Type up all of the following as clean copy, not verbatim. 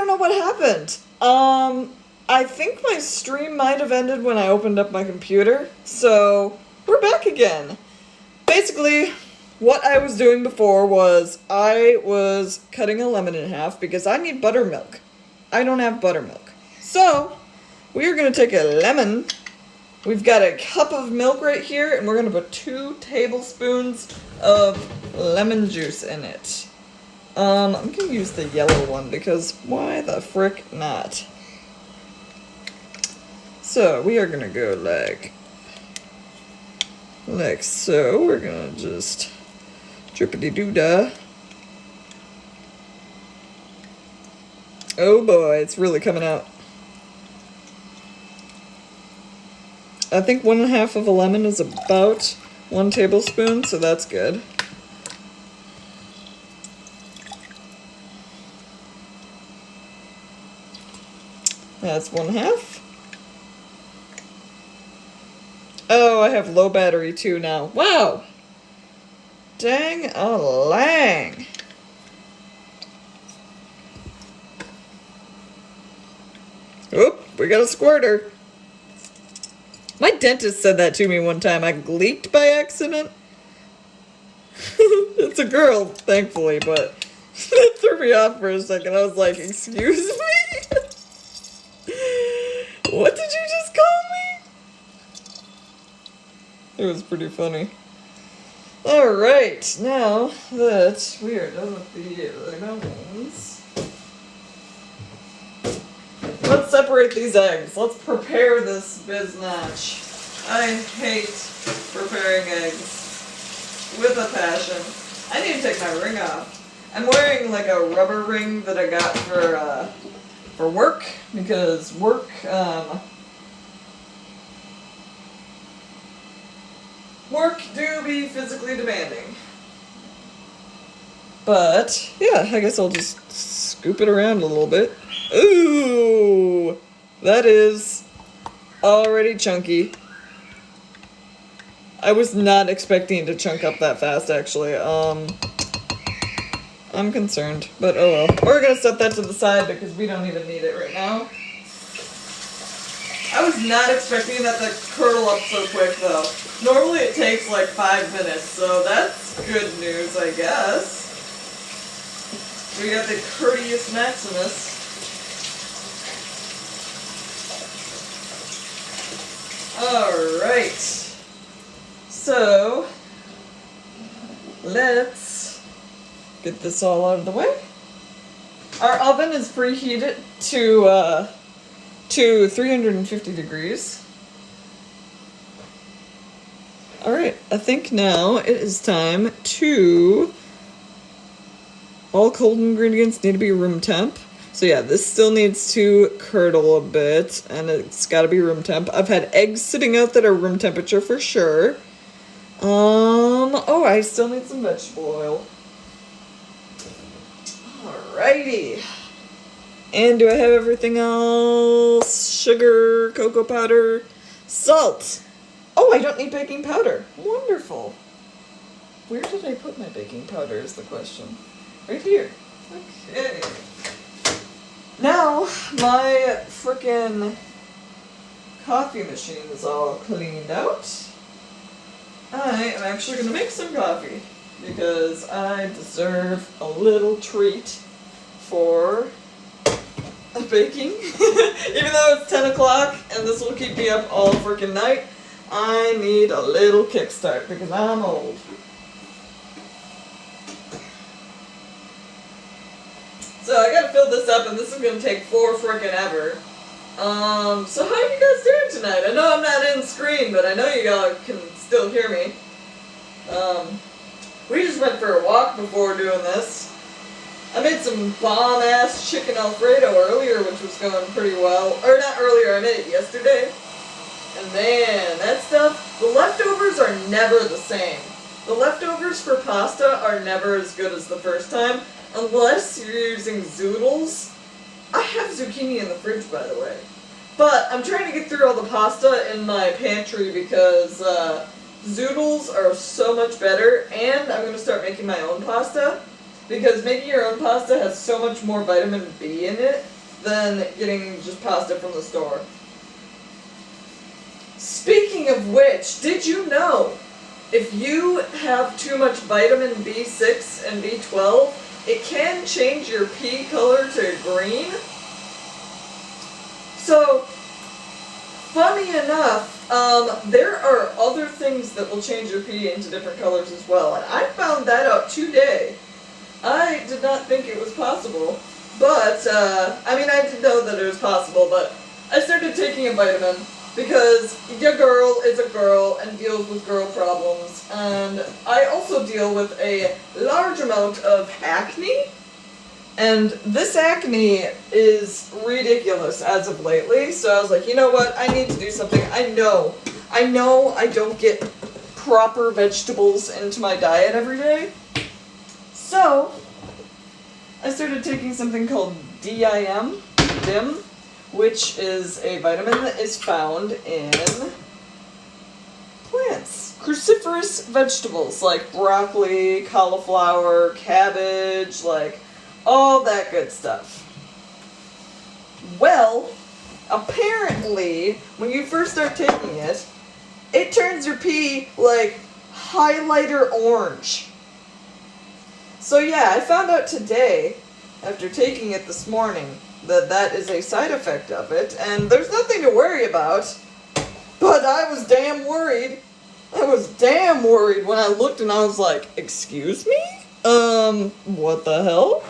don't know what happened. I think my stream might have ended when I opened up my computer, so we're back again. Basically, what I was doing before was I was cutting a lemon in half because I need buttermilk. I don't have buttermilk. So, we are going to take a lemon. We've got a cup of milk right here, and we're going to put 2 tablespoons of lemon juice in it. I'm going to use the yellow one because why the frick not? So, we are going to go like so. We're going to just drippity-doo-dah. Oh boy, it's really coming out. I think 1/2 of a lemon is about 1 tablespoon, so that's good. That's 1/2. Oh, I have low battery too now. Wow! Dang-a-lang. Oop, we got a squirter. My dentist said that to me one time. I leaked by accident. It's a girl, thankfully, but it threw me off for a second. I was like, excuse me? What did you just call me? It was pretty funny. Alright, now that we are done with the lemons, let's separate these eggs. Let's prepare this biznatch. I hate preparing eggs with a passion. I need to take my ring off. I'm wearing like a rubber ring that I got for work because work do be physically demanding. But yeah, I guess I'll just scoop it around a little bit. Ooh, that is already chunky. I was not expecting to chunk up that fast, actually. I'm concerned, but oh well. We're gonna set that to the side because we don't even need it right now. I was not expecting that to curdle up so quick, though. Normally it takes like 5 minutes, so that's good news, I guess. We got the Courteous Maximus. Alright, so let's get this all out of the way. Our oven is preheated to 350 degrees. Alright, I think now it is time to... All cold ingredients need to be room temp. So yeah, this still needs to curdle a bit, and it's gotta be room temp. I've had eggs sitting out that are room temperature for sure. Oh, I still need some vegetable oil. Alrighty. And do I have everything else? Sugar, cocoa powder, salt. Oh, I don't need baking powder. Wonderful. Where did I put my baking powder is the question. Right here. Okay. Now, my frickin' coffee machine is all cleaned out. I am actually going to make some coffee because I deserve a little treat for baking. Even though it's 10 o'clock and this will keep me up all frickin' night, I need a little kickstart because I'm old. So I gotta fill this up, and this is gonna take 4 frickin' ever. So how are you guys doing tonight? I know I'm not in screen, but I know you all can still hear me. We just went for a walk before doing this. I made some bomb-ass chicken Alfredo earlier, which was going pretty well. Or not earlier, I made it yesterday. And man, that stuff, the leftovers are never the same. The leftovers for pasta are never as good as the first time. Unless you're using zoodles. I have zucchini in the fridge, by the way. But I'm trying to get through all the pasta in my pantry because zoodles are so much better. And I'm going to start making my own pasta. Because making your own pasta has so much more vitamin B in it than getting just pasta from the store. Speaking of which, did you know if you have too much vitamin B6 and B12, it can change your pee color to green? So, funny enough, there are other things that will change your pee into different colors as well, and I found that out today. I did not think it was possible, but, I mean, I did know that it was possible, but I started taking a vitamin because your girl is a girl and deals with girl problems, and I also deal with a large amount of acne, and this acne is ridiculous as of lately, so I was like, you know what, I need to do something. I know I don't get proper vegetables into my diet every day, so I started taking something called DIM, which is a vitamin that is found in plants. Cruciferous vegetables like broccoli, cauliflower, cabbage, like all that good stuff. Well, apparently, when you first start taking it, it turns your pee like highlighter orange. So yeah, I found out today, after taking it this morning, that is a side effect of it, and there's nothing to worry about, but I was damn worried. I was damn worried when I looked and I was like, excuse me? What the hell?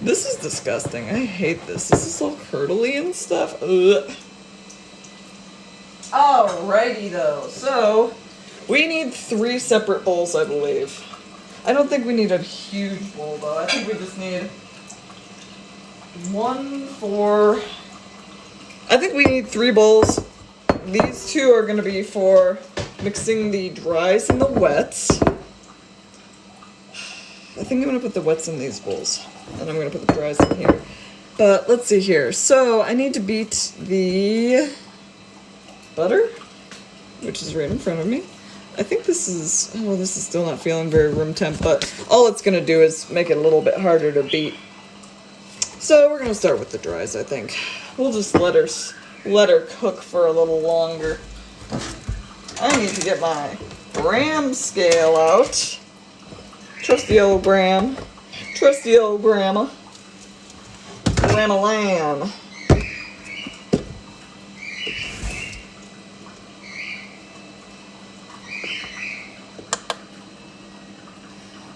This is disgusting. I hate this. This is so curdly and stuff. Ugh. Alrighty though, so we need 3 separate bowls, I believe. I don't think we need a huge bowl though. I think we just need I think we need 3 bowls. These 2 are going to be for mixing the dries and the wets. I think I'm going to put the wets in these bowls, and I'm going to put the dries in here. But let's see here. So I need to beat the butter, which is right in front of me. I think this is still not feeling very room temp, but all it's going to do is make it a little bit harder to beat. So we're going to start with the dries, I think. We'll just let her cook for a little longer. I need to get my gram scale out. Trusty old gram. Trusty old grandma. Grandma lamb.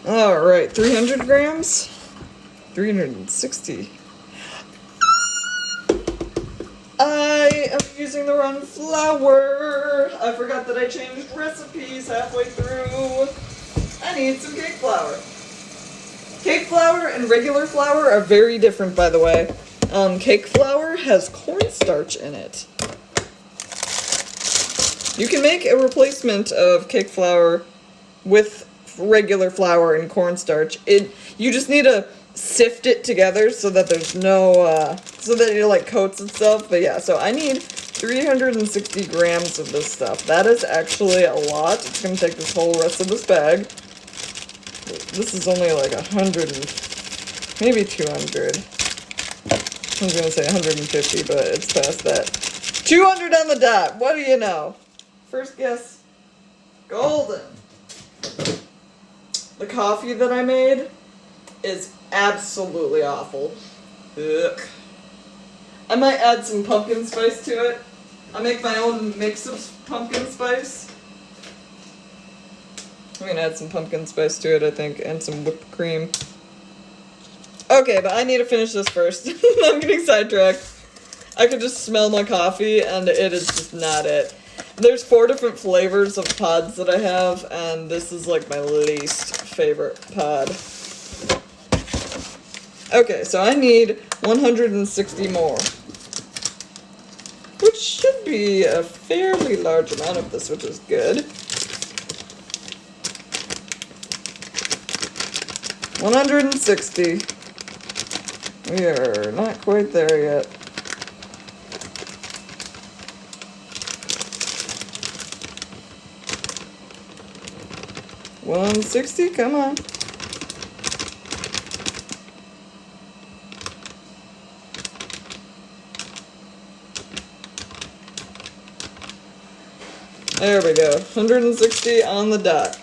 Alright, 300 grams? 360. I am using the wrong flour. I forgot that I changed recipes halfway through. I need some cake flour. Cake flour and regular flour are very different, by the way. Cake flour has cornstarch in it. You can make a replacement of cake flour with regular flour and cornstarch. You just need to sift it together so that there's no, so that it like coats itself. But yeah, so I need 360 grams of this stuff. That is actually a lot. It's gonna take this whole rest of this bag. This is only like 100 and maybe 200. I was gonna say 150, but it's past that. 200 on the dot. What do you know? First guess, golden. The coffee that I made is absolutely awful. Ugh. I might add some pumpkin spice to it. I make my own mix of pumpkin spice. I'm gonna add some pumpkin spice to it, I think, and some whipped cream. Okay, but I need to finish this first. I'm getting sidetracked. I can just smell my coffee, and it is just not it. There's 4 different flavors of pods that I have, and this is like my least favorite pod. Okay, so I need 160 more. Which should be a fairly large amount of this, which is good. 160. We are not quite there yet. $160, come on. There we go. 160 on the dot.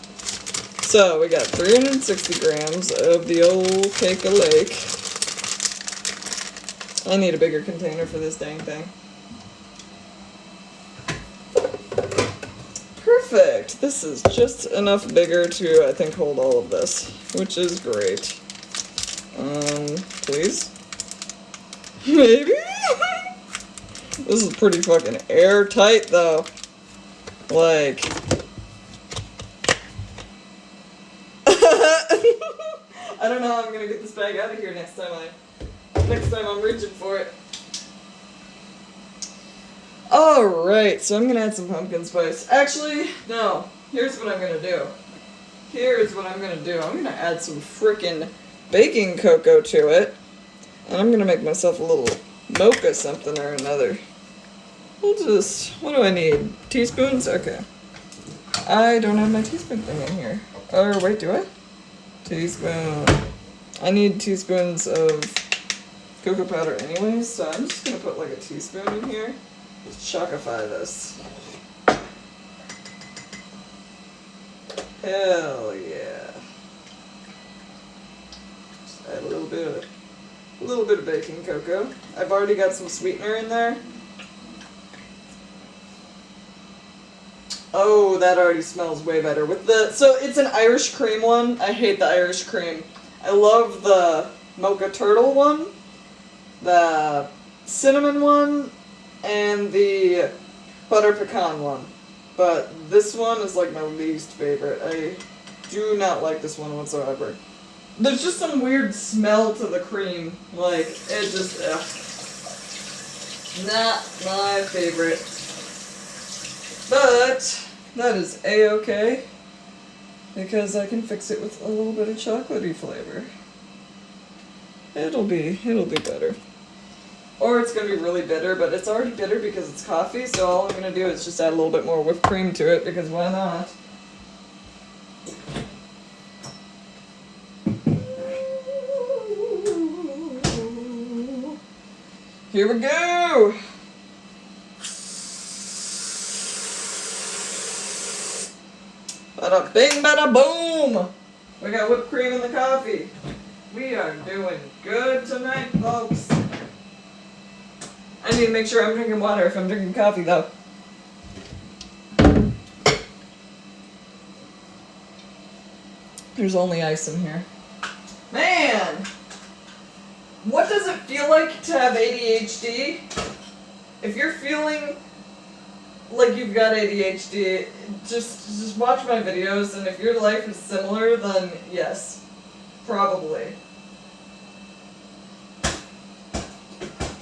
So we got 360 grams of the old Cake-a-Lake. I need a bigger container for this dang thing. Perfect. This is just enough bigger to, I think, hold all of this, which is great. Please? Maybe? This is pretty fucking airtight, though. Like... I don't know how I'm gonna get this bag out of here next time I'm reaching for it. Alright, so I'm gonna add some pumpkin spice. Actually, no. Here's what I'm gonna do. I'm gonna add some frickin' baking cocoa to it. And I'm gonna make myself a little mocha something or another. We'll just, what do I need? Teaspoons? Okay. I don't have my teaspoon thing in here. Or wait, do I? Teaspoon. I need teaspoons of cocoa powder anyways, so I'm just gonna put like a teaspoon in here. Just chockify this. Hell yeah. Just add a little bit of baking cocoa. I've already got some sweetener in there. Oh, that already smells way better. So it's an Irish cream one. I hate the Irish cream. I love the mocha turtle one, the cinnamon one, and the butter pecan one. But this one is like my least favorite. I do not like this one whatsoever. There's just some weird smell to the cream. Like, it just, not my favorite. But that is a-okay, because I can fix it with a little bit of chocolatey flavor. It'll be better. Or it's gonna be really bitter, but it's already bitter because it's coffee, so all I'm gonna do is just add a little bit more whipped cream to it, because why not? Here we go! Bada bing, bada boom! We got whipped cream in the coffee. We are doing good tonight, folks. I need to make sure I'm drinking water if I'm drinking coffee, though. There's only ice in here. Man! What does it feel like to have ADHD? If you're feeling like you've got ADHD, just watch my videos, and if your life is similar, then yes, probably.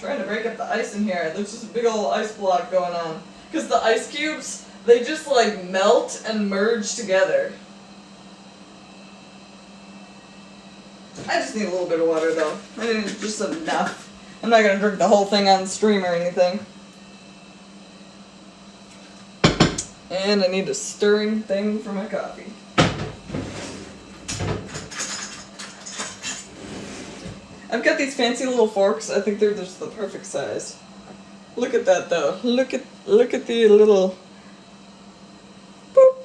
Trying to break up the ice in here. There's just a big old ice block going on. Because the ice cubes, they just like melt and merge together. I just need a little bit of water though. I need just enough. I'm not gonna drink the whole thing on stream or anything. And I need a stirring thing for my coffee. I've got these fancy little forks. I think they're just the perfect size. Look at that though. Look at the little boop.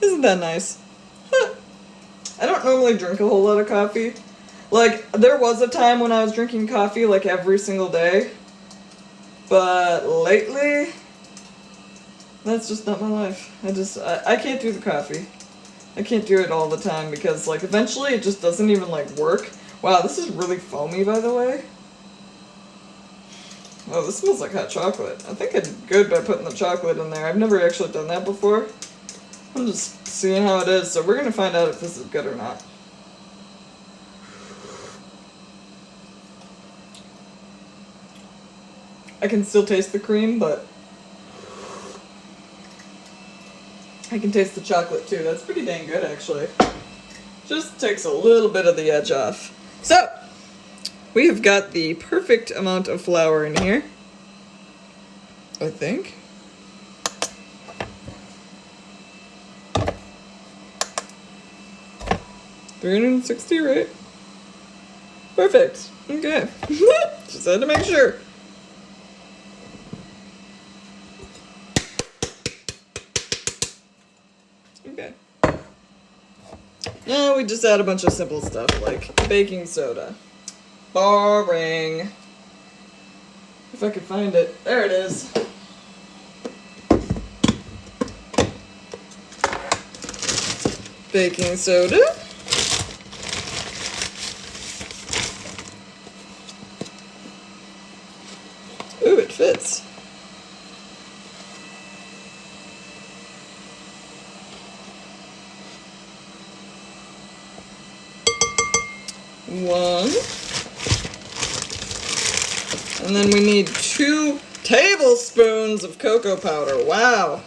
Isn't that nice? I don't normally drink a whole lot of coffee. Like, there was a time when I was drinking coffee like every single day. But lately, that's just not my life. I can't do the coffee. I can't do it all the time because like eventually it just doesn't even like work. Wow, this is really foamy, by the way. Oh, this smells like hot chocolate. I think I did good by putting the chocolate in there. I've never actually done that before. I'm just seeing how it is, so we're going to find out if this is good or not. I can still taste the cream, but I can taste the chocolate too. That's pretty dang good, actually. Just takes a little bit of the edge off. So, we have got the perfect amount of flour in here, I think. $360, right? Perfect. Okay. Just had to make sure. No, we just add a bunch of simple stuff like baking soda. Boring. If I could find it. There it is. Baking soda. Ooh, it fits. One. And then we need 2 tablespoons of cocoa powder. Wow.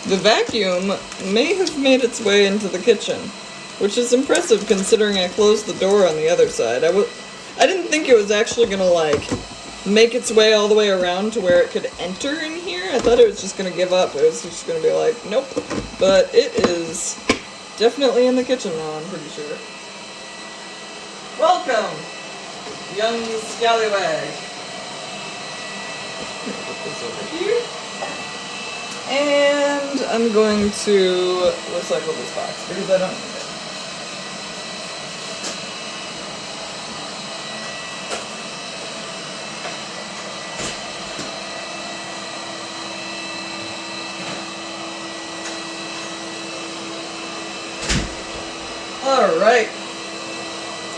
The vacuum may have made its way into the kitchen, which is impressive considering I closed the door on the other side. I didn't think it was actually gonna like make its way all the way around to where it could enter in here. I thought it was just gonna give up. It was just gonna be like, nope. But it is definitely in the kitchen now, I'm pretty sure. Welcome, young scallywag. Put this over here. And I'm going to recycle this box because I don't need it. Alright.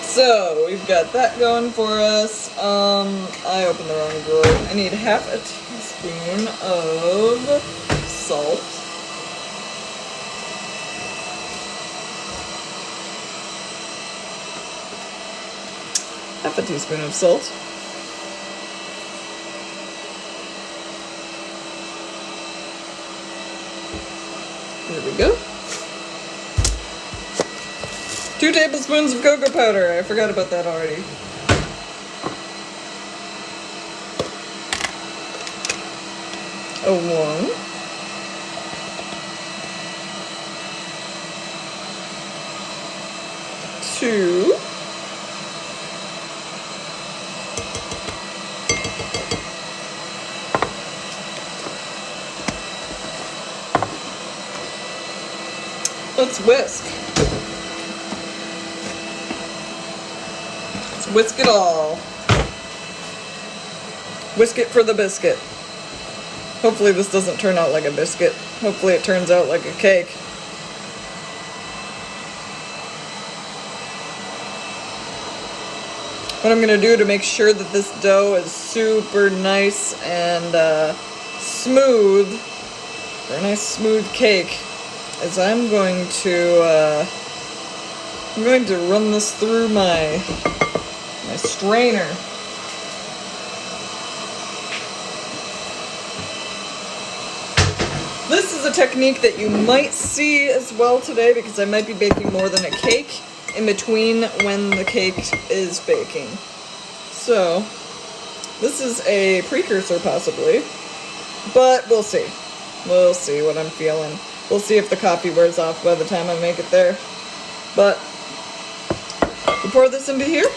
So, we've got that going for us. I opened the wrong drawer. I need half a teaspoon of salt. Half a teaspoon of salt. There we go. 2 tablespoons of cocoa powder. I forgot about that already. A 1. Two. Let's whisk. Let's whisk it all. Whisk it for the biscuit. Hopefully this doesn't turn out like a biscuit. Hopefully it turns out like a cake. What I'm going to do to make sure that this dough is super nice and smooth, for a nice smooth cake, is I'm going to run this through my strainer. This is a technique that you might see as well today because I might be baking more than a cake in between when the cake is baking. So, this is a precursor possibly, but we'll see. We'll see what I'm feeling. We'll see if the coffee wears off by the time I make it there. But, we pour this into here,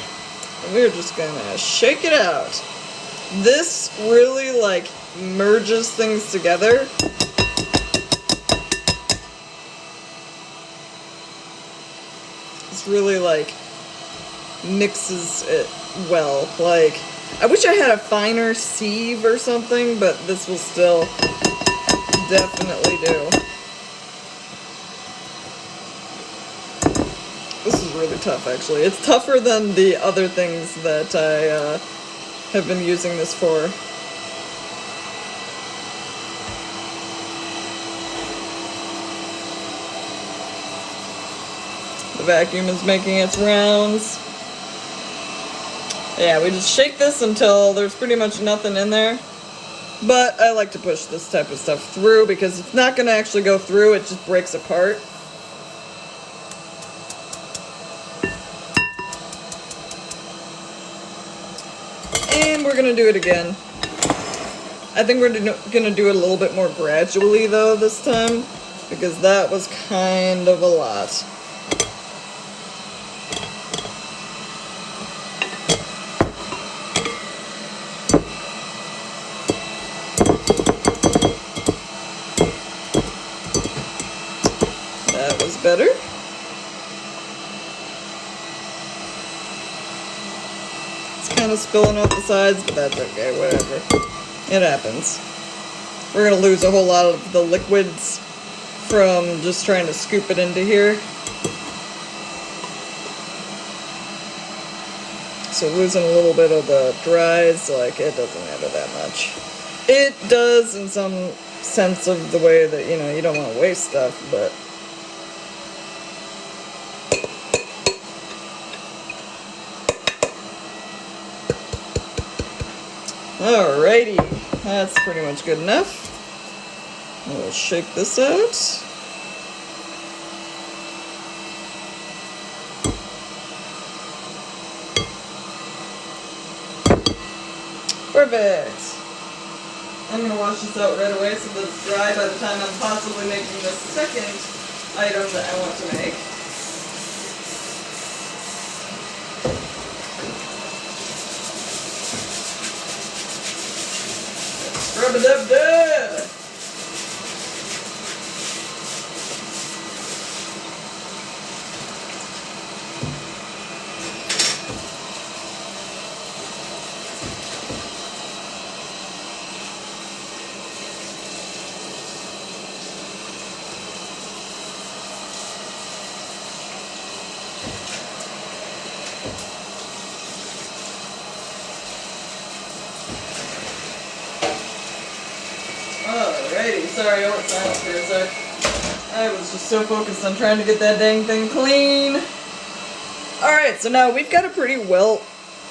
and we're just gonna shake it out. This really, like, merges things together. It's really, like, mixes it well. Like, I wish I had a finer sieve or something, but this will still definitely do. This is really tough, actually. It's tougher than the other things that I have been using this for. The vacuum is making its rounds. Yeah, we just shake this until there's pretty much nothing in there. But I like to push this type of stuff through because it's not going to actually go through, it just breaks apart. And we're going to do it again. I think we're going to do it a little bit more gradually though this time, because that was kind of a lot. was better. It's kind of spilling off the sides, but that's okay, whatever. It happens. We're going to lose a whole lot of the liquids from just trying to scoop it into here. So losing a little bit of the dries, like, it doesn't matter that much. It does in some sense of the way that, you know, you don't want to waste stuff, but... Alrighty, that's pretty much good enough. We'll shake this out. Perfect. I'm going to wash this out right away so that it's dry by the time I'm possibly making the second item that I want to make. Rub-a-dub-dub! Alrighty, sorry I went silent for a sec. I was just so focused on trying to get that dang thing clean. Alright, so now we've got a pretty well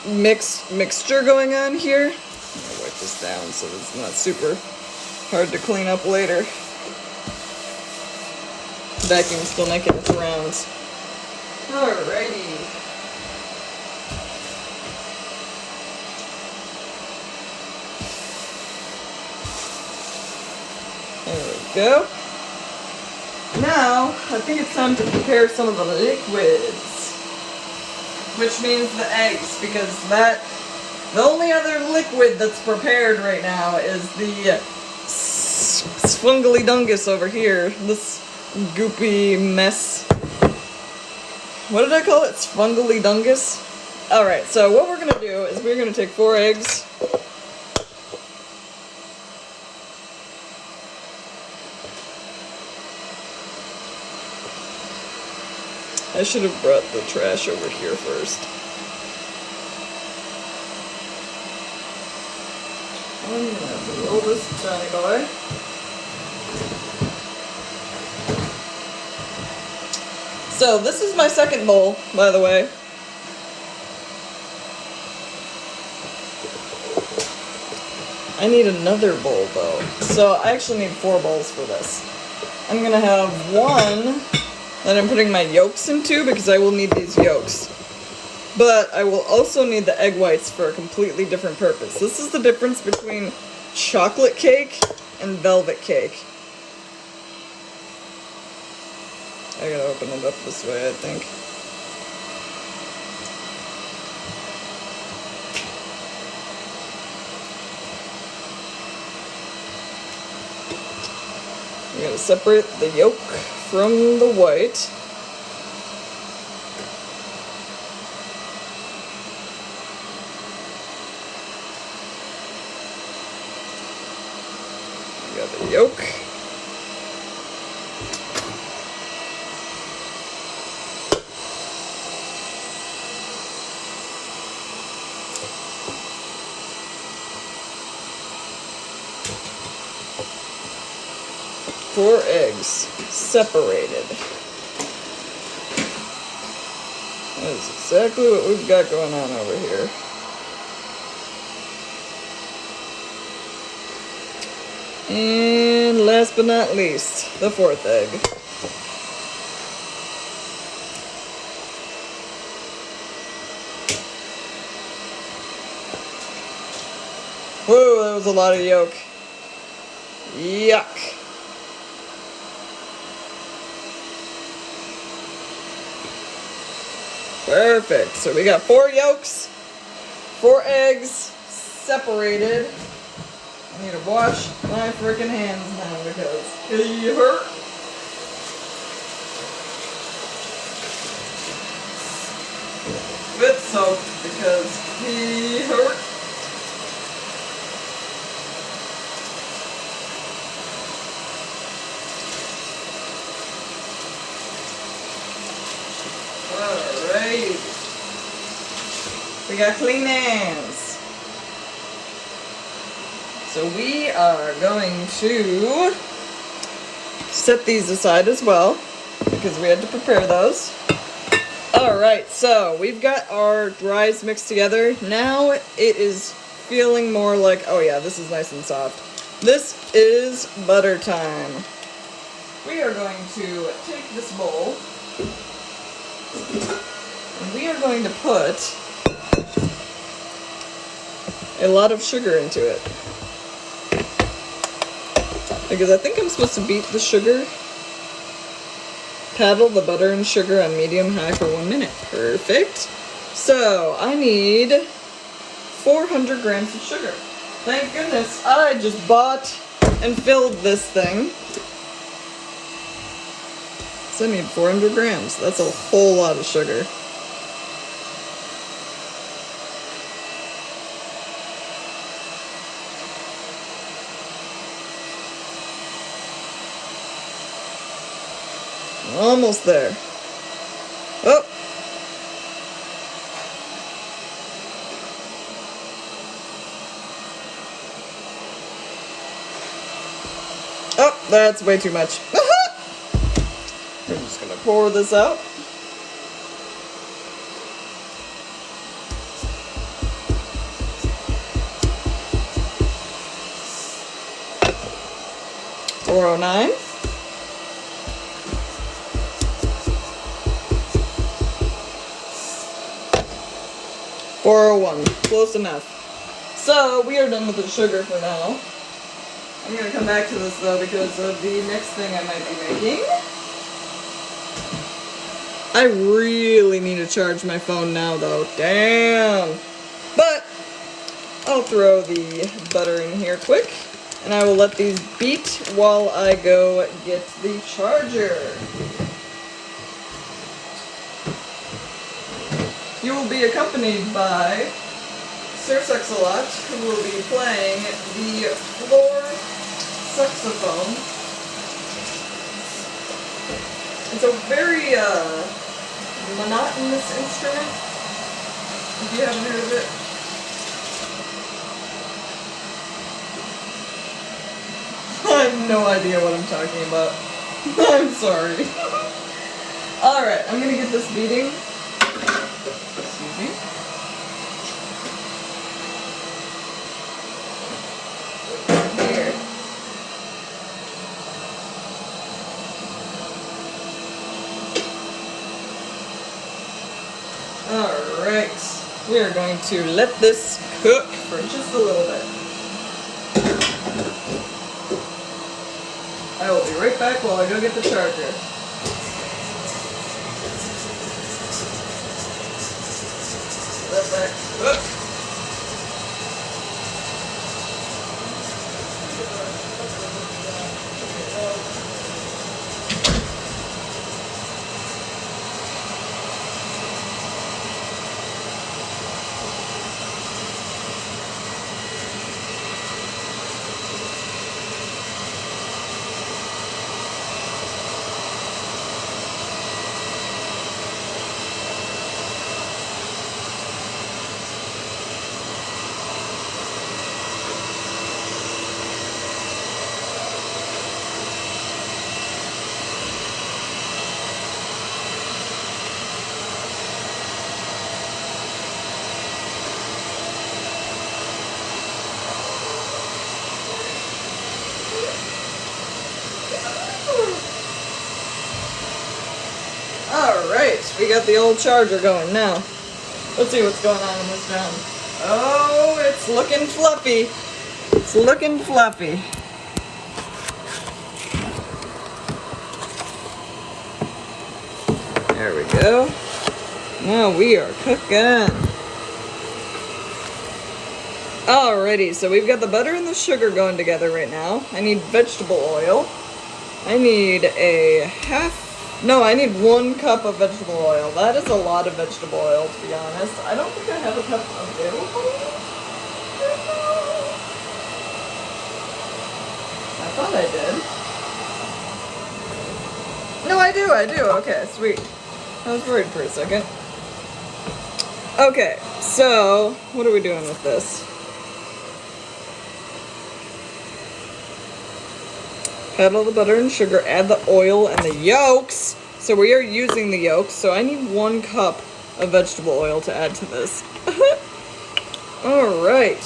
mixed mixture going on here. I'm gonna wipe this down so that it's not super hard to clean up later. Vacuum's still making its rounds. Alrighty. There we go. Now, I think it's time to prepare some of the liquids. Which means the eggs, because the only other liquid that's prepared right now is the Sphungly-dungus over here. This goopy mess. What did I call it? Sphungly-dungus? Alright, so what we're going to do is we're going to take 4 eggs. I should have brought the trash over here first. I'm gonna have to roll this Johnny boy. So this is my second bowl, by the way. I need another bowl though. So I actually need 4 bowls for this. I'm gonna have one that I'm putting my yolks into because I will need these yolks. But I will also need the egg whites for a completely different purpose. This is the difference between chocolate cake and velvet cake. I gotta open it up this way, I think. You gotta separate the yolk from the white. You got the yolk. Four eggs, separated. That is exactly what we've got going on over here. And last but not least, the 4th egg. Whoa, that was a lot of yolk. Yuck. Perfect. So we got 4 yolks, 4 eggs, separated. I need to wash my freaking hands now because they hurt. We got clean hands. So we are going to set these aside as well, because we had to prepare those. Alright, so we've got our dries mixed together. Now it is feeling more like, oh yeah, this is nice and soft. This is butter time. We are going to take this bowl, and we are going to put a lot of sugar into it. Because I think I'm supposed to beat the sugar. Paddle the butter and sugar on medium-high for 1 minute. Perfect. So, I need 400 grams of sugar. Thank goodness I just bought and filled this thing. So I need 400 grams. That's a whole lot of sugar. Almost there. Oh! Oh, that's way too much. We're just gonna pour this out. $409. 401. Close enough. So, we are done with the sugar for now. I'm going to come back to this though because of the next thing I might be making. I really need to charge my phone now though. Damn! But, I'll throw the butter in here quick. And I will let these beat while I go get the charger. You will be accompanied by Sir Sex-a-Lot, who will be playing the floor saxophone. It's a very monotonous instrument, if you haven't heard of it. I have no idea what I'm talking about. I'm sorry. Alright, I'm gonna get this beating. Excuse me. Here. Alright. We are going to let this cook for just a little bit. I will be right back while I go get the charger. Let that cook. Alright, we got the old charger going now. Let's see what's going on in this down. Oh, it's looking fluffy. It's looking fluffy. There we go. Now we are cooking. Alrighty, so we've got the butter and the sugar going together right now. I need vegetable oil. I need I need 1 cup of vegetable oil. That is a lot of vegetable oil, to be honest. I don't think I have a cup available. I thought I did. No, I do. Okay, sweet. I was worried for a second. Okay, So, what are we doing with this? Paddle the butter and sugar, add the oil and the yolks. So we are using the yolks, so I need 1 cup of vegetable oil to add to this. Alright.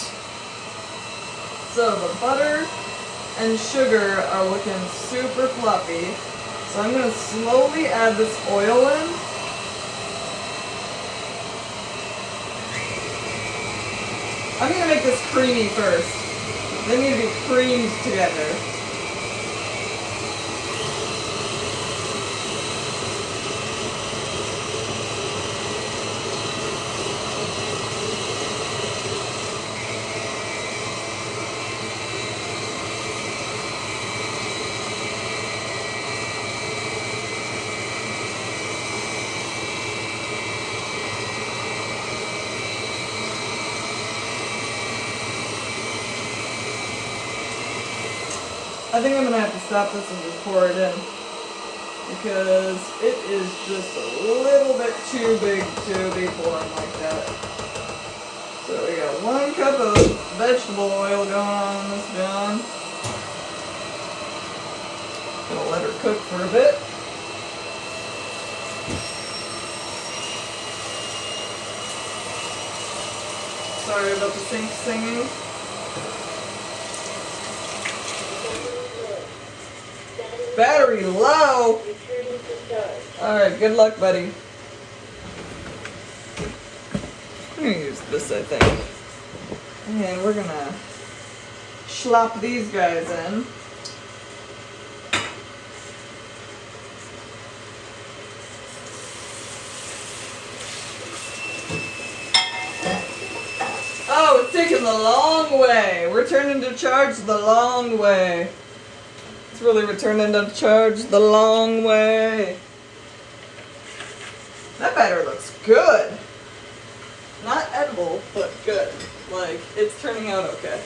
So the butter and sugar are looking super fluffy. So I'm going to slowly add this oil in. I'm going to make this creamy first. They need to be creamed together. I think I'm going to have to stop this and just pour it in, because it is just a little bit too big to be pouring like that. So we got 1 cup of vegetable oil going on in this John. Gonna let her cook for a bit. Sorry about the sink singing. Battery low. Alright, good luck, buddy. I'm gonna use this, I think. And we're gonna slop these guys in. Oh, it's taking the long way. Returning to charge the long way. Really returning to charge the long way. That batter looks good. Not edible, but good. Like, it's turning out okay.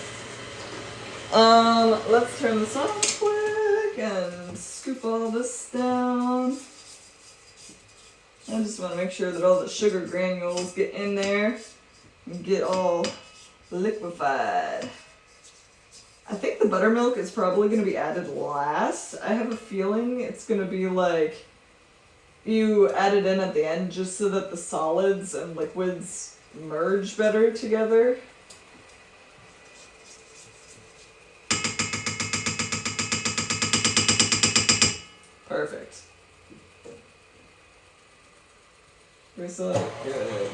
Let's turn this on quick and scoop all this down. I just want to make sure that all the sugar granules get in there and get all liquefied. I think the buttermilk is probably going to be added last. I have a feeling it's going to be like you add it in at the end just so that the solids and liquids merge better together. Perfect. This looks good.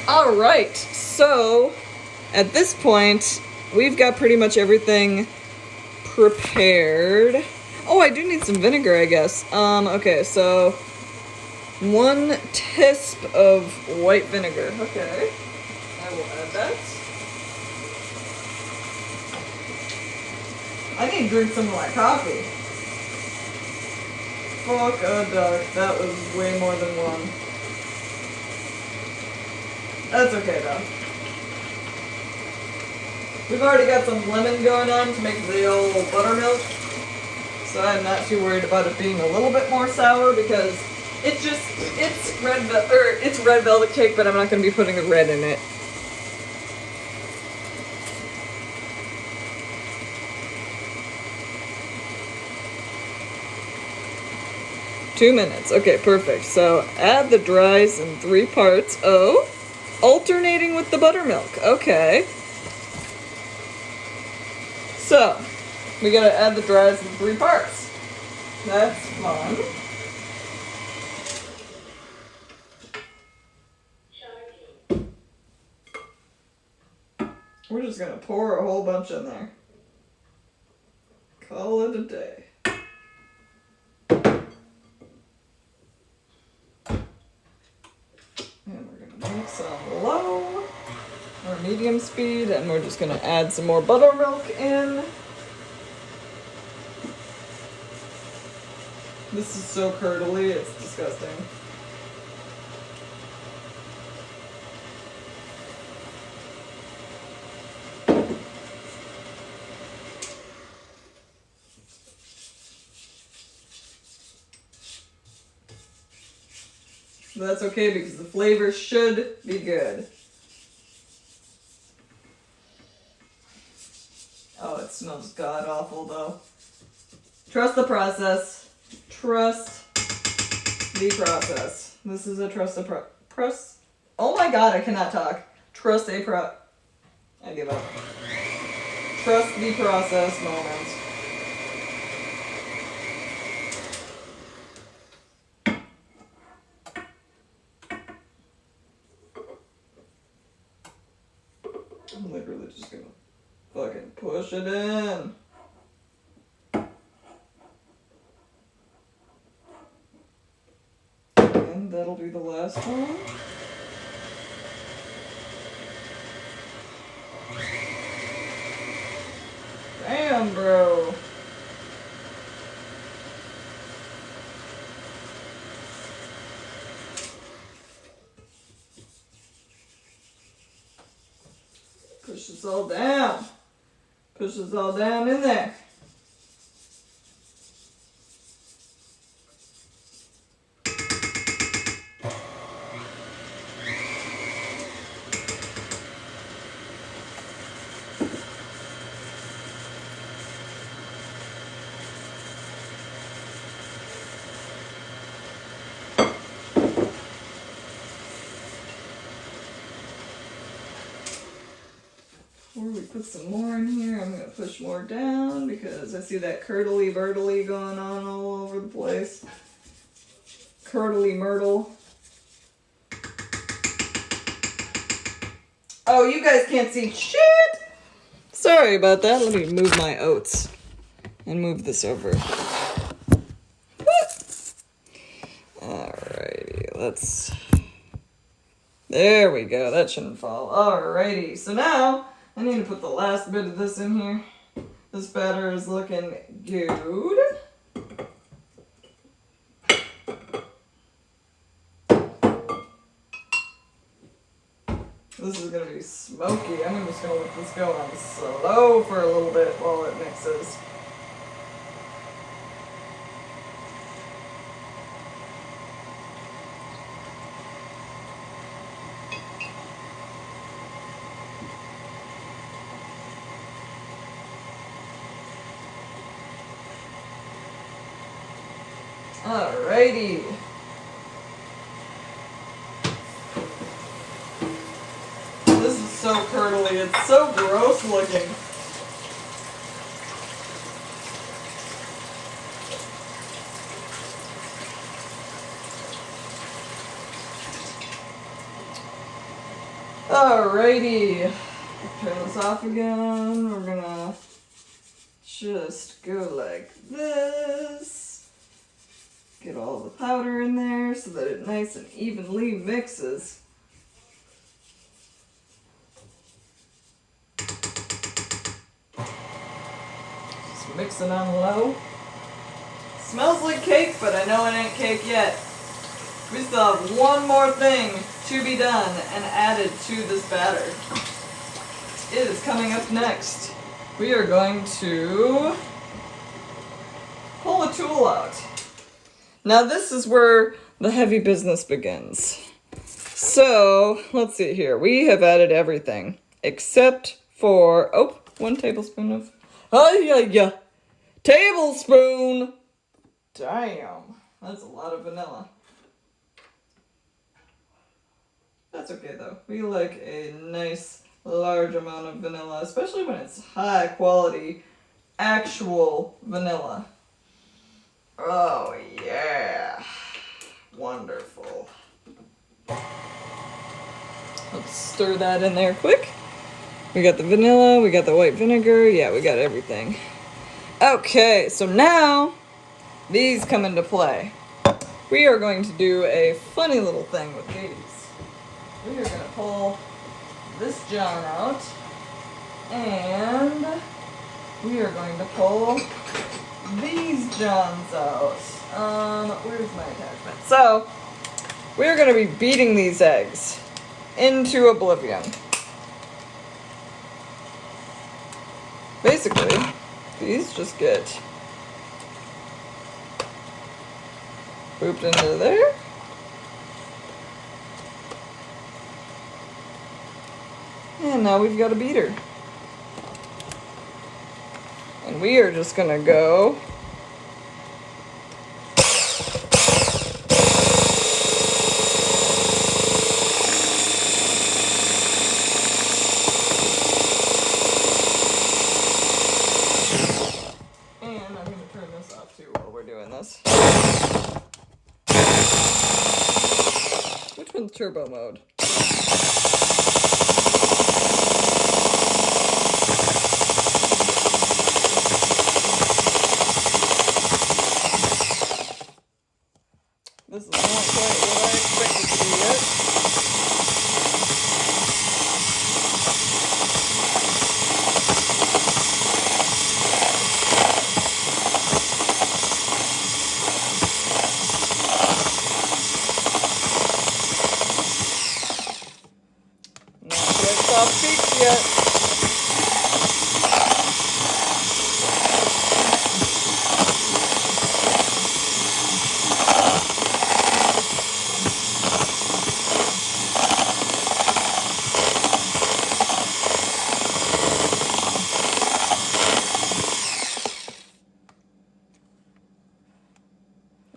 Alright, so at this point, we've got pretty much everything prepared. Oh, I do need some vinegar, I guess. Okay, so 1 tisp of white vinegar. Okay, I will add that. I need to drink some of my coffee. Fuck a duck, that was way more than 1. That's okay though. We've already got some lemon going on to make the old buttermilk, so I'm not too worried about it being a little bit more sour because it's red velvet cake, but I'm not going to be putting the red in it. Two minutes. Okay, perfect. So add the dries in 3 parts. Oh. Alternating with the buttermilk. Okay. So, we gotta add the dries in 3 parts. That's fun. We're just gonna pour a whole bunch in there. Call it a day. Mix on low or medium speed, and we're just going to add some more buttermilk in. This is so curdly, it's disgusting. That's okay because the flavor should be good. Oh, it smells god-awful though. Trust the process. Trust the process. This is a oh my god, I cannot talk. I give up. Trust the process moment. I'm literally just gonna fucking push it in. And that'll be the last one. Damn, bro. Push this all down. Push this all down in there. Before we put some more in here, I'm going to push more down because I see that curdly-burtly going on all over the place. Curdly myrtle. Oh, you guys can't see shit! Sorry about that. Let me move my oats and move this over. Alrighty, let's... There we go. That shouldn't fall. Alrighty, so now I need to put the last bit of this in here. This batter is looking good. This is going to be smoky. I'm just going to let this go on slow for a little bit while it mixes. Alrighty. This is so curdly. It's so gross looking. Alrighty. Turn this off again. We're gonna just go like this. Get all the powder in there so that it nice and evenly mixes. Just mix it on low. Smells like cake, but I know it ain't cake yet. We still have one more thing to be done and added to this batter. It is coming up next. We are going to pull a tool out. Now this is where the heavy business begins. So, let's see here. We have added everything except for, 1 tablespoon of, tablespoon! Damn, that's a lot of vanilla. That's okay though. We like a nice large amount of vanilla, especially when it's high quality, actual vanilla. Oh yeah, wonderful. Let's stir that in there quick. We got the vanilla, we got the white vinegar, yeah, we got everything. Okay, so now these come into play. We are going to do a funny little thing with these. We are going to pull this John out, and we are going to pull these Johns out. Where's my attachment? So, we're going to be beating these eggs into oblivion. Basically, these just get booped into there. And now we've got a beater. And we are just gonna go and I'm gonna turn this off too while we're doing this. Which one's turbo mode? This is not quite what I expected to be yet. Not quite soft peaks yet.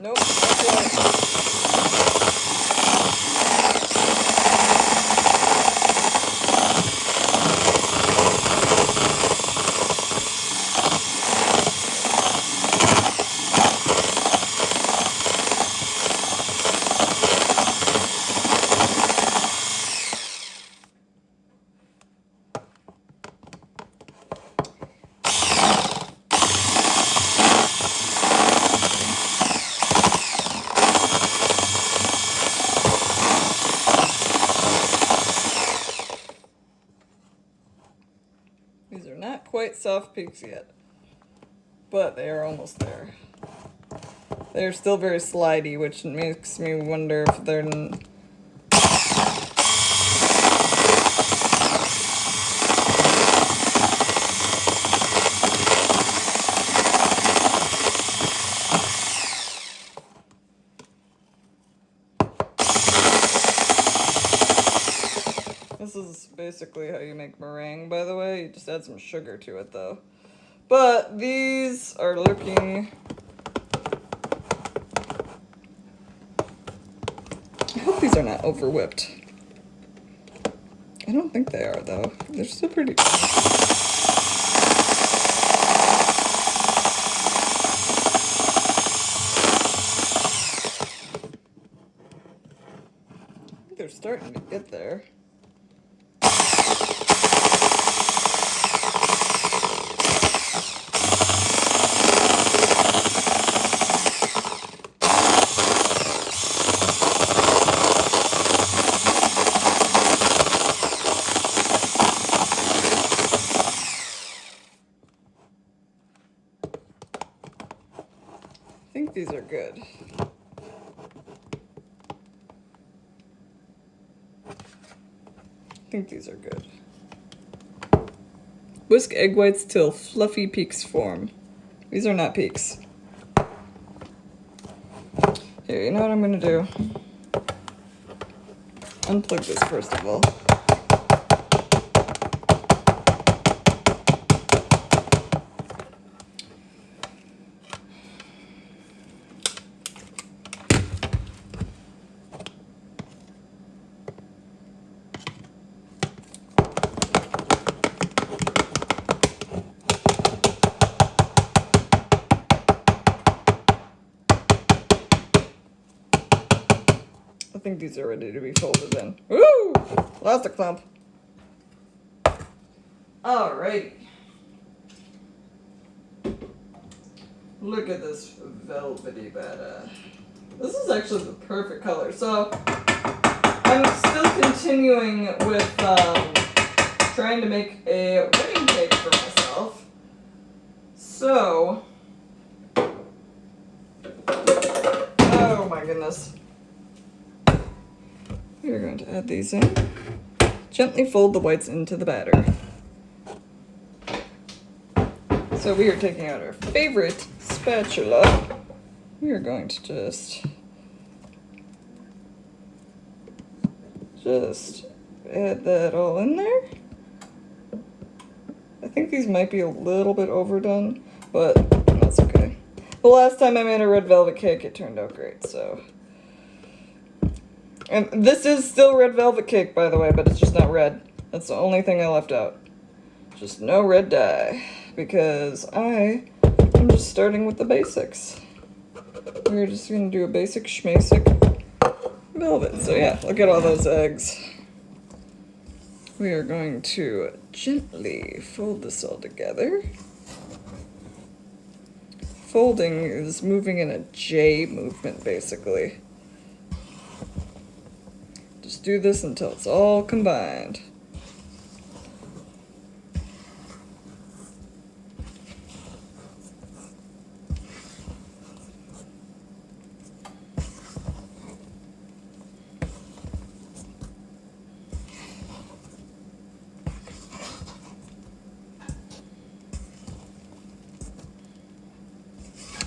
Nope, not quite. These are not quite soft peaks yet, but they are almost there. They're still very slidey, which makes me wonder if they're... This is basically how you make meringue, by the way. You just add some sugar to it, though. But these are looking... I hope these are not over whipped. I don't think they are, though. They're still pretty... They're starting to get there. I think these are good. I think these are good. Whisk egg whites till fluffy peaks form. These are not peaks. Here, you know what I'm gonna do? Unplug this first of all. I think these are ready to be folded in. Woo! Lost a clump. Alright. Look at this velvety bada. This is actually the perfect color. So, I'm still continuing with trying to make a wedding cake for myself. So, oh my goodness. We are going to add these in. Gently fold the whites into the batter. So we are taking out our favorite spatula. We are going to just add that all in there. think these might be a little bit overdone, but that's okay. The last time I made a red velvet cake, it turned out great, so. And this is still red velvet cake, by the way, but it's just not red. That's the only thing I left out. Just no red dye, because I am just starting with the basics. We're just gonna do a basic schmasic velvet. So yeah, look at all those eggs. We are going to gently fold this all together. Folding is moving in a J movement, basically. Just do this until it's all combined.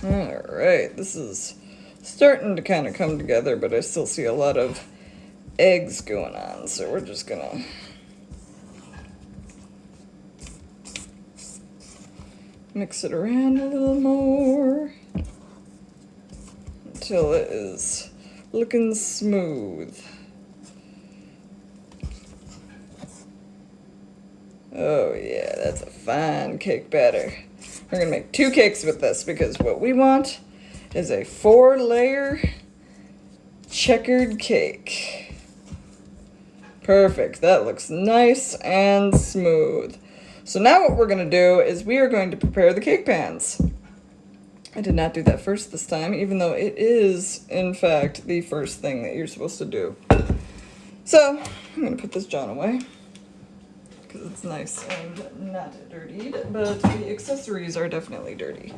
Alright, this is starting to kind of come together, but I still see a lot of eggs going on, so we're just gonna mix it around a little more until it is looking smooth. Oh yeah, that's a fine cake batter. We're gonna make 2 cakes with this because what we want is a 4-layer checkered cake. Perfect, that looks nice and smooth. So now what we're gonna do is we are going to prepare the cake pans. I did not do that first this time, even though it is, in fact, the first thing that you're supposed to do. So, I'm gonna put this John away, because it's nice and not dirtied, but the accessories are definitely dirty.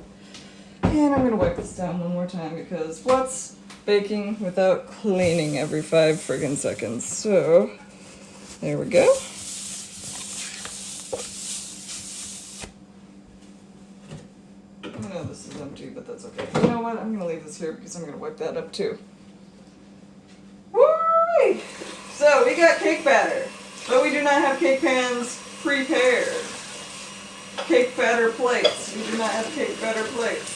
And I'm gonna wipe this down one more time because what's baking without cleaning every 5 friggin' seconds? So, there we go. I know this is empty, but that's okay. You know what? I'm gonna leave this here because I'm gonna wipe that up too. Woo! So, we got cake batter. But we do not have cake pans prepared. Cake batter plates. We do not have cake batter plates.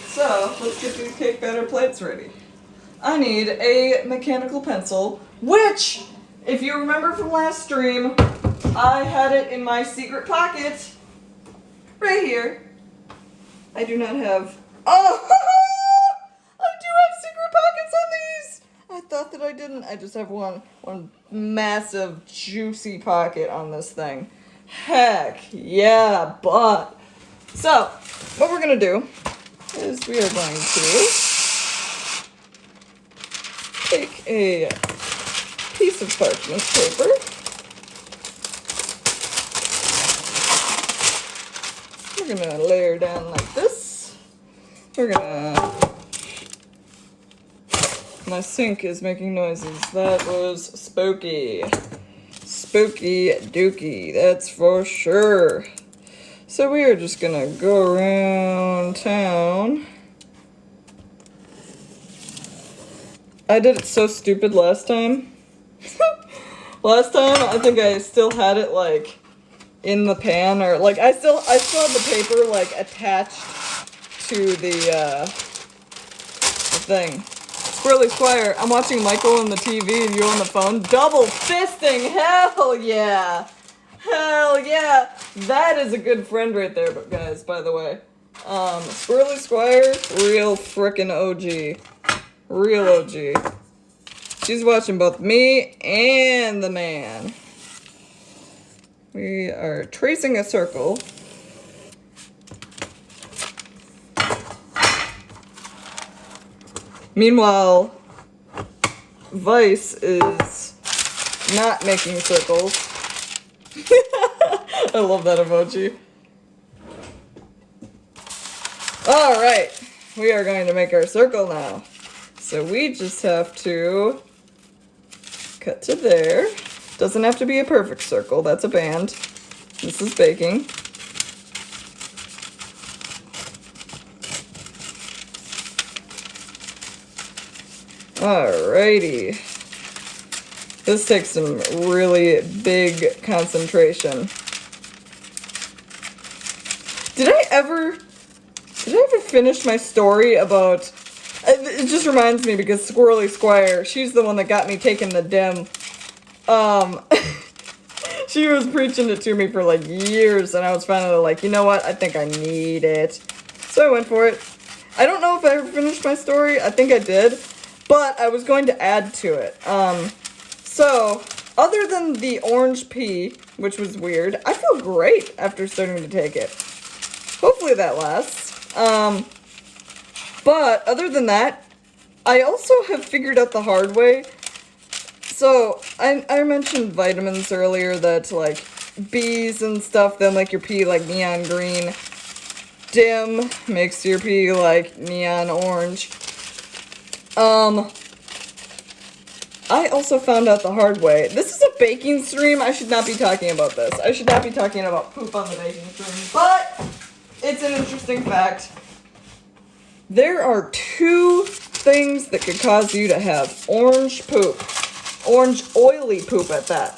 So, let's get these cake batter plates ready. I need a mechanical pencil, which, if you remember from last stream, I had it in my secret pocket. Right here. I do not have... Oh! I do have secret pockets on these! I thought that I didn't. I just have one massive juicy pocket on this thing. Heck yeah, but. So, what we're gonna do is we are going to take a piece of parchment paper. We're gonna layer down like this. We're gonna... My sink is making noises. That was spooky. Spooky dookie, that's for sure. So we are just gonna go around town. I did it so stupid last time. Last time, I think I still had it like in the pan, or like I still had the paper like attached to the thing. Squirrely Squire, I'm watching Michael on the TV and you on the phone. Double fisting! Hell yeah! Hell yeah! That is a good friend right there, but guys, by the way. Squirrely Squire, real frickin' OG. Real OG. She's watching both me and the man. We are tracing a circle. Meanwhile, Vice is not making circles. I love that emoji. Alright, we are going to make our circle now. So we just have to cut to there. Doesn't have to be a perfect circle, that's a band. This is baking. Alrighty. This takes some really big concentration. ever finish my story about... It just reminds me because Squirrely Squire, she's the one that got me taking the dim. She was preaching it to me for like years, and I was finally like, you know what? I think I need it. So I went for it. I don't know if I ever finished my story. I think I did, but I was going to add to it. So other than the orange pea, which was weird, I feel great after starting to take it. Hopefully that lasts. But other than that, I also have figured out the hard way. So, I mentioned vitamins earlier that, like, B's and stuff, then make your pea, like, neon green. Dim makes your pea, like, neon orange. I also found out the hard way. This is a baking stream. I should not be talking about this. I should not be talking about poop on the baking stream, but it's an interesting fact. There are 2 things that could cause you to have orange poop. Orange oily poop at that.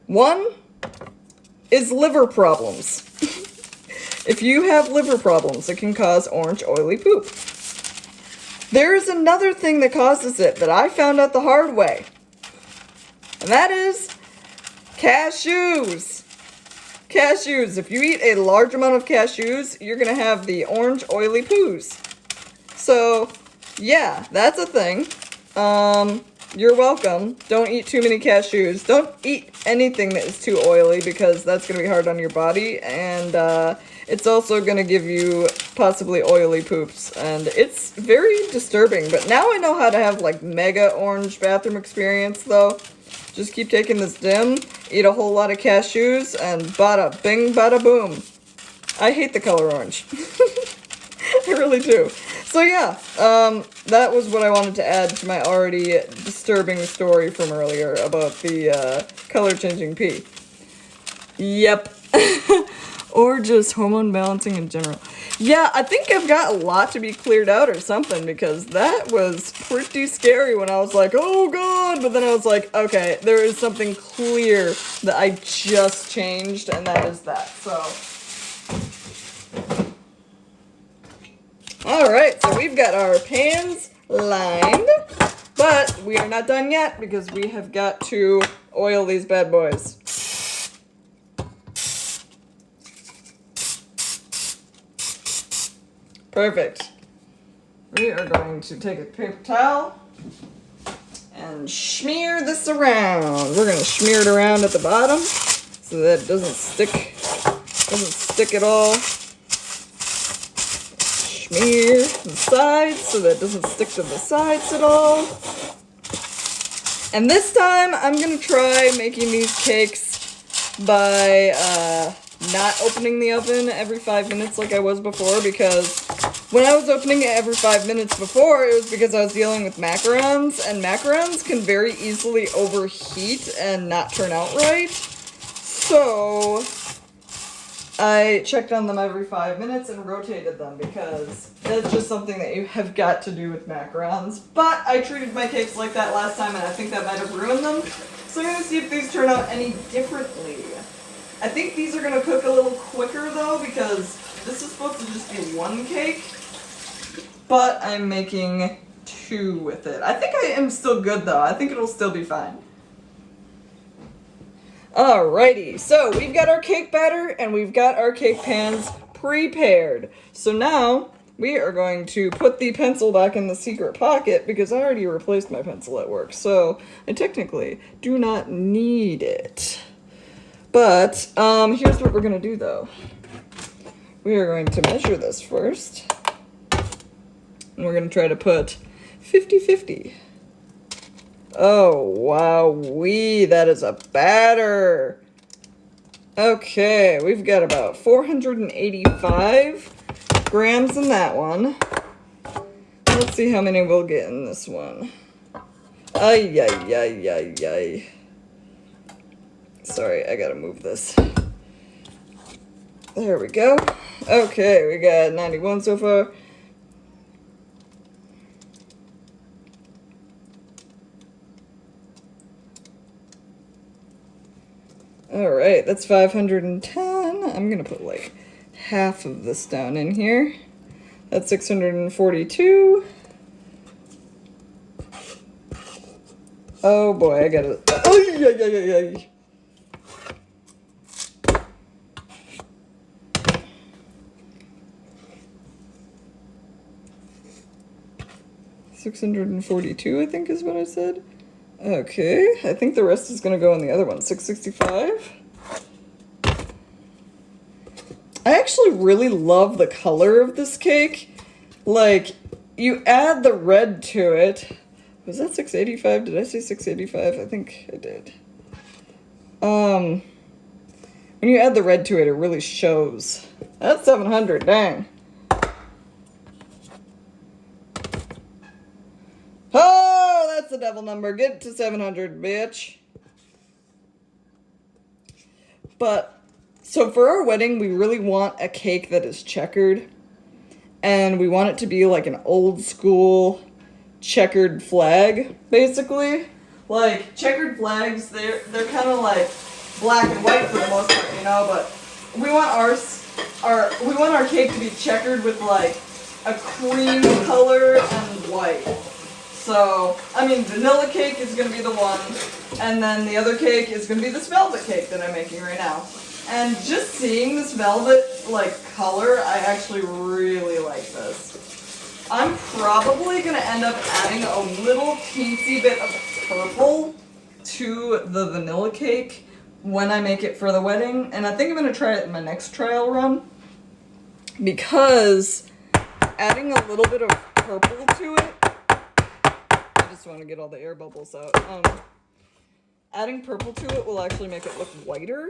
One is liver problems. If you have liver problems, it can cause orange oily poop. There is another thing that causes it that I found out the hard way. And that is cashews. Cashews. If you eat a large amount of cashews, you're going to have the orange oily poos. So, yeah, that's a thing. You're welcome. Don't eat too many cashews. Don't eat anything that is too oily because that's going to be hard on your body. And it's also going to give you possibly oily poops. And it's very disturbing. But now I know how to have like mega orange bathroom experience though. Just keep taking this dim, eat a whole lot of cashews, and bada bing, bada boom. I hate the color orange. I really do. So yeah, that was what I wanted to add to my already disturbing story from earlier about the color-changing pea. Yep. Or just hormone balancing in general. Yeah, I think I've got a lot to be cleared out or something because that was pretty scary when I was like, oh god, but then I was like, okay, there is something clear that I just changed, and that is that, so. Alright, so we've got our pans lined, but we are not done yet because we have got to oil these bad boys. Perfect. We are going to take a paper towel and smear this around. We're going to smear it around at the bottom so that it doesn't stick at all. Smear the sides so that it doesn't stick to the sides at all. And this time I'm going to try making these cakes by not opening the oven every 5 minutes like I was before, because when I was opening it every 5 minutes before, it was because I was dealing with macarons, and macarons can very easily overheat and not turn out right. So I checked on them every 5 minutes and rotated them because that's just something that you have got to do with macarons. But I treated my cakes like that last time, and I think that might have ruined them. So I'm going to see if these turn out any differently. I think these are going to cook a little quicker though, because this is supposed to just be one cake, but I'm making 2 with it. I think I am still good though. I think it'll still be fine. Alrighty, so we've got our cake batter and we've got our cake pans prepared. So now we are going to put the pencil back in the secret pocket because I already replaced my pencil at work, so I technically do not need it. But here's what we're going to do though. We are going to measure this first. And we're going to try to put 50-50. Oh, wow-wee, that is a batter. Okay, we've got about 485 grams in that one. Let's see how many we'll get in this one. Ay, ay, ay, ay, ay. Sorry, I gotta move this. There we go. Okay, we got 91 so far. Alright, that's 510. I'm gonna put like half of this down in here. That's 642. Oh boy, I gotta. Oh, yeah. 642, I think is what I said. Okay, I think the rest is gonna go on the other one. 665. I actually really love the color of this cake. Like, you add the red to it. Was that 685? Did I say 685? I think I did. When you add the red to it, it really shows. That's 700, dang. Oh, that's the devil number. Get to 700, bitch. But, so for our wedding, we really want a cake that is checkered. And we want it to be like an old school checkered flag, basically. Like, checkered flags, they're kind of like black and white for the most part, you know, but we want our cake to be checkered with like a cream color and white. So, I mean, vanilla cake is going to be the one, and then the other cake is going to be this velvet cake that I'm making right now. And just seeing this velvet, like, color, I actually really like this. I'm probably going to end up adding a little teensy bit of purple to the vanilla cake when I make it for the wedding. And I think I'm going to try it in my next trial run, because adding a little bit of purple to it, I just want to get all the air bubbles out. Adding purple to it will actually make it look whiter.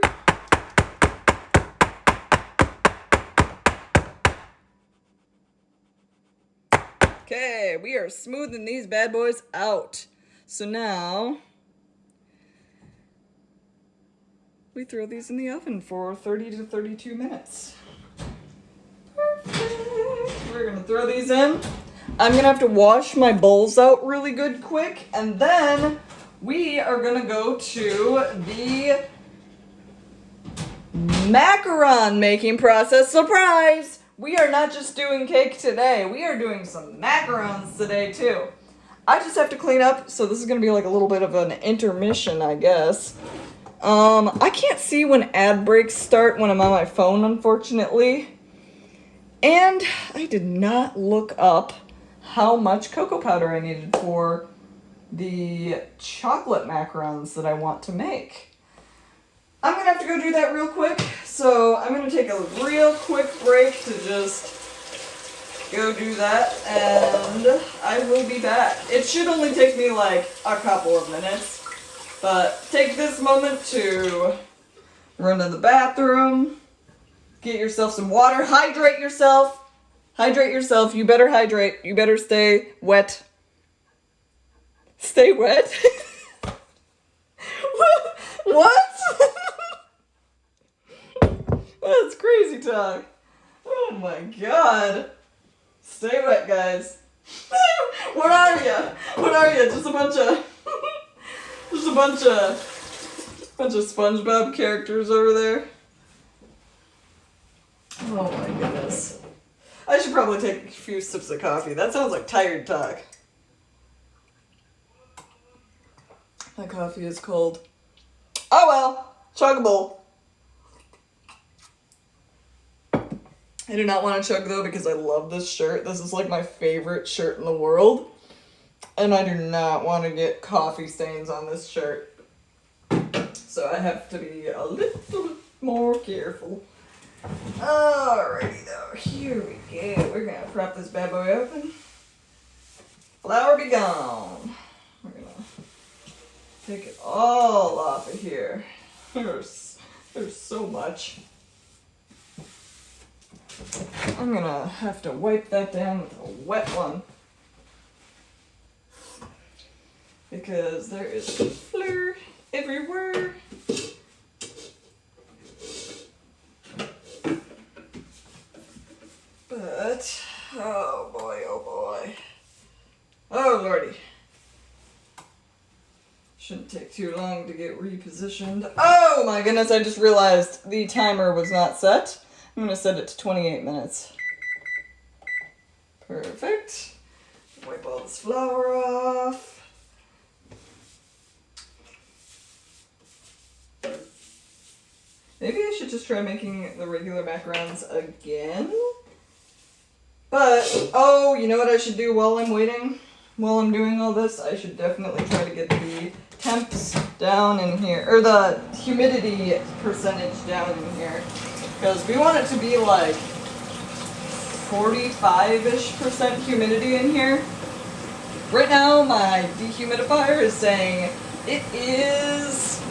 Okay, we are smoothing these bad boys out. So now we throw these in the oven for 30 to 32 minutes. Perfect. We're gonna throw these in. I'm gonna have to wash my bowls out really good quick, and then we are gonna go to the macaron making process. Surprise! We are not just doing cake today, we are doing some macarons today too. I just have to clean up, so this is gonna be like a little bit of an intermission, I guess. I can't see when ad breaks start when I'm on my phone, unfortunately. And I did not look up how much cocoa powder I needed for the chocolate macarons that I want to make. I'm gonna have to go do that real quick, so I'm gonna take a real quick break to just go do that, and I will be back. It should only take me like a couple of minutes, but take this moment to run to the bathroom, get yourself some water, hydrate yourself. Hydrate yourself. You better hydrate. You better stay wet. Stay wet? What? That's crazy talk. Oh my god. Stay wet, guys. What are you? What are you? Just a bunch of SpongeBob characters over there. Oh my goodness. I should probably take a few sips of coffee. That sounds like tired talk. My coffee is cold. Oh well, chug a bowl. I do not want to chug though because I love this shirt. This is like my favorite shirt in the world. And I do not want to get coffee stains on this shirt. So I have to be a little more careful. Alrighty though, here we go. We're gonna prop this bad boy open. Flour be gone. We're gonna take it all off of here. There's so much. I'm gonna have to wipe that down with a wet one, because there is flour everywhere. But, oh boy, oh boy. Oh lordy. Shouldn't take too long to get repositioned. Oh my goodness, I just realized the timer was not set. I'm gonna set it to 28 minutes. Perfect. Wipe all this flour off. Maybe I should just try making the regular macarons again. But, oh, you know what I should do while I'm waiting? While I'm doing all this, I should definitely try to get the temps down in here, or the humidity percentage down in here. Because we want it to be like 45-ish% humidity in here. Right now, my dehumidifier is saying it is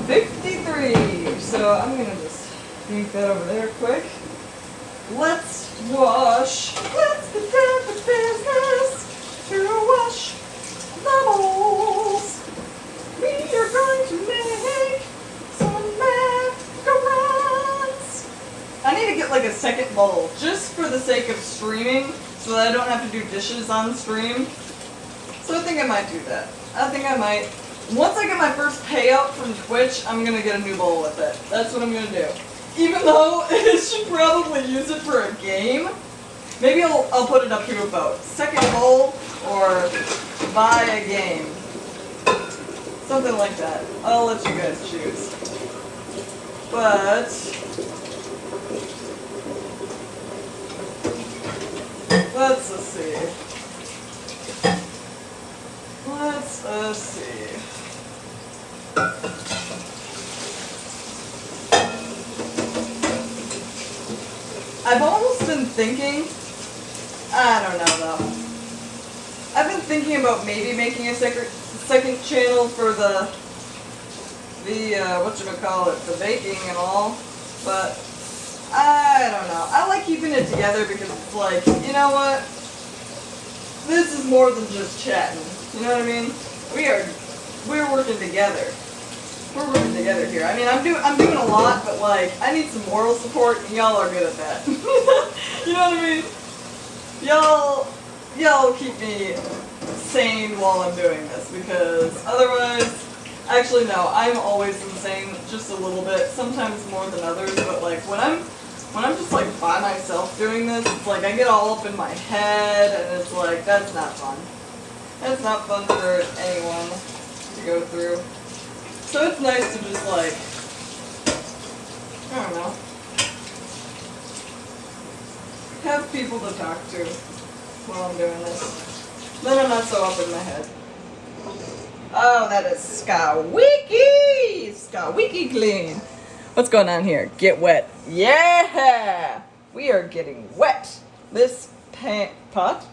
53. So I'm gonna just yank that over there quick. Let's wash. Let's get down to business to wash the bowls. We are going to make some macarons. I need to get like a second bowl just for the sake of streaming so that I don't have to do dishes on stream. So I think I might do that. I think I might. Once I get my first payout from Twitch, I'm going to get a new bowl with it. That's what I'm going to do. Even though I should probably use it for a game, maybe I'll put it up to a vote. Second bowl or buy a game. Something like that. I'll let you guys choose. But let's see. Let's see. I've almost been thinking, I don't know though. I've been thinking about maybe making a second channel for the whatchamacallit, the baking and all, but I don't know. I like keeping it together because it's like, you know what? This is more than just chatting. You know what I mean? We're working together. We're working together here. I mean, I'm doing a lot, but like, I need some moral support, and y'all are good at that. You know what I mean? Y'all keep me sane while I'm doing this, because otherwise, actually no, I'm always insane, just a little bit, sometimes more than others, but like, when I'm just like by myself doing this, it's like I get all up in my head, and it's like, that's not fun. That's not fun for anyone to go through. So it's nice to just like, I don't know, have people to talk to while I'm doing this. Then I'm not so up in my head. Oh, that is Skawiki! Skawiki clean. What's going on here? Get wet. Yeah! We are getting wet. This pot?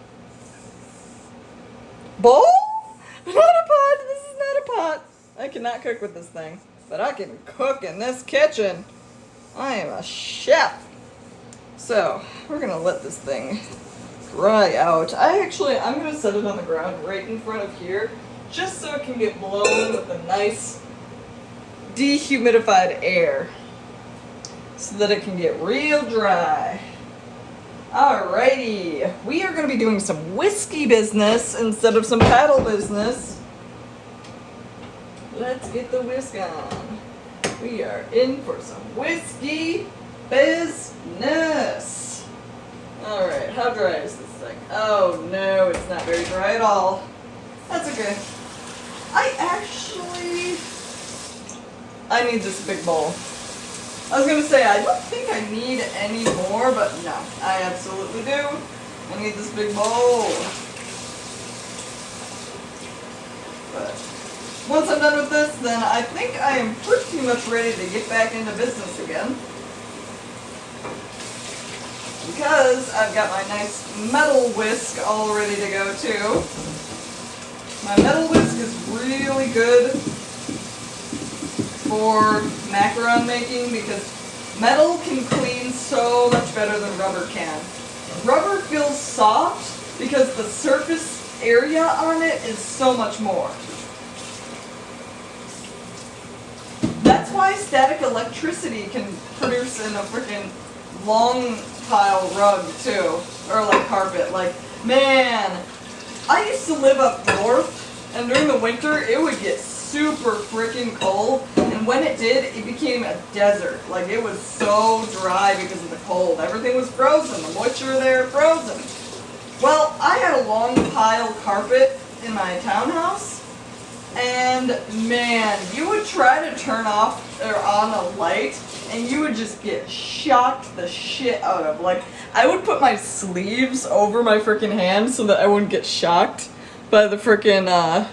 Bowl? Not a pot. This is not a pot. I cannot cook with this thing, but I can cook in this kitchen. I am a chef. So, we're gonna let this thing dry out. I'm gonna set it on the ground right in front of here, just so it can get blown with the nice dehumidified air, so that it can get real dry. Alrighty, we are gonna be doing some whiskey business instead of some paddle business. Let's get the whisk on. We are in for some whiskey business. Alright, how dry is this thing? Oh no, it's not very dry at all. That's okay. I need this big bowl. I was gonna say, I don't think I need any more, but no, I absolutely do. I need this big bowl. But once I'm done with this, then I think I am pretty much ready to get back into business again. Because I've got my nice metal whisk all ready to go too. My metal whisk is really good for macaron making because metal can clean so much better than rubber can. Rubber feels soft because the surface area on it is so much more. That's why static electricity can produce in a freaking long pile rug too, or like carpet. Like, man, I used to live up north, and during the winter it would get super freaking cold, and And when it did, it became a desert. Like, it was so dry because of the cold. Everything was frozen. The moisture there frozen. Well, I had a long pile carpet in my townhouse. And man, you would try to turn off or on a light and you would just get shocked the shit out of. Like, I would put my sleeves over my freaking hands so that I wouldn't get shocked by the freaking,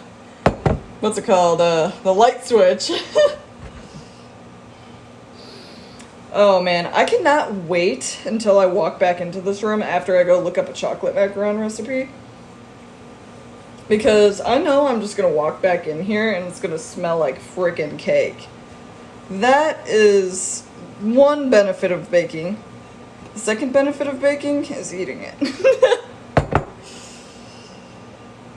what's it called? The light switch. Oh man, I cannot wait until I walk back into this room after I go look up a chocolate macaron recipe. Because I know I'm just gonna walk back in here and it's gonna smell like frickin' cake. That is one benefit of baking. The second benefit of baking is eating it.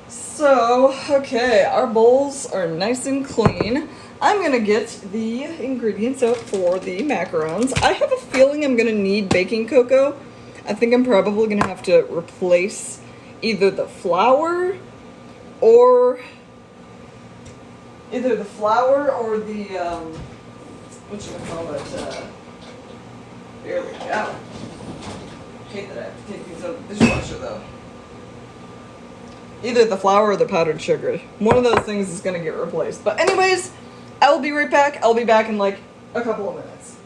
So, okay, our bowls are nice and clean. I'm gonna get the ingredients out for the macarons. I have a feeling I'm gonna need baking cocoa. I think I'm probably gonna have to replace either the flour or the, whatchamacallit, there we go. Hate that I have to take these out of the dishwasher though. Either the flour or the powdered sugar. One of those things is gonna get replaced. But anyways, I will be right back. I'll be back in like a couple of minutes.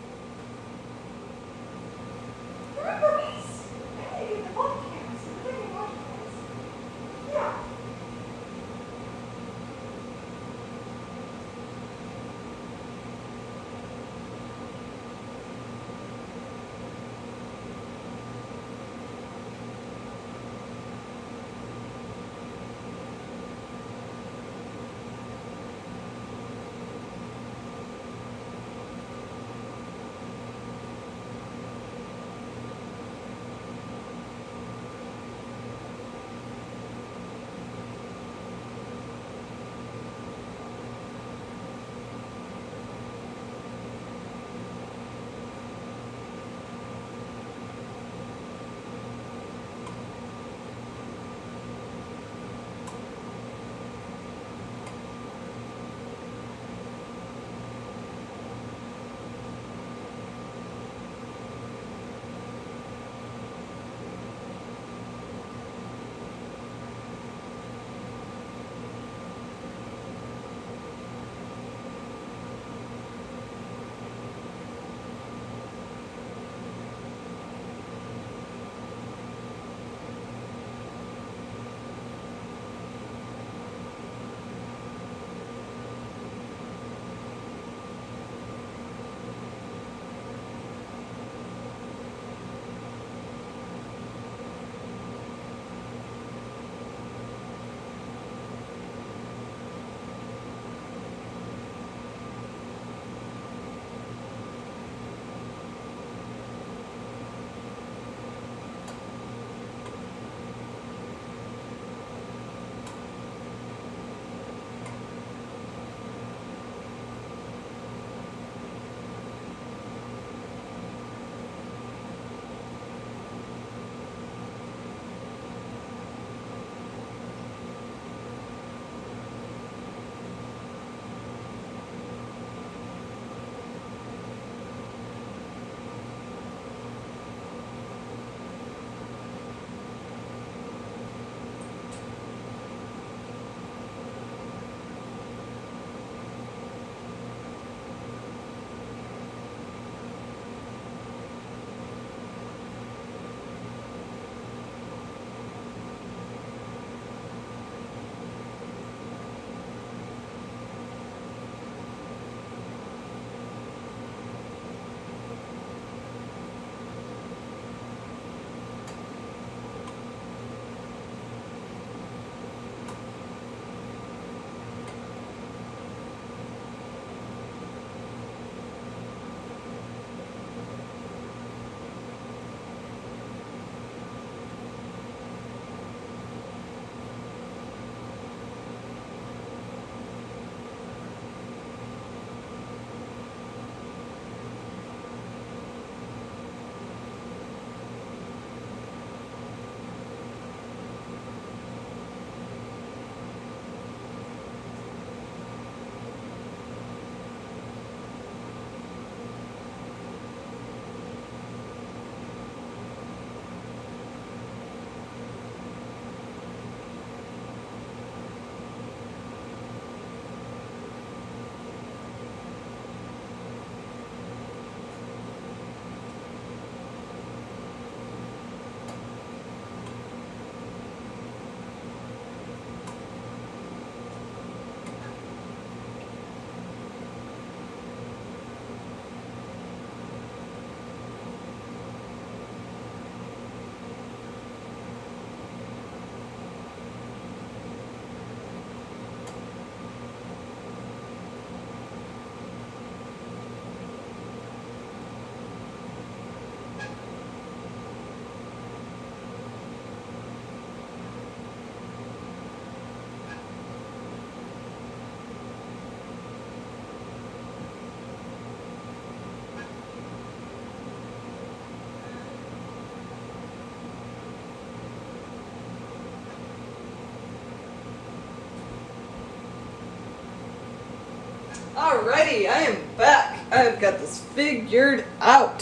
Alrighty, I am back. I've got this figured out.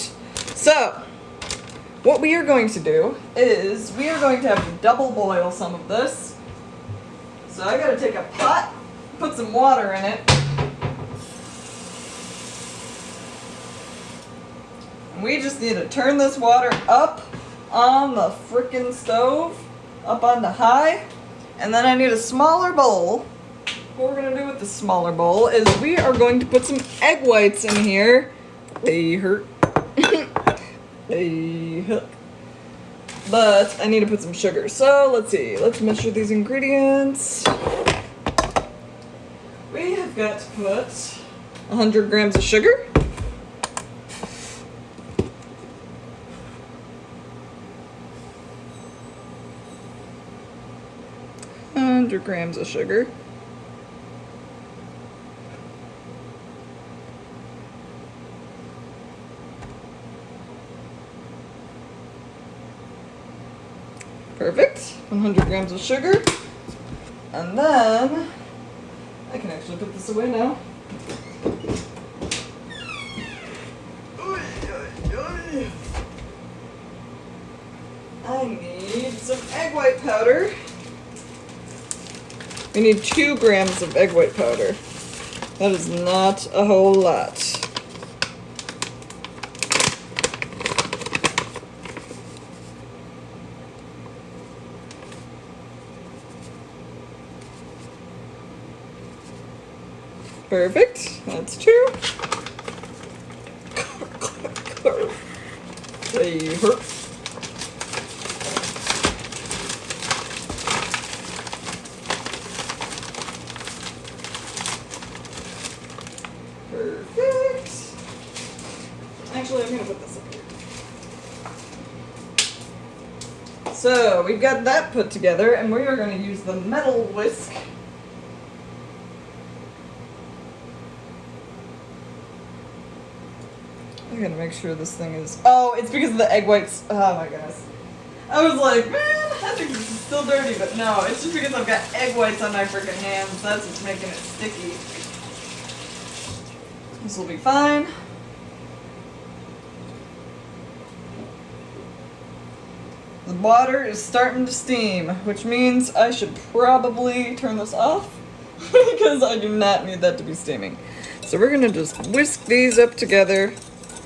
So, what we are going to do is we are going to have to double boil some of this. So I gotta take a pot, put some water in it. And we just need to turn this water up on the frickin' stove, up on the high. And then I need a smaller bowl. What we're gonna do with the smaller bowl is we are going to put some egg whites in here. They hurt. They hurt. But I need to put some sugar. So let's see. Let's measure these ingredients. We have got to put 100 grams of sugar. Grams of sugar. Perfect. 100 grams of sugar. And then I can actually put this away now. I need some egg white powder. We need 2 grams of egg white powder. That is not a whole lot. Perfect. That's 2. They hurt. Perfect. Actually, I'm gonna put this up here. So we've got that put together, and we are going to use the metal whisk. I gotta make sure this thing is. Oh, it's because of the egg whites. Oh my goodness. I was like, man, I think this is still dirty, but no, it's just because I've got egg whites on my freaking hands. That's what's making it sticky. This will be fine. The water is starting to steam, which means I should probably turn this off because I do not need that to be steaming. So we're gonna just whisk these up together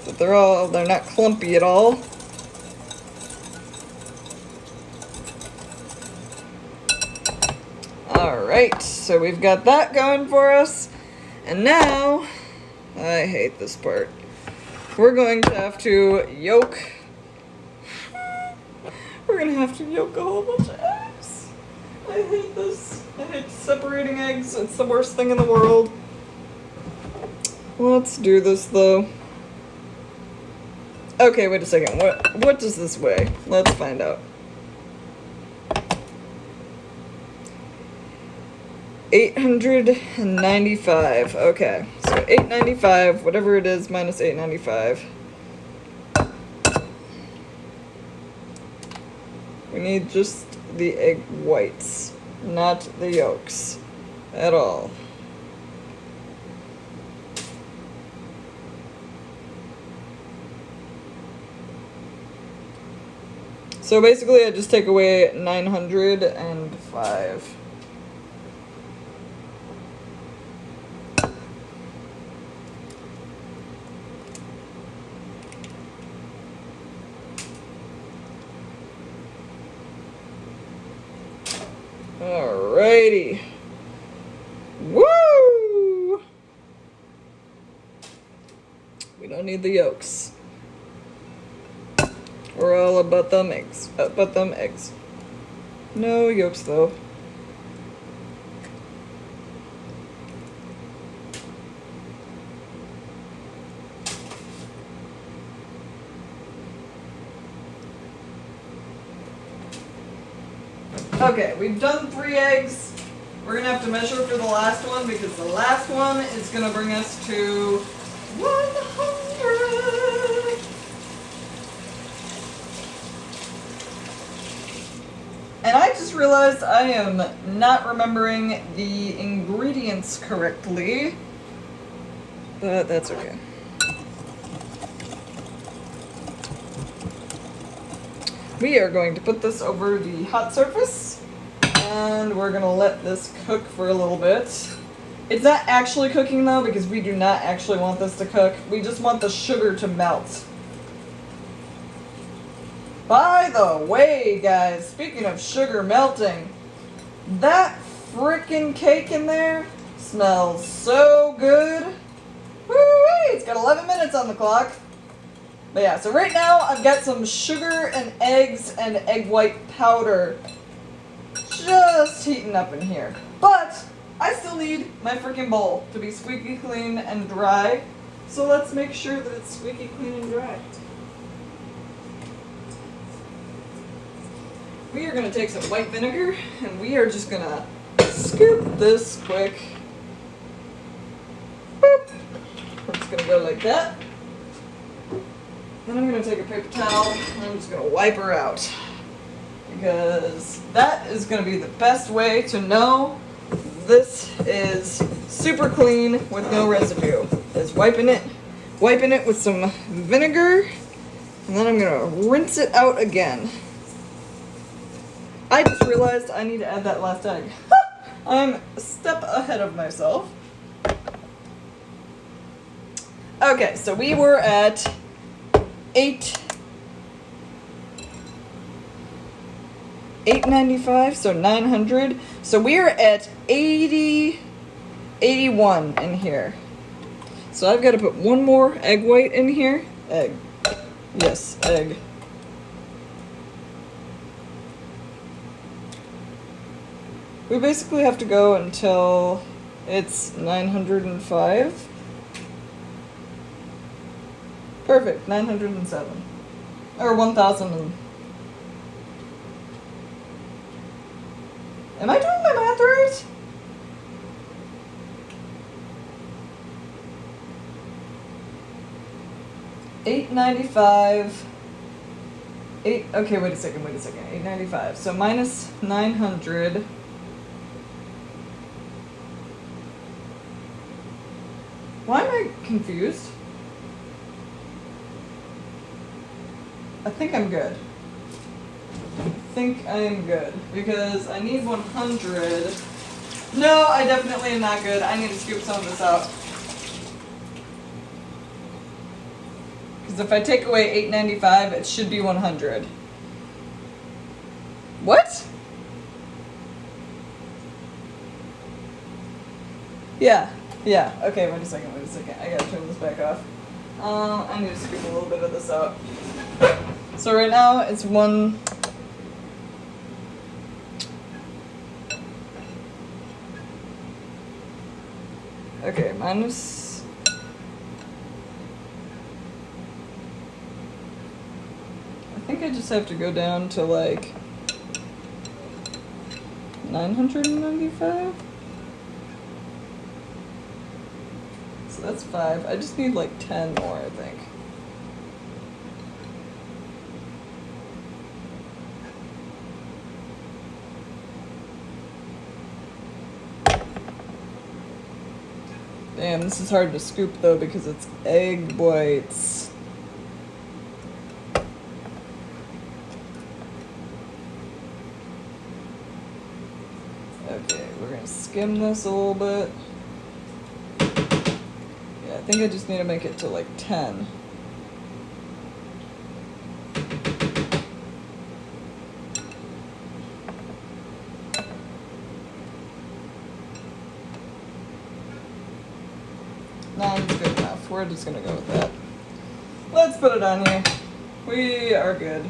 so that they're not clumpy at all. Alright, so we've got that going for us. And now, I hate this part. We're going to have to yolk. We're gonna have to yolk a whole bunch of eggs. I hate this. I hate separating eggs. It's the worst thing in the world. Let's do this though. Okay, wait a second. What does this weigh? Let's find out. 895. Okay, so 895, whatever it is, minus 895. We need just the egg whites, not the yolks at all. So basically I just take away 905. Alrighty. Woo! We don't need the yolks. We're all about them eggs. About them eggs. No yolks though. Okay, we've done 3 eggs. We're gonna have to measure for the last one because the last one is gonna bring us to 100. And I just realized I am not remembering the ingredients correctly. but that's okay. We are going to put this over the hot surface, and we're gonna let this cook for a little bit. It's not actually cooking though, because we do not actually want this to cook. We just want the sugar to melt. By the way, guys, speaking of sugar melting, that frickin' cake in there smells so good. Woo-wee! It's got 11 minutes on the clock. But yeah, so right now I've got some sugar and eggs and egg white powder just heating up in here. But I still need my freaking bowl to be squeaky clean and dry. So let's make sure that it's squeaky clean and dry. We are going to take some white vinegar and we are just going to scoop this quick. Boop. We're just going to go like that. Then I'm going to take a paper towel and I'm just going to wipe her out. Because that is going to be the best way to know this is super clean with no residue. Is wiping it with some vinegar, and then I'm going to rinse it out again. I just realized I need to add that last egg. I'm a step ahead of myself. Okay, so we were at 895, so 900. So we're at 81 in here. So I've got to put one more egg white in here. Egg. Yes, egg. We basically have to go until it's 905. Perfect, 907. Or 1000 and... Am I doing my math right? $895. Okay, wait a second. $895. So minus 900. Why am I confused? I think I'm good. I think I am good because I need 100. No, I definitely am not good. I need to scoop some of this out. Because if I take away 895, it should be 100. What? Yeah. Okay, wait a second. I gotta turn this back off. I need to scoop a little bit of this out. So right now it's one. Okay, minus. I think I just have to go down to like 995. So that's 5. I just need like 10 more, I think. Damn, this is hard to scoop though because it's egg whites. Okay, we're gonna skim this a little bit. Yeah, I think I just need to make it to like 10. Nine's good enough. We're just gonna go with that. Let's put it on here. We are good.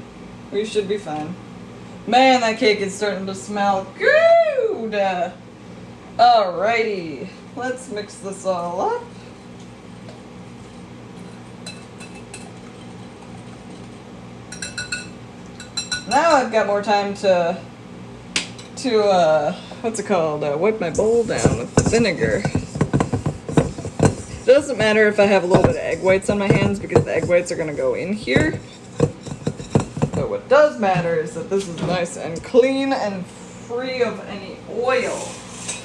We should be fine. Man, that cake is starting to smell good! Alrighty. Let's mix this all up. Now I've got more time to what's it called? Wipe my bowl down with the vinegar. It doesn't matter if I have a little bit of egg whites on my hands because the egg whites are going to go in here. But what does matter is that this is nice and clean and free of any oil.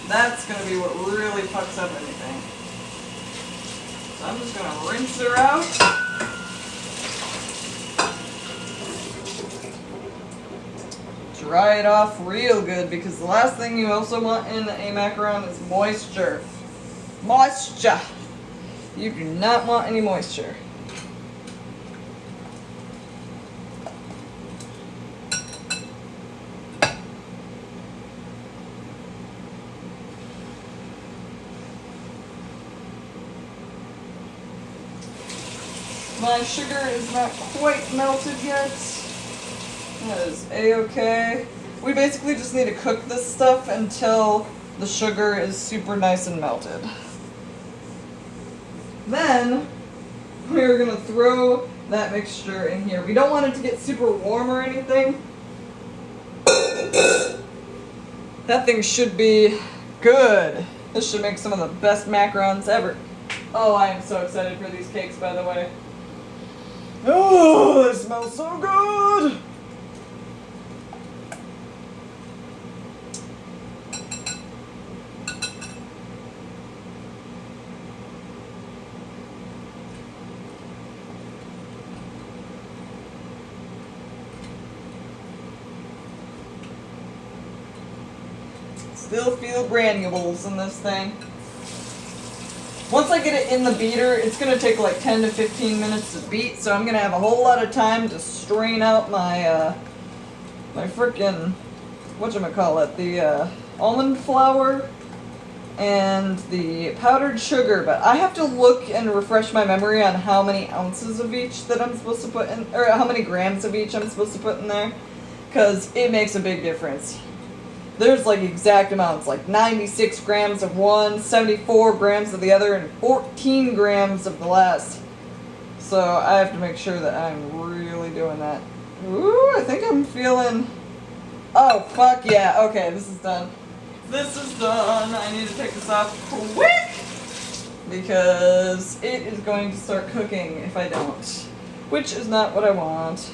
That's going to be what really fucks up anything. So I'm just gonna rinse her out. Dry it off real good, because the last thing you also want in a macaron is moisture. Moisture! You do not want any moisture. My sugar is not quite melted yet. That is a-okay. We basically just need to cook this stuff until the sugar is super nice and melted. Then, we're gonna throw that mixture in here. We don't want it to get super warm or anything. That thing should be good. This should make some of the best macarons ever. Oh, I am so excited for these cakes, by the way. Oh, they smell so good! Still feel granules in this thing. Once I get it in the beater, it's going to take like 10 to 15 minutes to beat, so I'm going to have a whole lot of time to strain out my, my frickin', whatchamacallit, the, almond flour and the powdered sugar, but I have to look and refresh my memory on how many ounces of each that I'm supposed to put in, or how many grams of each I'm supposed to put in there, because it makes a big difference. There's like exact amounts, like 96 grams of one, 74 grams of the other, and 14 grams of the last. So I have to make sure that I'm really doing that. Ooh, I think I'm feeling... Oh, fuck yeah. Okay, this is done. This is done. I need to take this off quick, because it is going to start cooking if I don't. Which is not what I want.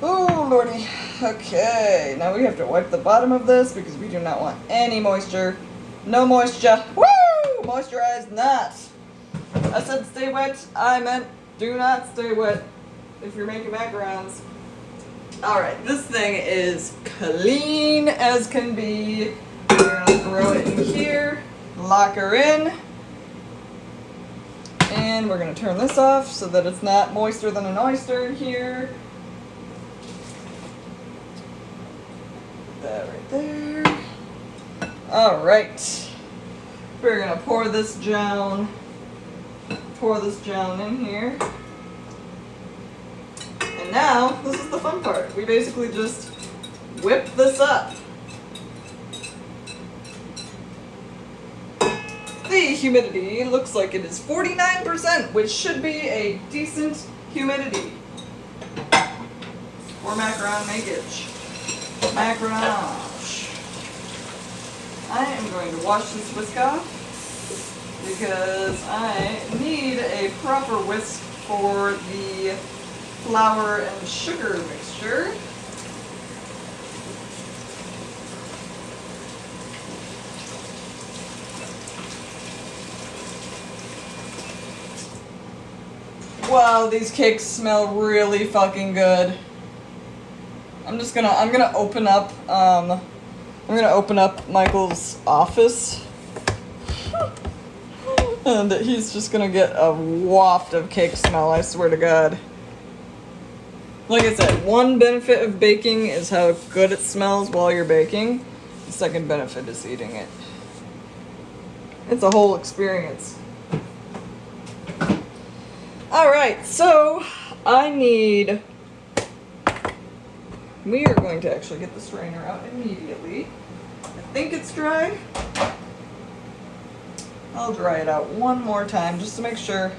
Oh, lordy. Okay, now we have to wipe the bottom of this because we do not want any moisture. No moisture. Woo! Moisturize not. I said stay wet. I meant do not stay wet if you're making macarons. Alright, this thing is clean as can be. We're going to throw it in here, lock her in, and we're going to turn this off so that it's not moister than an oyster in here. That right there. Alright. We're gonna pour this down in here. And now, this is the fun part. We basically just whip this up. The humidity looks like it is 49%, which should be a decent humidity for macaron makeage. Macaronage. I am going to wash this whisk off because I need a proper whisk for the flour and sugar mixture. Wow, these cakes smell really fucking good. I'm gonna open up Michael's office. And he's just gonna get a waft of cake smell, I swear to God. Like I said, one benefit of baking is how good it smells while you're baking. The second benefit is eating it. It's a whole experience. Alright, so we are going to actually get the strainer out immediately. I think it's dry. I'll dry it out one more time just to make sure.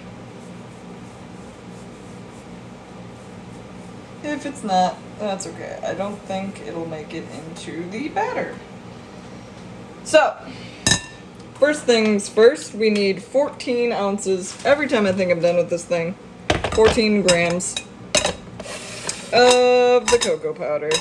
If it's not, that's okay. I don't think it'll make it into the batter. So, first things first, we need 14 ounces. Every time I think I'm done with this thing, 14 grams of the cocoa powder.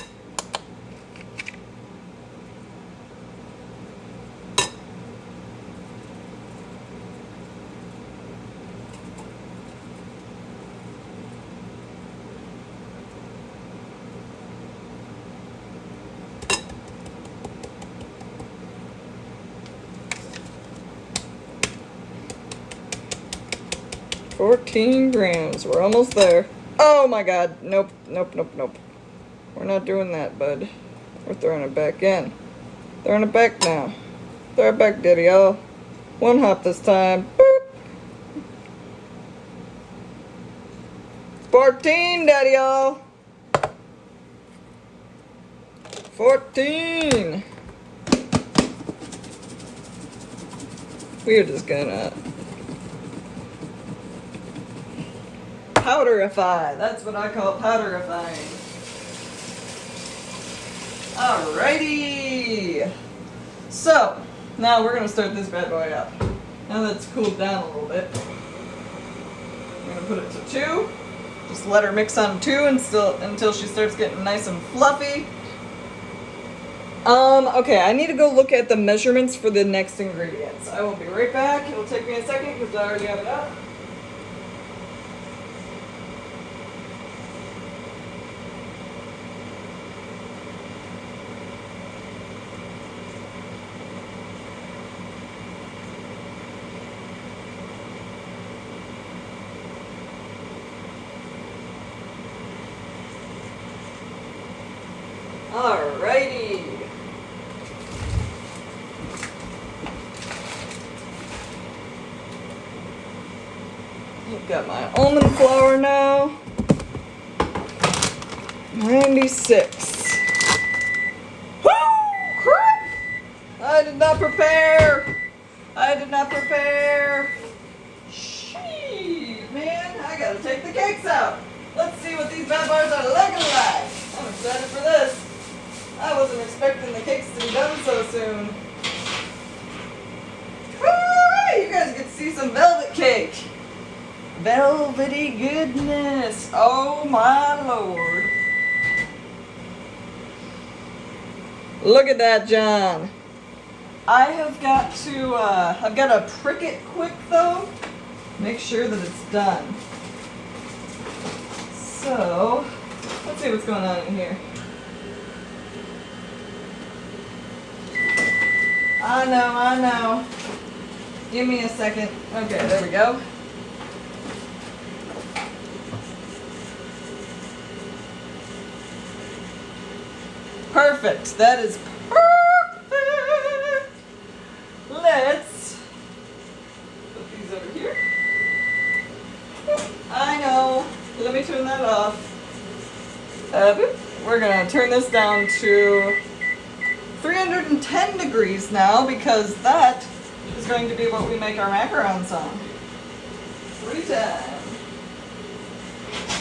14 grams. We're almost there. Oh my god. Nope, nope, nope, nope. We're not doing that, bud. We're throwing it back in. Throwing it back now. Throw it back, Daddy-o. One hop this time. Boop. 14, Daddy-o. 14. We're just gonna powderify. That's what I call powderifying. Alrighty. So, now we're gonna start this bad boy up. Now that it's cooled down a little bit. I'm gonna put it to 2. Just let her mix on 2 until she starts getting nice and fluffy. Okay, I need to go look at the measurements for the next ingredients. I will be right back. It'll take me a second because I already have it up. Alrighty. I've got my almond flour now. 96. Woo! Crap! I did not prepare. I did not prepare. Sheesh, man, I gotta take the cakes out. Let's see what these bad boys are looking like. I'm excited for this. I wasn't expecting the cakes to be done so soon. Woo! You guys get to see some velvet cake. Velvety goodness. Oh my lord. Look at that, John. I have got to, I've got to prick it quick though. Make sure that it's done. So, let's see what's going on in here. I know. Give me a second. Okay, there we go. Perfect. That is perfect. Let's put these over here. I know. Let me turn that off. We're going to turn this down to 310 degrees now because that is going to be what we make our macarons on. 310.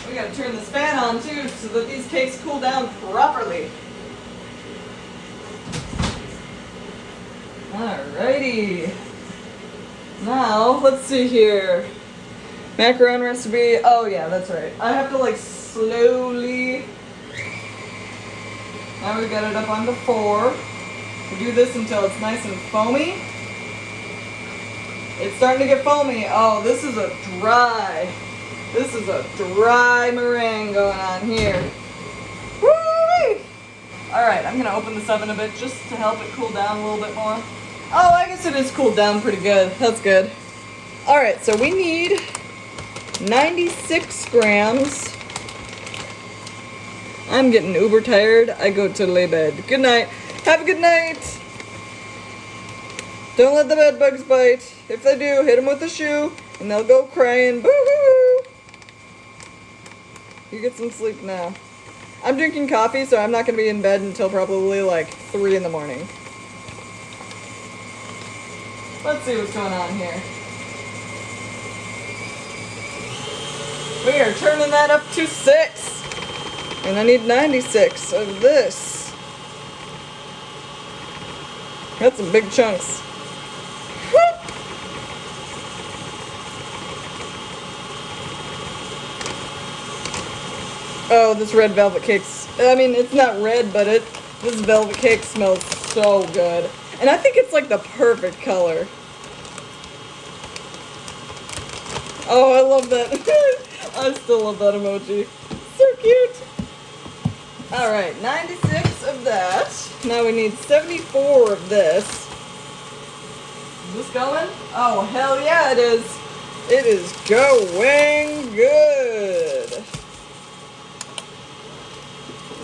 We got to turn this fan on too so that these cakes cool down properly. Alrighty. Now, let's see here. Macaron recipe. Oh yeah, that's right. I have to like slowly. Now we got it up onto 4. We do this until it's nice and foamy. It's starting to get foamy. Oh, this is a dry meringue going on here. Woo! Alright, I'm going to open this oven a bit just to help it cool down a little bit more. Oh, I guess it is cooled down pretty good. That's good. Alright, so we need 96 grams. I'm getting uber tired. I go to lay bed. Good night. Have a good night. Don't let the bed bugs bite. If they do, hit them with a shoe and they'll go crying. Boo-hoo! You get some sleep now. I'm drinking coffee, so I'm not going to be in bed until probably like 3 in the morning. Let's see what's going on here. We are turning that up to 6. And I need 96 of this. That's some big chunks. Oh, this red velvet cake's, I mean, it's not red, but this velvet cake smells so good. And I think it's like the perfect color. Oh, I love that. I still love that emoji. So cute. Alright, 96 of that. Now we need 74 of this. Is this going? Oh, hell yeah it is. It is going good.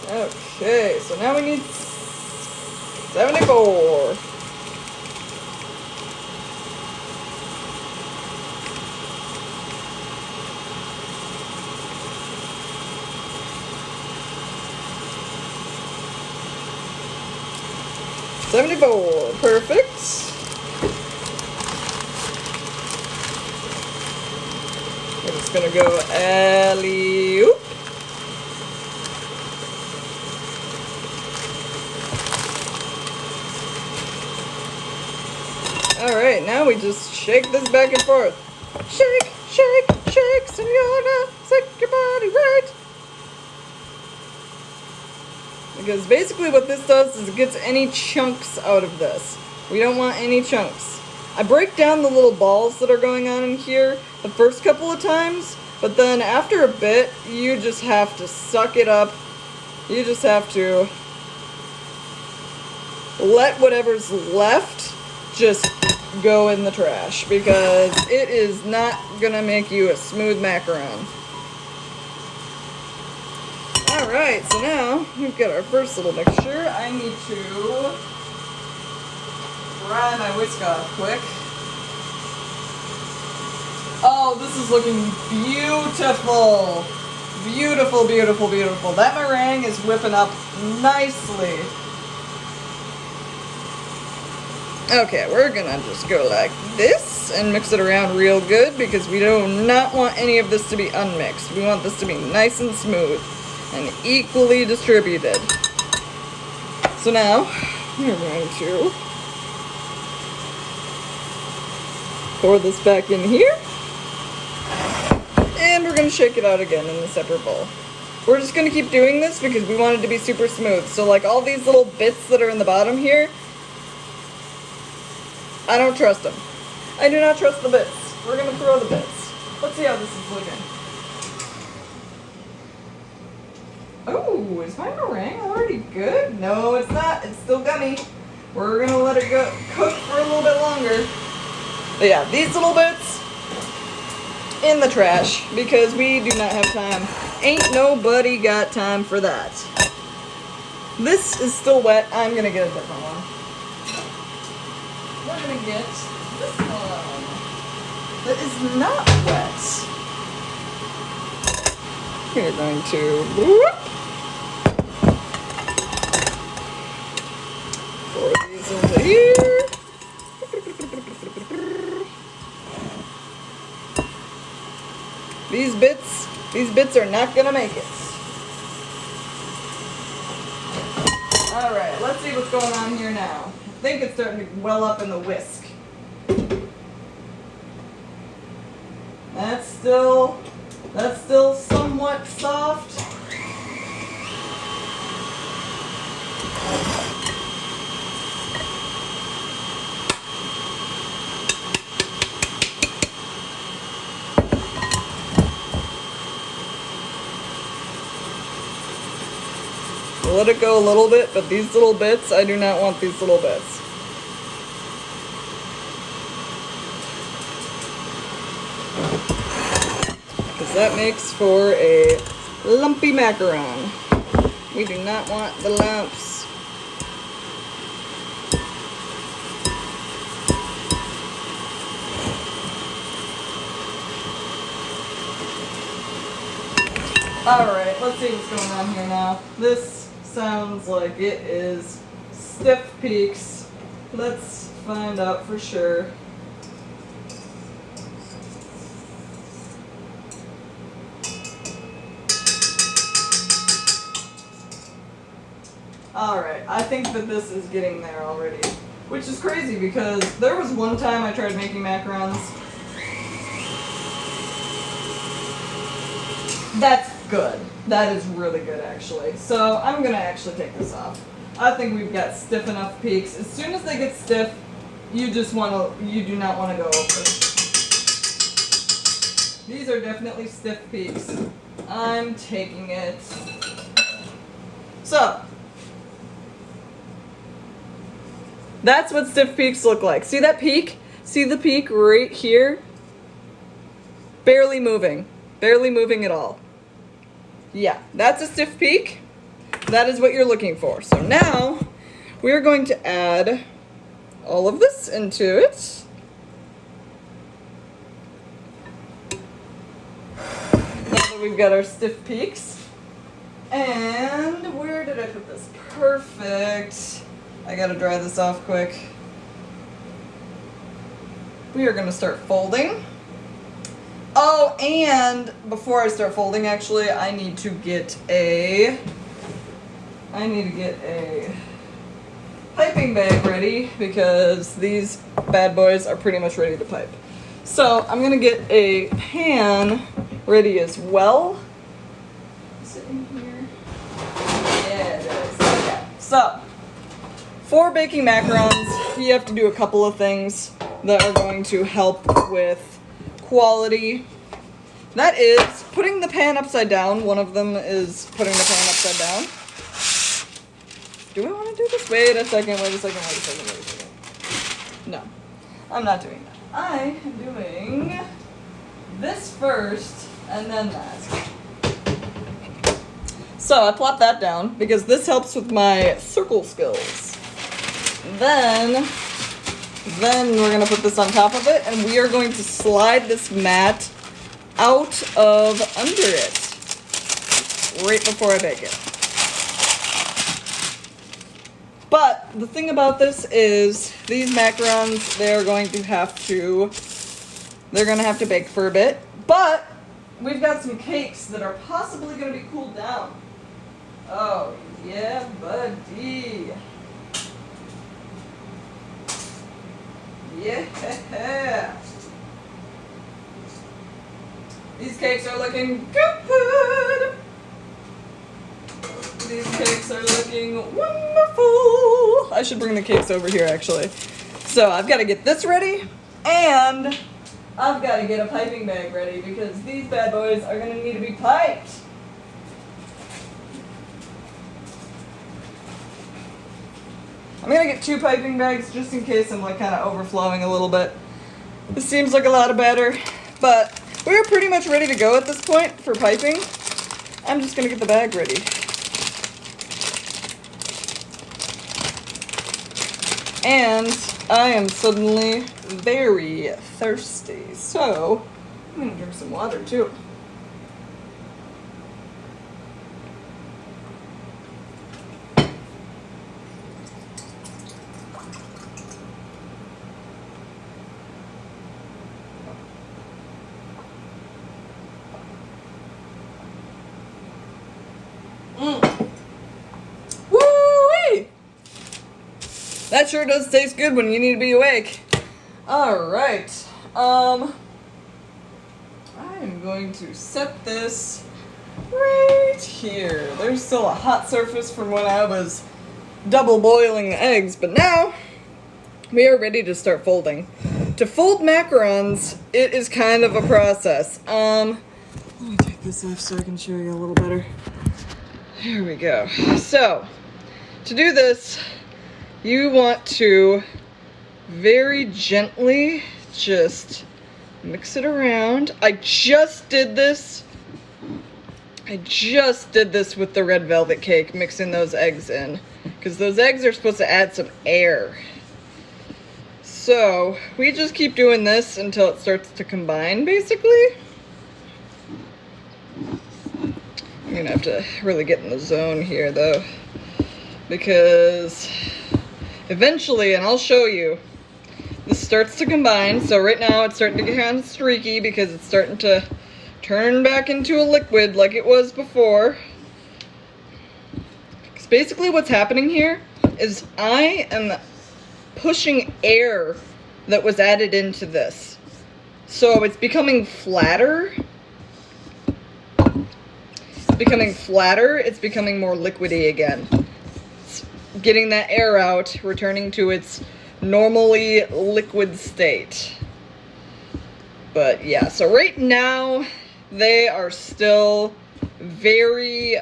Okay, so now we need 74. Perfect. We're just gonna go alley-oop. Alright, now we just shake this back and forth. Shake, shake, shake, senora, shake your body right. Because basically what this does is it gets any chunks out of this. We don't want any chunks. I break down the little balls that are going on in here the first couple of times, but then after a bit, you just have to suck it up. You just have to let whatever's left just go in the trash, because it is not gonna make you a smooth macaron. Alright, so now we've got our first little mixture. I need to dry my whisk off quick. Oh, this is looking beautiful. Beautiful, beautiful, beautiful. That meringue is whipping up nicely. Okay, we're gonna just go like this and mix it around real good, because we do not want any of this to be unmixed. We want this to be nice and smooth and equally distributed. So now we're going to pour this back in here, and we're going to shake it out again in a separate bowl. We're just going to keep doing this because we want it to be super smooth. So like all these little bits that are in the bottom here, I don't trust them. I do not trust the bits. We're going to throw the bits. Let's see how this is looking. Oh, is my meringue already good? No, it's not. It's still gummy. We're gonna let it go cook for a little bit longer. But yeah, these little bits in the trash, because we do not have time. Ain't nobody got time for that. This is still wet. I'm gonna get a different one. We're gonna get this one that is not wet. We're going to whoop. Pour these into here. These bits are not gonna make it. Alright, let's see what's going on here now. I think it's starting to well up in the whisk. That's still somewhat soft. Let it go a little bit, but these little bits, I do not want these little bits. Because that makes for a lumpy macaron. We do not want the lumps. Alright, let's see what's going on here now. This sounds like it is stiff peaks. Let's find out for sure. Alright, I think that this is getting there already. Which is crazy, because there was one time I tried making macarons. That's good. That is really good, actually. So I'm gonna actually take this off. I think we've got stiff enough peaks. As soon as they get stiff, you do not want to go over. These are definitely stiff peaks. I'm taking it. So that's what stiff peaks look like. See that peak? See the peak right here? barely moving at all. Yeah, that's a stiff peak. That is what you're looking for. So now we're going to add all of this into it. Now that we've got our stiff peaks. And where did I put this? Perfect. I gotta dry this off quick. We are gonna start folding. Oh, and before I start folding, actually, I need to get a piping bag ready because these bad boys are pretty much ready to pipe. So I'm gonna get a pan ready as well. Is it in here? Yeah, it is. Okay. So for baking macarons, you have to do a couple of things that are going to help with quality. That is putting the pan upside down. One of them is putting the pan upside down. Do I want to do this? Wait a second. No, I'm not doing that. I am doing this first and then that. So I plop that down because this helps with my circle skills. Then we're going to put this on top of it, and we are going to slide this mat out of under it right before I bake it. But the thing about this is these macarons, they're going to have to bake for a bit, but we've got some cakes that are possibly going to be cooled down. Oh, yeah, buddy. Yeah. These cakes are looking good. These cakes are looking wonderful. I should bring the cakes over here, actually. So I've got to get this ready, and I've got to get a piping bag ready because these bad boys are going to need to be piped. I'm going to get 2 piping bags just in case I'm like kind of overflowing a little bit. This seems like a lot of batter, but we're pretty much ready to go at this point for piping. I'm just going to get the bag ready. And I am suddenly very thirsty, so I'm going to drink some water too. Woo-wee! That sure does taste good when you need to be awake. Alright. I am going to set this right here. There's still a hot surface from when I was double boiling the eggs, but now we are ready to start folding. To fold macarons, it is kind of a process. Let me take this off so I can show you a little better. Here we go. So, to do this, you want to very gently just mix it around. I just did this with the red velvet cake, mixing those eggs in, because those eggs are supposed to add some air. So we just keep doing this until it starts to combine, basically. I'm gonna have to really get in the zone here though, because eventually, and I'll show you, this starts to combine. So right now it's starting to get kind of streaky because it's starting to turn back into a liquid like it was before. Because basically what's happening here is I am pushing air that was added into this. So it's becoming flatter. It's becoming more liquidy again. It's getting that air out, returning to its normally liquid state. But yeah, so right now they are still very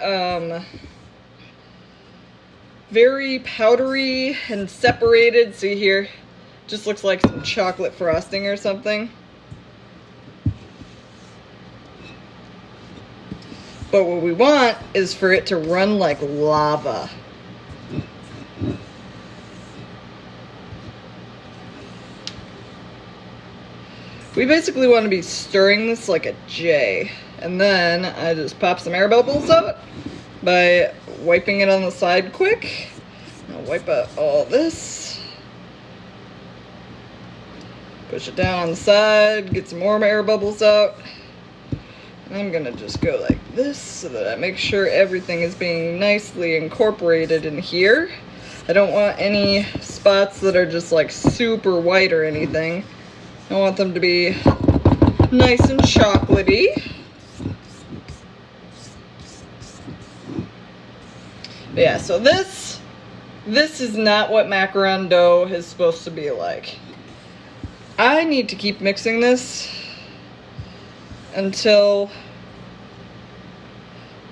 very powdery and separated. See here, just looks like some chocolate frosting or something. But what we want is for it to run like lava. We basically want to be stirring this like a J. And then I just pop some air bubbles out by wiping it on the side quick. I'll wipe out all this. Push it down on the side, get some more air bubbles out. And I'm gonna just go like this so that I make sure everything is being nicely incorporated in here. I don't want any spots that are just like super white or anything. I want them to be nice and chocolatey. But yeah, so this is not what macaron dough is supposed to be like. I need to keep mixing this until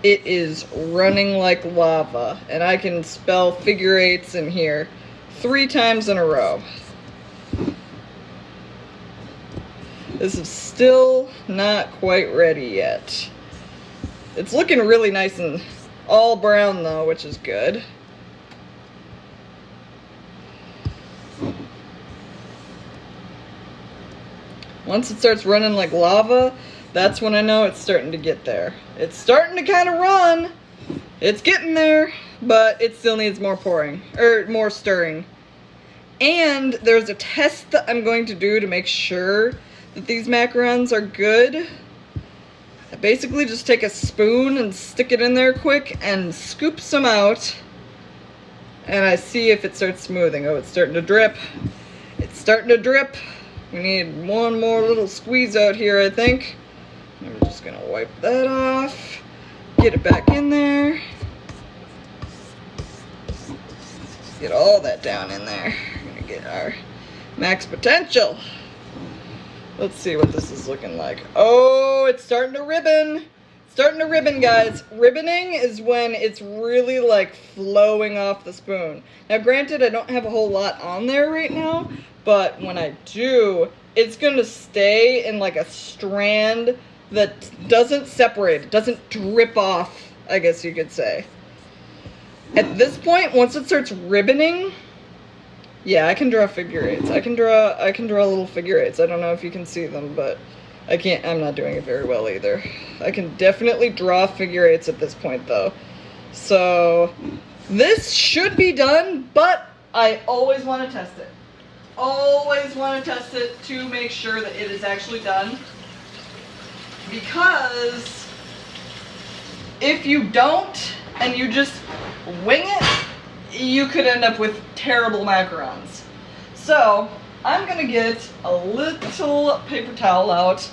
it is running like lava, and I can spell figure eights in here 3 times in a row. This is still not quite ready yet. It's looking really nice and all brown though, which is good. Once it starts running like lava, that's when I know it's starting to get there. It's starting to kind of run. It's getting there, but it still needs more pouring, or more stirring. And there's a test that I'm going to do to make sure that these macarons are good. I basically just take a spoon and stick it in there quick and scoop some out. And I see if it starts smoothing. Oh, it's starting to drip. It's starting to drip. We need one more little squeeze out here, I think. I'm just gonna wipe that off. Get it back in there. Get all that down in there. We're gonna get our max potential. Let's see what this is looking like. Oh, it's starting to ribbon. Starting to ribbon, guys. Ribboning is when it's really like flowing off the spoon. Now, granted, I don't have a whole lot on there right now, but when I do, it's going to stay in like a strand that doesn't separate. It doesn't drip off, I guess you could say. At this point, once it starts ribboning, yeah, I can draw figure eights. I can draw little figure eights. I don't know if you can see them, but I'm not doing it very well either. I can definitely draw figure eights at this point though. So this should be done, but I always want to test it. Always want to test it to make sure that it is actually done. Because if you don't and you just wing it, you could end up with terrible macarons. So I'm gonna get a little paper towel out.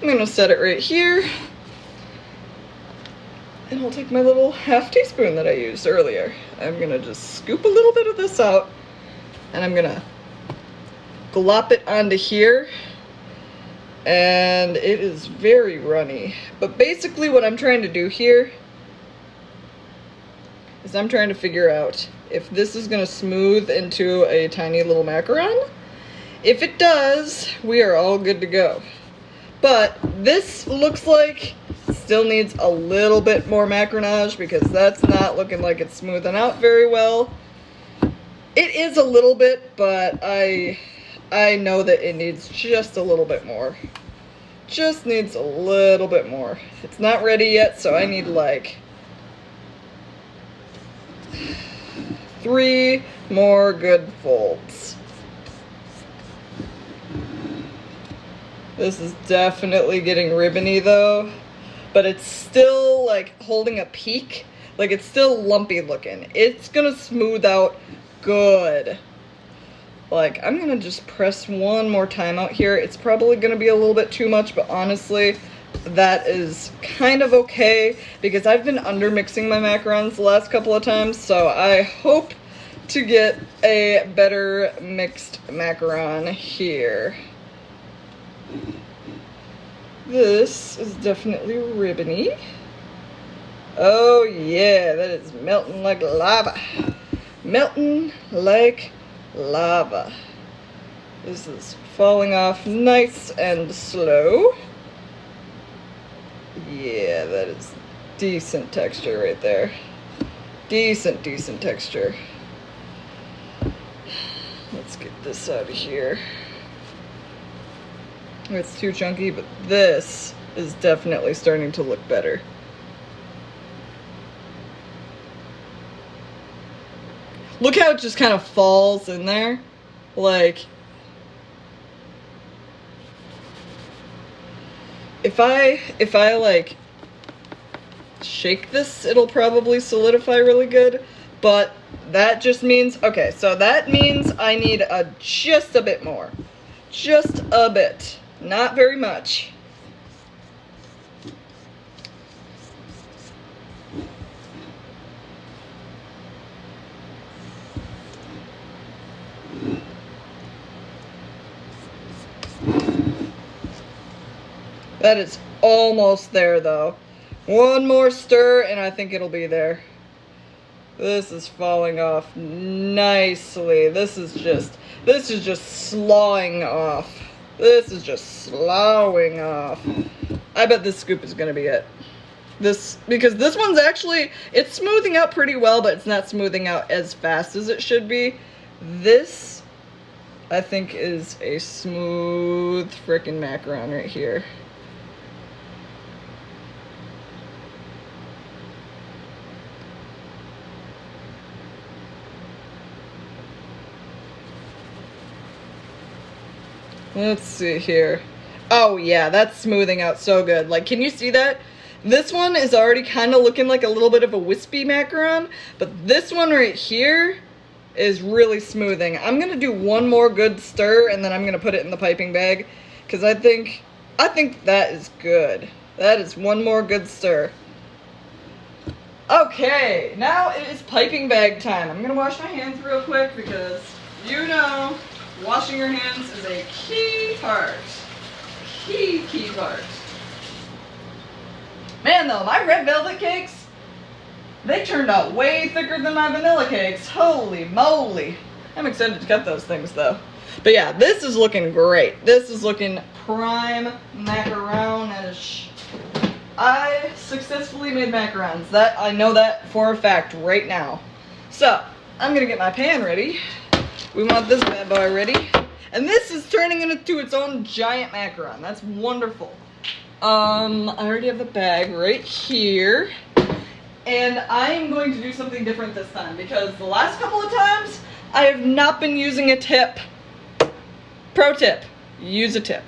I'm gonna set it right here. And I'll take my little half teaspoon that I used earlier. I'm gonna just scoop a little bit of this out and I'm gonna glop it onto here. And it is very runny. But basically what I'm trying to do here is I'm trying to figure out if this is gonna smooth into a tiny little macaron. If it does, we are all good to go. But this looks like it still needs a little bit more macaronage because that's not looking like it's smoothing out very well. It is a little bit, but I know that it needs just a little bit more. Just needs a little bit more. It's not ready yet, so I need like 3 more good folds. This is definitely getting ribbony though, but it's still like holding a peak. Like it's still lumpy looking. It's gonna smooth out good. Like I'm gonna just press one more time out here. It's probably gonna be a little bit too much, but honestly, that is kind of okay because I've been under mixing my macarons the last couple of times, so I hope to get a better mixed macaron here. This is definitely ribbony. Oh yeah, that is melting like lava. Melting like lava. This is falling off nice and slow. Yeah, that is Decent texture right there. Decent texture. Let's get this out of here. It's too chunky, but this is definitely starting to look better. Look how it just kind of falls in there. Like, if I like shake this, it'll probably solidify really good, but that just means, okay, so that means I need just a bit more. Just a bit. Not very much. That is almost there though. One more stir and I think it'll be there. This is falling off nicely. This is just slawing off. This is just slowing off. I bet this scoop is gonna be it. Because this one's actually, it's smoothing out pretty well, but it's not smoothing out as fast as it should be. This, I think, is a smooth frickin' macaron right here. Let's see here. Oh yeah, that's smoothing out so good. Like, can you see that? This one is already kind of looking like a little bit of a wispy macaron, but this one right here is really smoothing. I'm gonna do one more good stir and then I'm gonna put it in the piping bag because I think that is good. That is one more good stir. Okay, now it is piping bag time. I'm gonna wash my hands real quick because you know washing your hands is a key part. Key part. Man though, my red velvet cakes, they turned out way thicker than my vanilla cakes. Holy moly. I'm excited to cut those things though. But yeah, this is looking great. This is looking prime macaron-ish. I successfully made macarons. I know that for a fact right now. So, I'm gonna get my pan ready. We want this bad boy ready. And this is turning into its own giant macaron. That's wonderful. I already have the bag right here. And I'm going to do something different this time because the last couple of times I have not been using a tip. Pro tip, use a tip.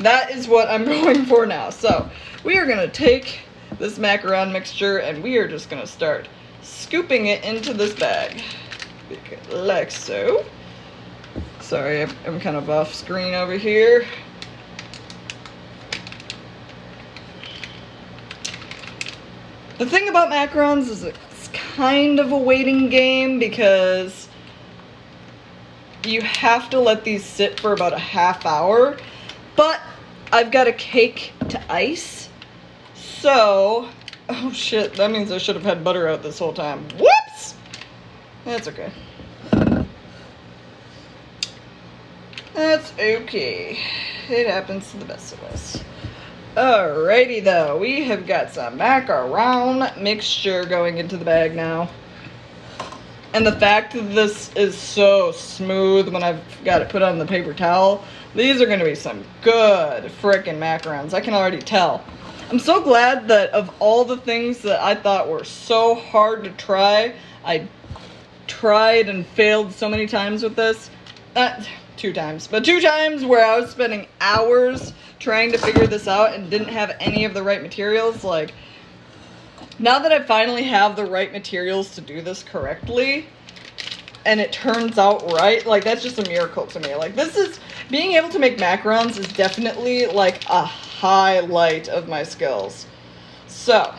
That is what I'm going for now. So we are gonna take this macaron mixture and we are just gonna start scooping it into this bag. Like so. Sorry, I'm kind of off screen over here. The thing about macarons is it's kind of a waiting game because you have to let these sit for about a half hour, but I've got a cake to ice, so, oh shit, that means I should have had butter out this whole time. Whoops! That's okay. That's okay. It happens to the best of us. Alrighty though, we have got some macaron mixture going into the bag now. And the fact that this is so smooth when I've got it put on the paper towel, these are going to be some good frickin' macarons. I can already tell. I'm so glad that of all the things that I thought were so hard to try, I tried and failed so many times with this. 2 times, but 2 times where I was spending hours trying to figure this out and didn't have any of the right materials. Like, now that I finally have the right materials to do this correctly, and it turns out right, like, that's just a miracle to me. Like, this is, being able to make macarons is definitely, like, a highlight of my skills. So,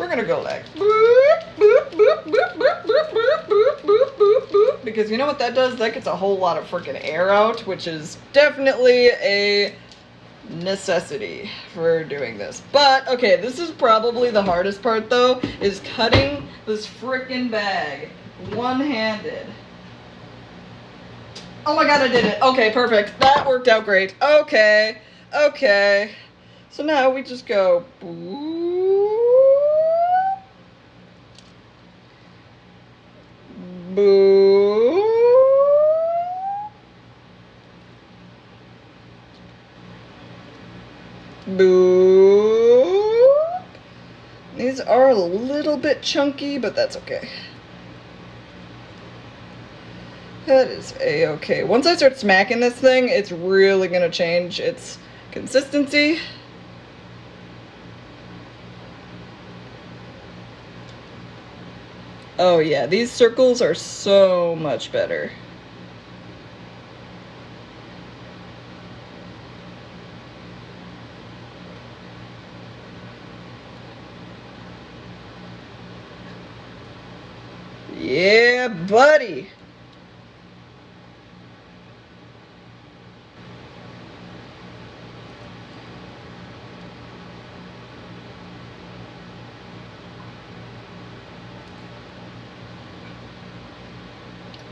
we're gonna go like, boop, boop, boop, boop, boop, boop, boop, boop, boop, boop, boop, because you know what that does? That gets a whole lot of freaking air out, which is definitely a necessity for doing this. But, okay, this is probably the hardest part, though, is cutting this freaking bag one-handed. Oh my god, I did it. Okay, perfect. That worked out great. Okay, okay. So now we just go, boop. are a little bit chunky, but that's okay. That is a-okay. Once I start smacking this thing, it's really gonna change its consistency. Oh yeah, these circles are so much better. Yeah, buddy.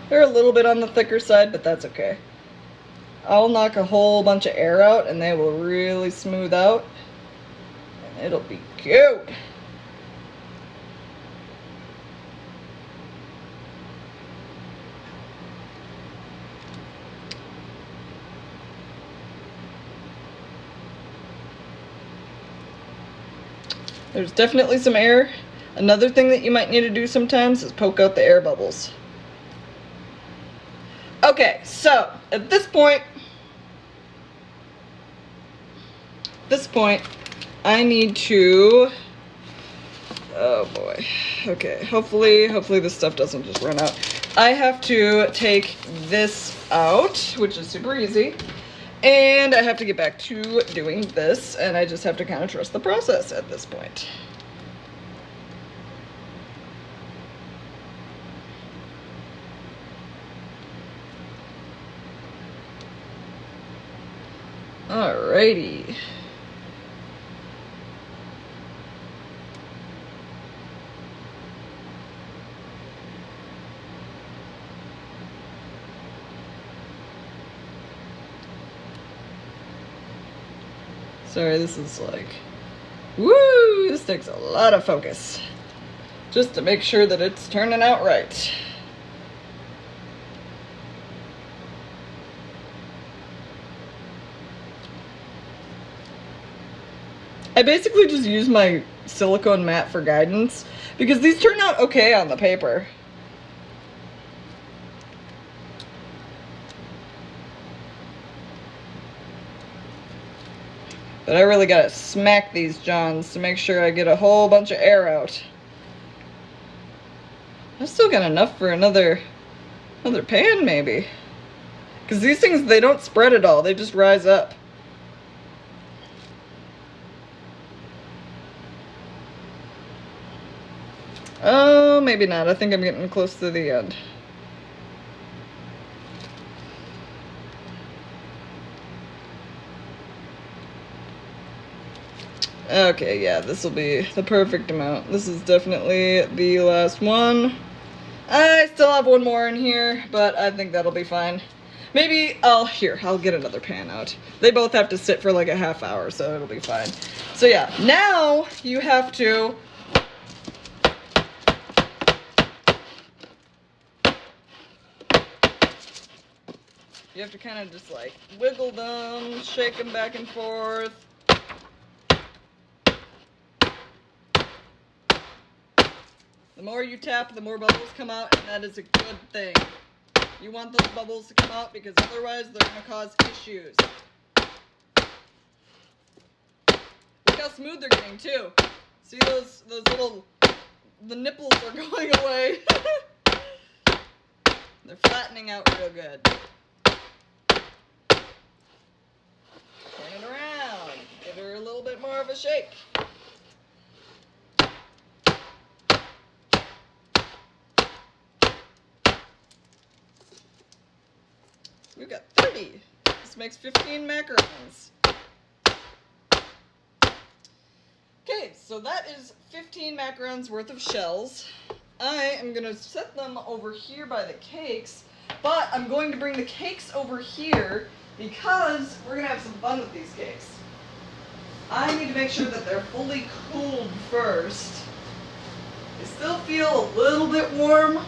They're a little bit on the thicker side, but that's okay. I'll knock a whole bunch of air out and they will really smooth out. And it'll be cute. There's definitely some air. Another thing that you might need to do sometimes is poke out the air bubbles. Okay, so at this point, I need to, oh boy, okay, hopefully this stuff doesn't just run out. I have to take this out, which is super easy, and I have to get back to doing this, and I just have to kind of trust the process at this point. Alrighty. Sorry, this is like, woo, this takes a lot of focus just to make sure that it's turning out right. I basically just use my silicone mat for guidance because these turn out okay on the paper. But I really gotta smack these Johns to make sure I get a whole bunch of air out. I've still got enough for another pan maybe. Because these things, they don't spread at all, they just rise up. Oh, maybe not. I think I'm getting close to the end. Okay, yeah, this will be the perfect amount. This is definitely the last one. I still have one more in here, but I think that'll be fine. Maybe I'll get another pan out. They both have to sit for like a half hour, so it'll be fine. So yeah, now you have to kind of just like wiggle them, shake them back and forth. The more you tap, the more bubbles come out, and that is a good thing. You want those bubbles to come out because otherwise they're going to cause issues. Look how smooth they're getting too. See those little, the nipples are going away. They're flattening out real good. Turn it around. Give her a little bit more of a shake. We've got 30. This makes 15 macarons. Okay, so that is 15 macarons worth of shells. I am going to set them over here by the cakes, but I'm going to bring the cakes over here because we're going to have some fun with these cakes. I need to make sure that they're fully cooled first. They still feel a little bit warm.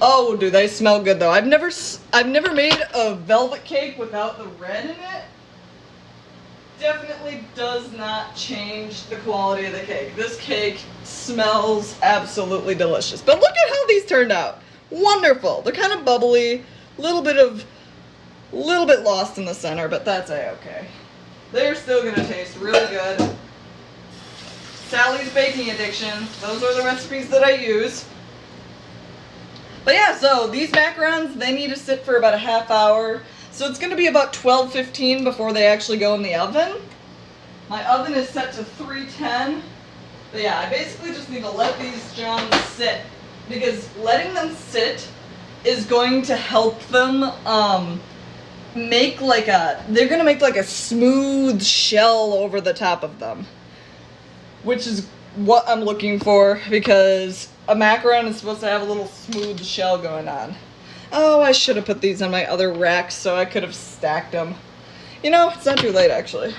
Oh, do they smell good though. I've never made a velvet cake without the red in it. definitely does not change the quality of the cake. This cake smells absolutely delicious. But look at how these turned out. Wonderful. They're kind of bubbly, little bit lost in the center, but that's a-okay. They're still gonna taste really good. Sally's Baking Addiction. Those are the recipes that I use. But yeah, so these macarons, they need to sit for about a half hour. So it's going to be about 12:15 before they actually go in the oven. My oven is set to 310. But yeah, I basically just need to let these Johns sit, because letting them sit is going to help them they're going to make like a smooth shell over the top of them. Which is what I'm looking for, because a macaron is supposed to have a little smooth shell going on. Oh, I should have put these on my other racks so I could have stacked them. You know, it's not too late actually.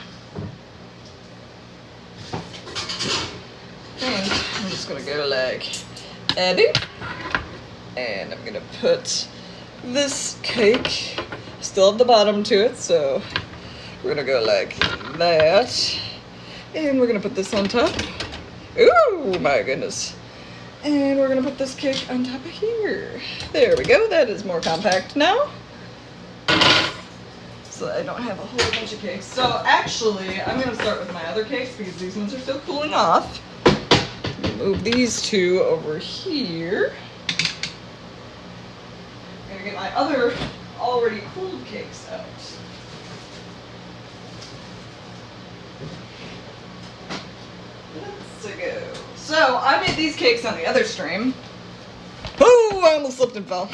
And I'm just gonna go like edit. And I'm gonna put this cake, still have the bottom to it, so we're gonna go like that. And we're gonna put this on top. Ooh, my goodness. And we're gonna put this cake on top of here. There we go, that is more compact now. So I don't have a whole bunch of cakes. So actually, I'm gonna start with my other cakes because these ones are still cooling off. Move these two over here. I'm gonna get my other already cooled cakes out. Let's go. So I made these cakes on the other stream. Oh, I almost slipped and fell.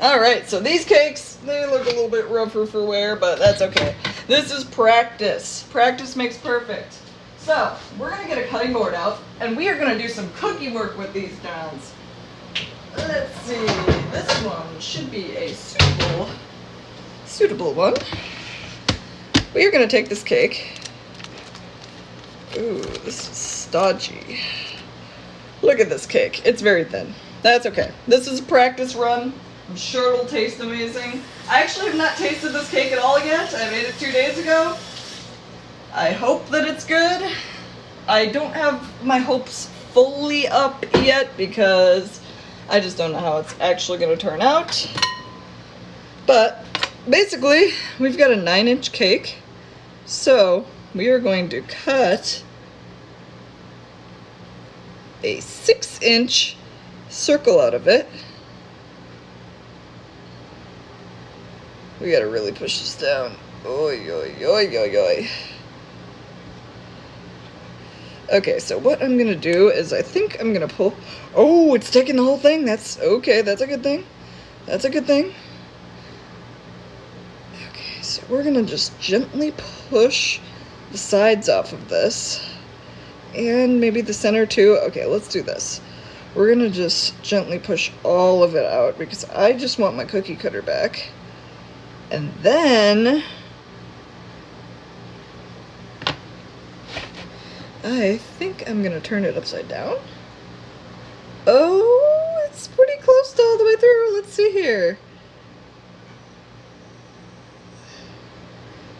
Alright, so these cakes, they look a little bit rougher for wear, but that's okay. This is practice. Practice makes perfect. So, we're going to get a cutting board out, and we are going to do some cookie work with these Johns. Let's see, this one should be a suitable one. We are going to take this cake. Ooh, this is stodgy. Look at this cake. It's very thin. That's okay. This is a practice run. I'm sure it'll taste amazing. I actually have not tasted this cake at all yet. I made it 2 days ago. I hope that it's good. I don't have my hopes fully up yet because I just don't know how it's actually going to turn out. But basically, we've got a 9-inch cake. So we are going to cut a 6-inch circle out of it. We gotta really push this down. Oi, oi, oi, oi, oi. Okay, so what I'm gonna do is I think I'm gonna pull. Oh, it's taking the whole thing. That's okay. That's a good thing. That's a good thing. Okay, so we're gonna just gently push the sides off of this. And maybe the center too. Okay, let's do this. We're gonna just gently push all of it out because I just want my cookie cutter back. And then I think I'm gonna turn it upside down. Oh, it's pretty close to all the way through. Let's see here.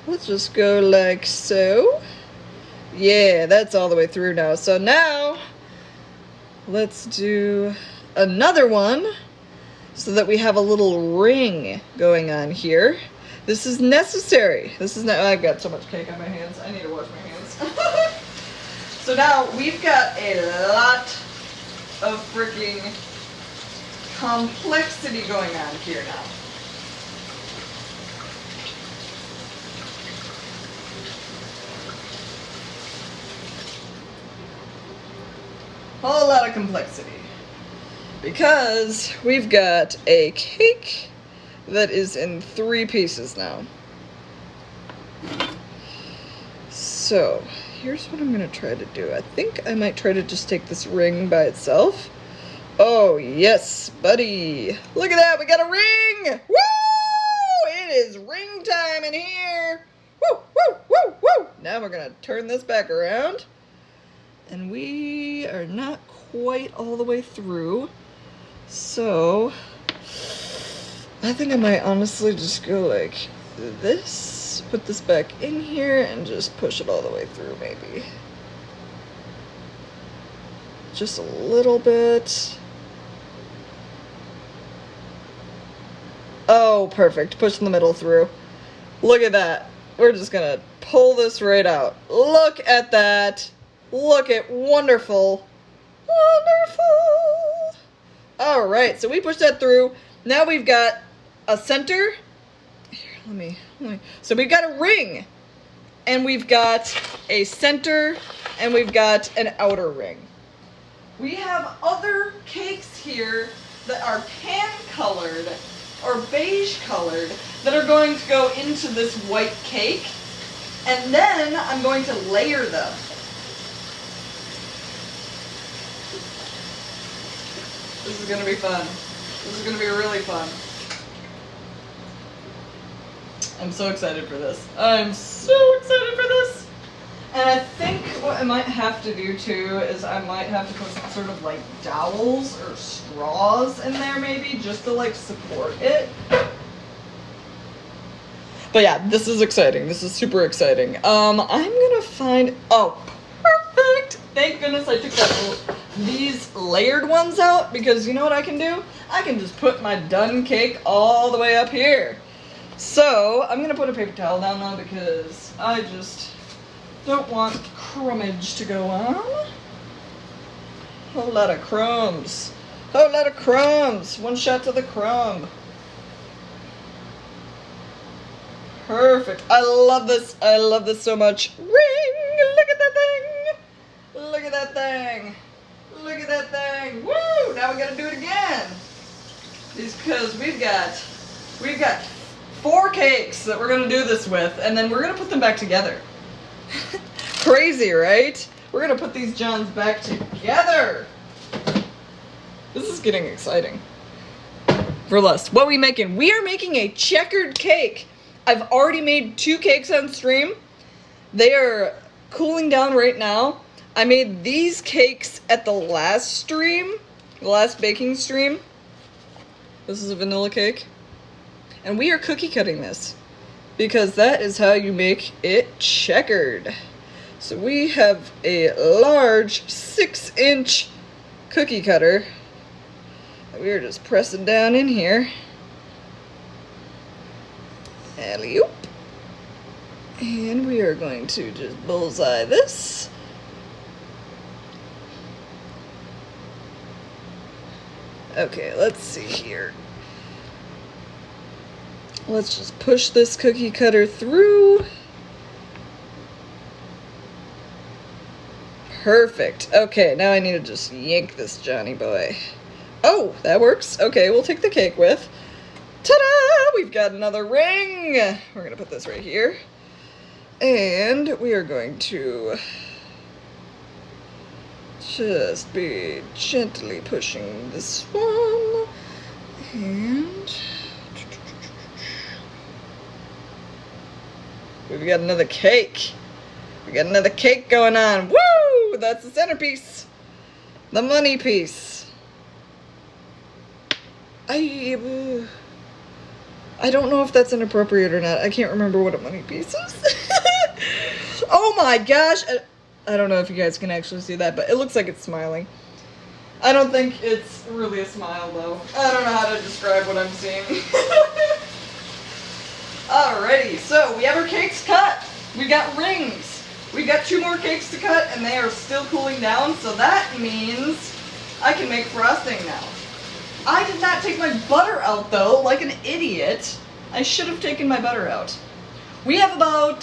Let's just go like so. Yeah, that's all the way through now. So now let's do another one so that we have a little ring going on here. This is necessary. This is not, I've got so much cake on my hands. I need to wash my hands. So now we've got a lot of freaking complexity going on here now. Whole lot of complexity. Because we've got a cake that is in 3 pieces now. So, here's what I'm going to try to do. I think I might try to just take this ring by itself. Oh, yes, buddy. Look at that, we got a ring! Woo! It is ring time in here! Woo, woo, woo, woo! Now we're going to turn this back around. And we are not quite all the way through. So, I think I might honestly just go like this, put this back in here, and just push it all the way through, maybe. Just a little bit. Oh, perfect. Pushing the middle through. Look at that. We're just gonna pull this right out. Look at that. Look at wonderful. Wonderful. All right, so we pushed that through. Now we've got a center. Here, let me. So we've got a ring, and we've got a center, and we've got an outer ring. We have other cakes here that are tan colored or beige colored that are going to go into this white cake, and then I'm going to layer them. This is going to be fun. This is going to be really fun. I'm so excited for this. I'm so excited for this. And I think what I might have to do too is I might have to put some sort of like dowels or straws in there maybe just to like support it. But yeah, this is exciting. This is super exciting. I'm gonna find, oh, perfect. Thank goodness I took these layered ones out, because you know what I can do? I can just put my done cake all the way up here. So I'm gonna put a paper towel down though, because I just don't want crumbage to go on. Whole lot of crumbs. Whole lot of crumbs. One shot to the crumb. Perfect. I love this. I love this so much. Ring! Look at that thing! Look at that thing! Look at that thing! Woo! Now we gotta do it again. Because we've got 4 cakes that we're gonna do this with, and then we're gonna put them back together. Crazy, right? We're gonna put these Johns back together. This is getting exciting. For less. What are we making? We are making a checkered cake. I've already made 2 cakes on stream. They are cooling down right now. I made these cakes at the last stream, the last baking stream. This is a vanilla cake. And we are cookie cutting this, because that is how you make it checkered. So we have a large 6-inch cookie cutter that we are just pressing down in here. Alley-oop. And we are going to just bullseye this. Okay, let's see here. Let's just push this cookie cutter through. Perfect. Okay, now I need to just yank this Johnny boy. Oh, that works. Okay, we'll take the cake with. Ta-da! We've got another ring. We're going to put this right here. And we are going to just be gently pushing this one. And we've got another cake. We got another cake going on. Woo! That's the centerpiece. The money piece. I don't know if that's inappropriate or not. I can't remember what a money piece is. Oh my gosh. I don't know if you guys can actually see that, but it looks like it's smiling. I don't think it's really a smile though. I don't know how to describe what I'm seeing. Alrighty, so we have our cakes cut. We got rings. We got 2 more cakes to cut, and they are still cooling down, so that means I can make frosting now. I did not take my butter out though, like an idiot. I should have taken my butter out. We have about,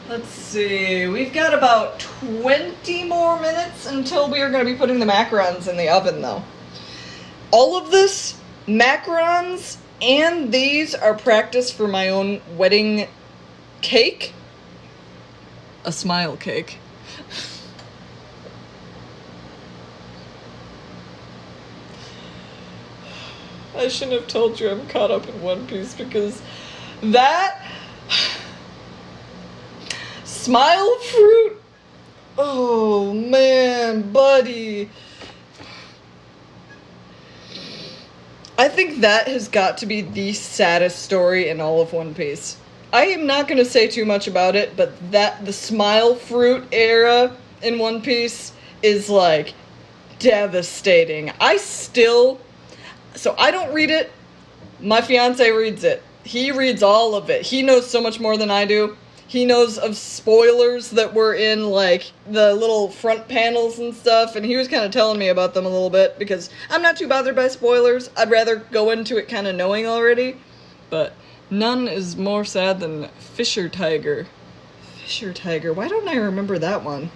let's see, we've got about 20 more minutes until we are going to be putting the macarons in the oven though. All of this, macarons, and these are practice for my own wedding cake. A smile cake. I shouldn't have told you I'm caught up in One Piece, because that smile fruit, oh man, buddy. I think that has got to be the saddest story in all of One Piece. I am not going to say too much about it, but the Smile Fruit era in One Piece is like devastating. So I don't read it. My fiance reads it. He reads all of it. He knows so much more than I do. He knows of spoilers that were in, like, the little front panels and stuff, and he was kind of telling me about them a little bit, because I'm not too bothered by spoilers. I'd rather go into it kind of knowing already. But none is more sad than Fisher Tiger. Fisher Tiger. Why don't I remember that one?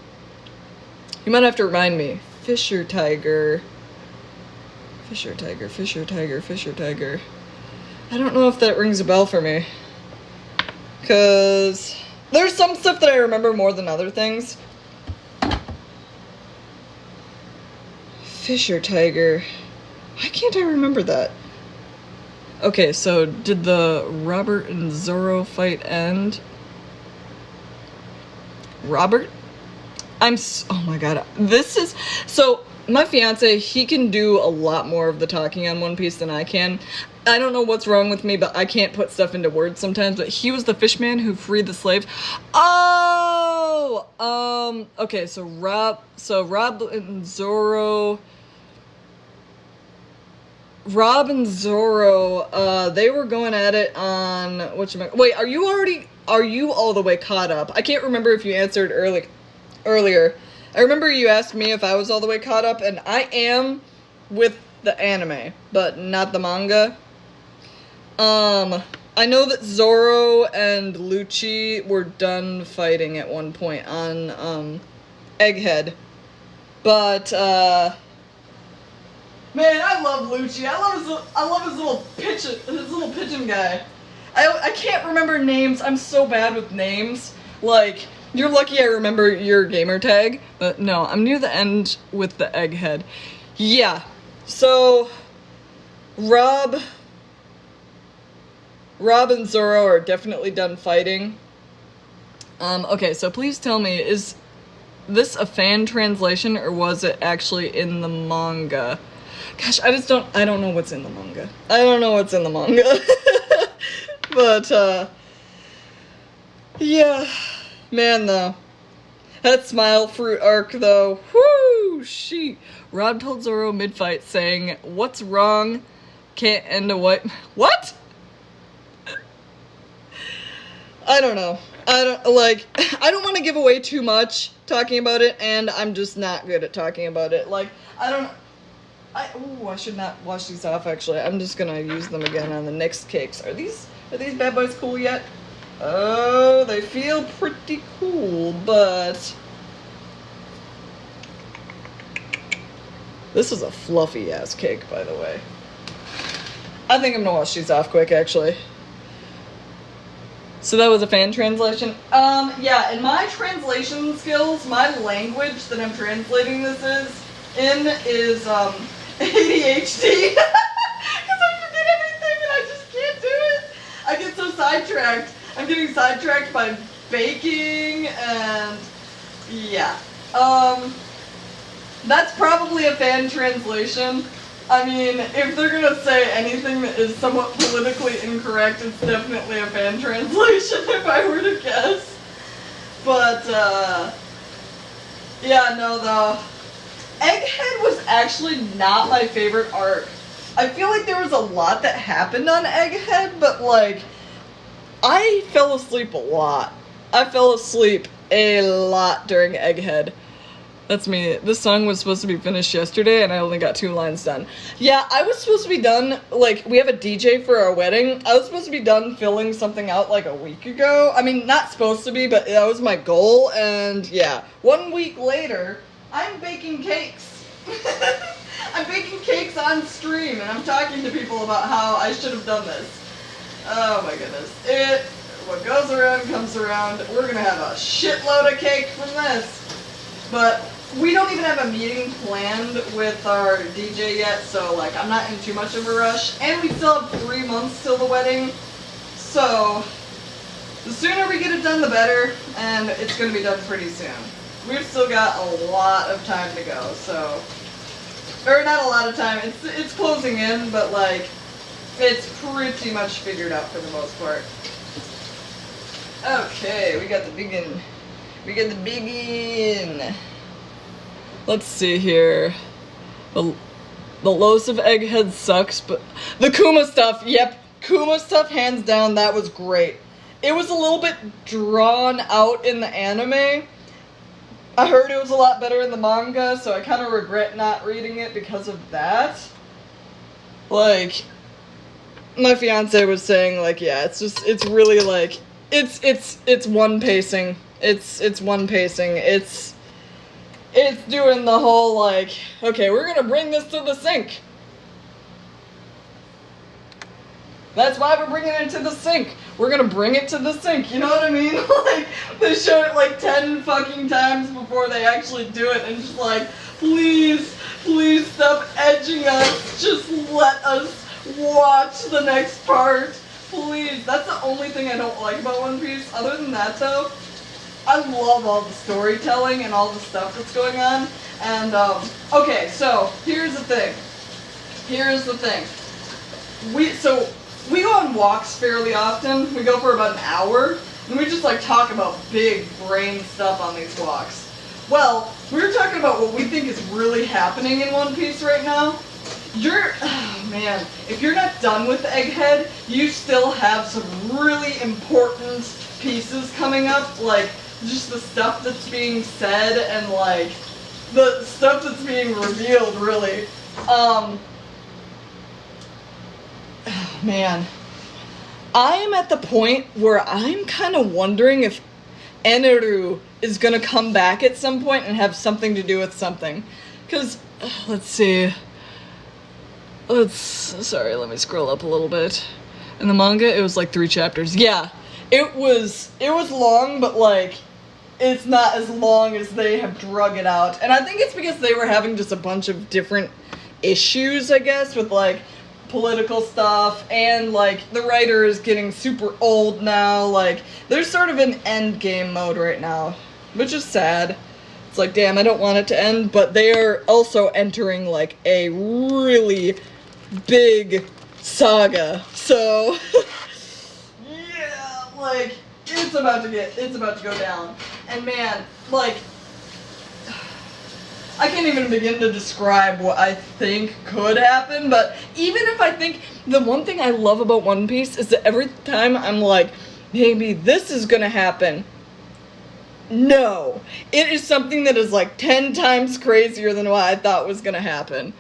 You might have to remind me. Fisher Tiger. Fisher Tiger, Fisher Tiger, Fisher Tiger. I don't know if that rings a bell for me. Because there's some stuff that I remember more than other things. Fisher Tiger. Why can't I remember that? Okay, so did the Robert and Zoro fight end? Robert? Oh my god. So my fiance, he can do a lot more of the talking on One Piece than I can. I don't know what's wrong with me, but I can't put stuff into words sometimes, but he was the fishman who freed the slaves. Oh! Okay, so Rob and Zoro... Rob and Zoro, they were going at it on... Wait, are you all the way caught up? I can't remember if you answered earlier. I remember you asked me if I was all the way caught up, and I am with the anime, but not the manga. I know that Zoro and Lucci were done fighting at one point on, Egghead. But, man, I love Lucci. I love his little pigeon guy. I can't remember names. I'm so bad with names. Like, you're lucky I remember your gamer tag, but no, I'm near the end with the Egghead. Yeah, so Rob and Zoro are definitely done fighting. Okay, so please tell me, is this a fan translation or was it actually in the manga? Gosh, I don't know what's in the manga. I don't know what's in the manga. But, yeah. Man, though. That Smile Fruit arc, though. Whoo! She. Rob told Zoro mid-fight saying, "What's wrong? Can't end a white..." What? I don't know. I don't want to give away too much talking about it, and I'm just not good at talking about it. Like, I should not wash these off, actually. I'm just gonna use them again on the next cakes. Are these bad boys cool yet? Oh, they feel pretty cool, but... This is a fluffy-ass cake, by the way. I think I'm gonna wash these off quick, actually. So that was a fan translation? Yeah, in my translation skills, my language that I'm translating this is ADHD. Because I forget everything and I just can't do it. I get so sidetracked. I'm getting sidetracked by baking and yeah. That's probably a fan translation. I mean, if they're gonna say anything that is somewhat politically incorrect, it's definitely a fan translation if I were to guess. But, yeah, no, though. Egghead was actually not my favorite arc. I feel like there was a lot that happened on Egghead, but, like, I fell asleep a lot. I fell asleep a lot during Egghead. That's me. This song was supposed to be finished yesterday, and I only got 2 lines done. Yeah, I was supposed to be done, like, we have a DJ for our wedding. I was supposed to be done filling something out, like, a week ago. I mean, not supposed to be, but that was my goal, and yeah. 1 week later, I'm baking cakes. I'm baking cakes on stream, and I'm talking to people about how I should have done this. Oh my goodness. What goes around comes around. We're gonna have a shitload of cake from this. But we don't even have a meeting planned with our DJ yet, so like I'm not in too much of a rush. And we still have 3 months till the wedding. So the sooner we get it done, the better, and it's gonna be done pretty soon. We've still got a lot of time to go, so Or not a lot of time. It's closing in, but like, it's pretty much figured out for the most part. Okay, we got the biggin. We got the biggin. Let's see here. The Loaves of Egghead sucks, but the Kuma stuff, yep. Kuma stuff, hands down, that was great. It was a little bit drawn out in the anime. I heard it was a lot better in the manga, so I kind of regret not reading it because of that. Like, my fiance was saying, like, yeah, it's really like, it's one pacing. It's one pacing. It's doing the whole, like, okay, we're gonna bring this to the sink. That's why we're bringing it to the sink. We're gonna bring it to the sink, you know what I mean? Like, they show it like 10 fucking times before they actually do it, and just like, please stop edging us. Just let us watch the next part. Please. That's the only thing I don't like about One Piece. Other than that, though, I love all the storytelling and all the stuff that's going on. And, okay, so, here's the thing. We go on walks fairly often. We go for about an hour, and we just like talk about big brain stuff on these walks. Well, we were talking about what we think is really happening in One Piece right now. Oh man, if you're not done with Egghead, you still have some really important pieces coming up, like just the stuff that's being said and like the stuff that's being revealed, really. Man, I am at the point where I'm kind of wondering if Eneru is going to come back at some point and have something to do with something. Because, let's see. Sorry, let me scroll up a little bit. In the manga, it was like 3 chapters. Yeah, it was long, but like, it's not as long as they have drug it out. And I think it's because they were having just a bunch of different issues, I guess, with like political stuff, and like the writer is getting super old now. Like, there's sort of an end game mode right now, which is sad. It's like, damn, I don't want it to end, but they are also entering like a really big saga. So yeah, like it's about to go down. And man, like, I can't even begin to describe what I think could happen, but even if I think, the one thing I love about One Piece is that every time I'm like, maybe this is gonna happen, no. It is something that is like 10 times crazier than what I thought was gonna happen.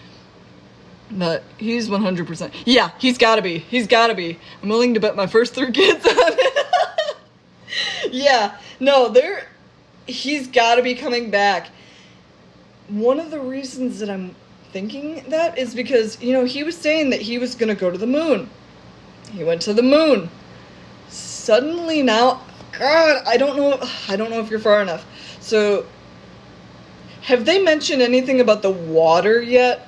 But he's 100%. Yeah, he's gotta be. I'm willing to bet my first 3 kids on it. Yeah, no, he's gotta be coming back. One of the reasons that I'm thinking that is because, you know, he was saying that he was going to go to the moon. He went to the moon. Suddenly now, God, I don't know if you're far enough. So, have they mentioned anything about the water yet?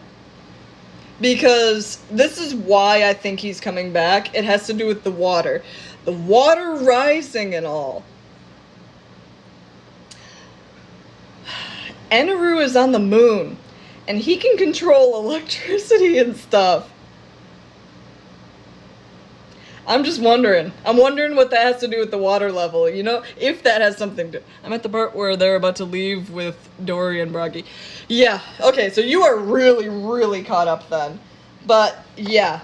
Because this is why I think he's coming back. It has to do with the water. The water rising and all. Eneru is on the moon, and he can control electricity and stuff. I'm just wondering. I'm wondering what that has to do with the water level, you know? If that has something to... I'm at the part where they're about to leave with Dory and Bragi. Yeah, okay, so you are really, really caught up then. But, yeah.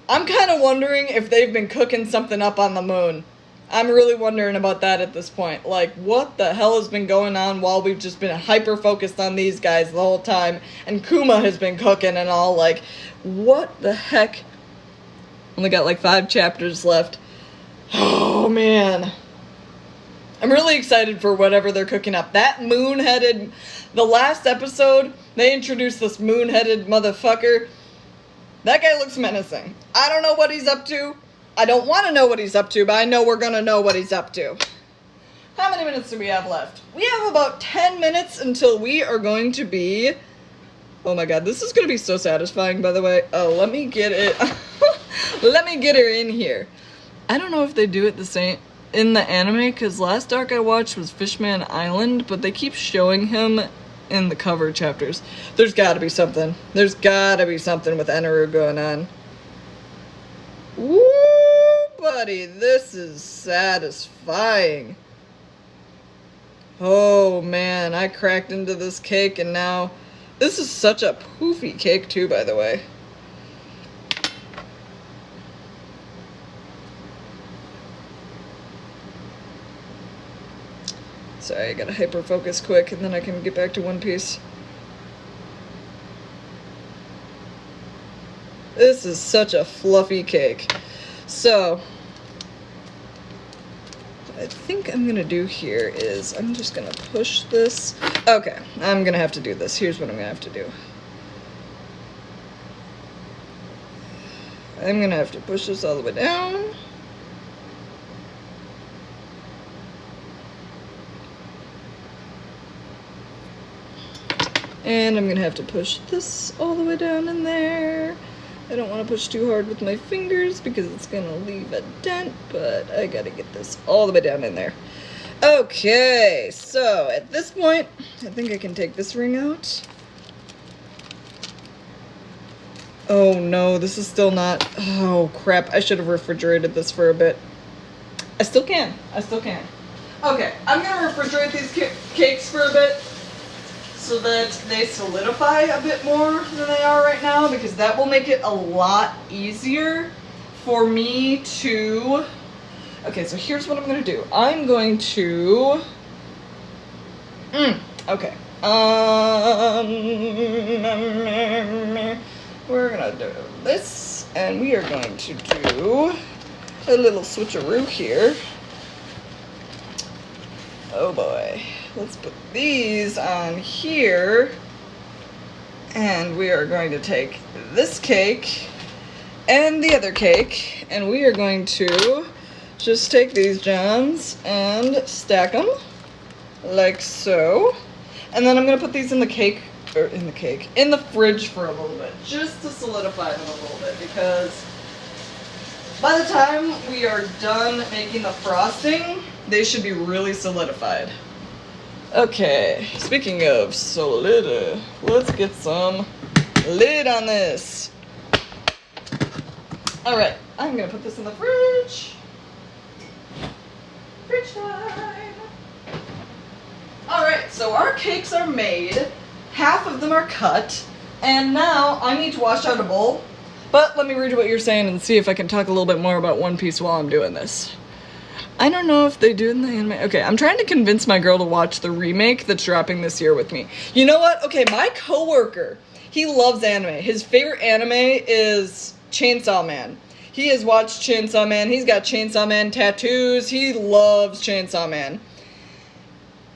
I'm kind of wondering if they've been cooking something up on the moon. I'm really wondering about that at this point. Like, what the hell has been going on while we've just been hyper-focused on these guys the whole time, and Kuma has been cooking and all, like, what the heck? Only got like 5 chapters left. Oh, man. I'm really excited for whatever they're cooking up. That moon-headed... The last episode, they introduced this moon-headed motherfucker. That guy looks menacing. I don't know what he's up to. I don't want to know what he's up to, but I know we're gonna know what he's up to. How many minutes do we have left? We have about 10 minutes until we are going to be... Oh my god, this is gonna be so satisfying, by the way. Oh, let me get it... Let me get her in here. I don't know if they do it the same in the anime, because last arc I watched was Fishman Island, but they keep showing him in the cover chapters. There's gotta be something. There's gotta be something with Eneru going on. Woo, buddy, this is satisfying. Oh man, I cracked into this cake and now... This is such a poofy cake too, by the way. Sorry, I gotta hyper focus quick and then I can get back to One Piece. This is such a fluffy cake. So, what I think I'm gonna do here is I'm just gonna push this. Okay, I'm gonna have to do this. Here's what I'm gonna have to do. I'm gonna have to push this all the way down. And I'm gonna have to push this all the way down in there. I don't want to push too hard with my fingers because it's gonna leave a dent, but I gotta get this all the way down in there. Okay, so at this point, I think I can take this ring out. Oh no, this is still not... Oh crap, I should have refrigerated this for a bit. I still can. Okay, I'm gonna refrigerate these cakes for a bit, so that they solidify a bit more than they are right now, because that will make it a lot easier for me to... Okay, so here's what I'm gonna do. I'm going to... Okay. We're gonna do this, and we are going to do a little switcheroo here. Oh boy. Let's put these on here, and we are going to take this cake and the other cake, and we are going to just take these gems and stack them like so, and then I'm going to put these in the fridge for a little bit, just to solidify them a little bit, because by the time we are done making the frosting, they should be really solidified. Okay, speaking of solid, let's get some lid on this. Alright, I'm gonna put this in the fridge. Fridge time! Alright, so our cakes are made, half of them are cut, and now I need to wash out a bowl. But let me read what you're saying and see if I can talk a little bit more about One Piece while I'm doing this. I don't know if they do in the anime. Okay, I'm trying to convince my girl to watch the remake that's dropping this year with me. You know what? Okay, my coworker, he loves anime. His favorite anime is Chainsaw Man. He has watched Chainsaw Man. He's got Chainsaw Man tattoos. He loves Chainsaw Man.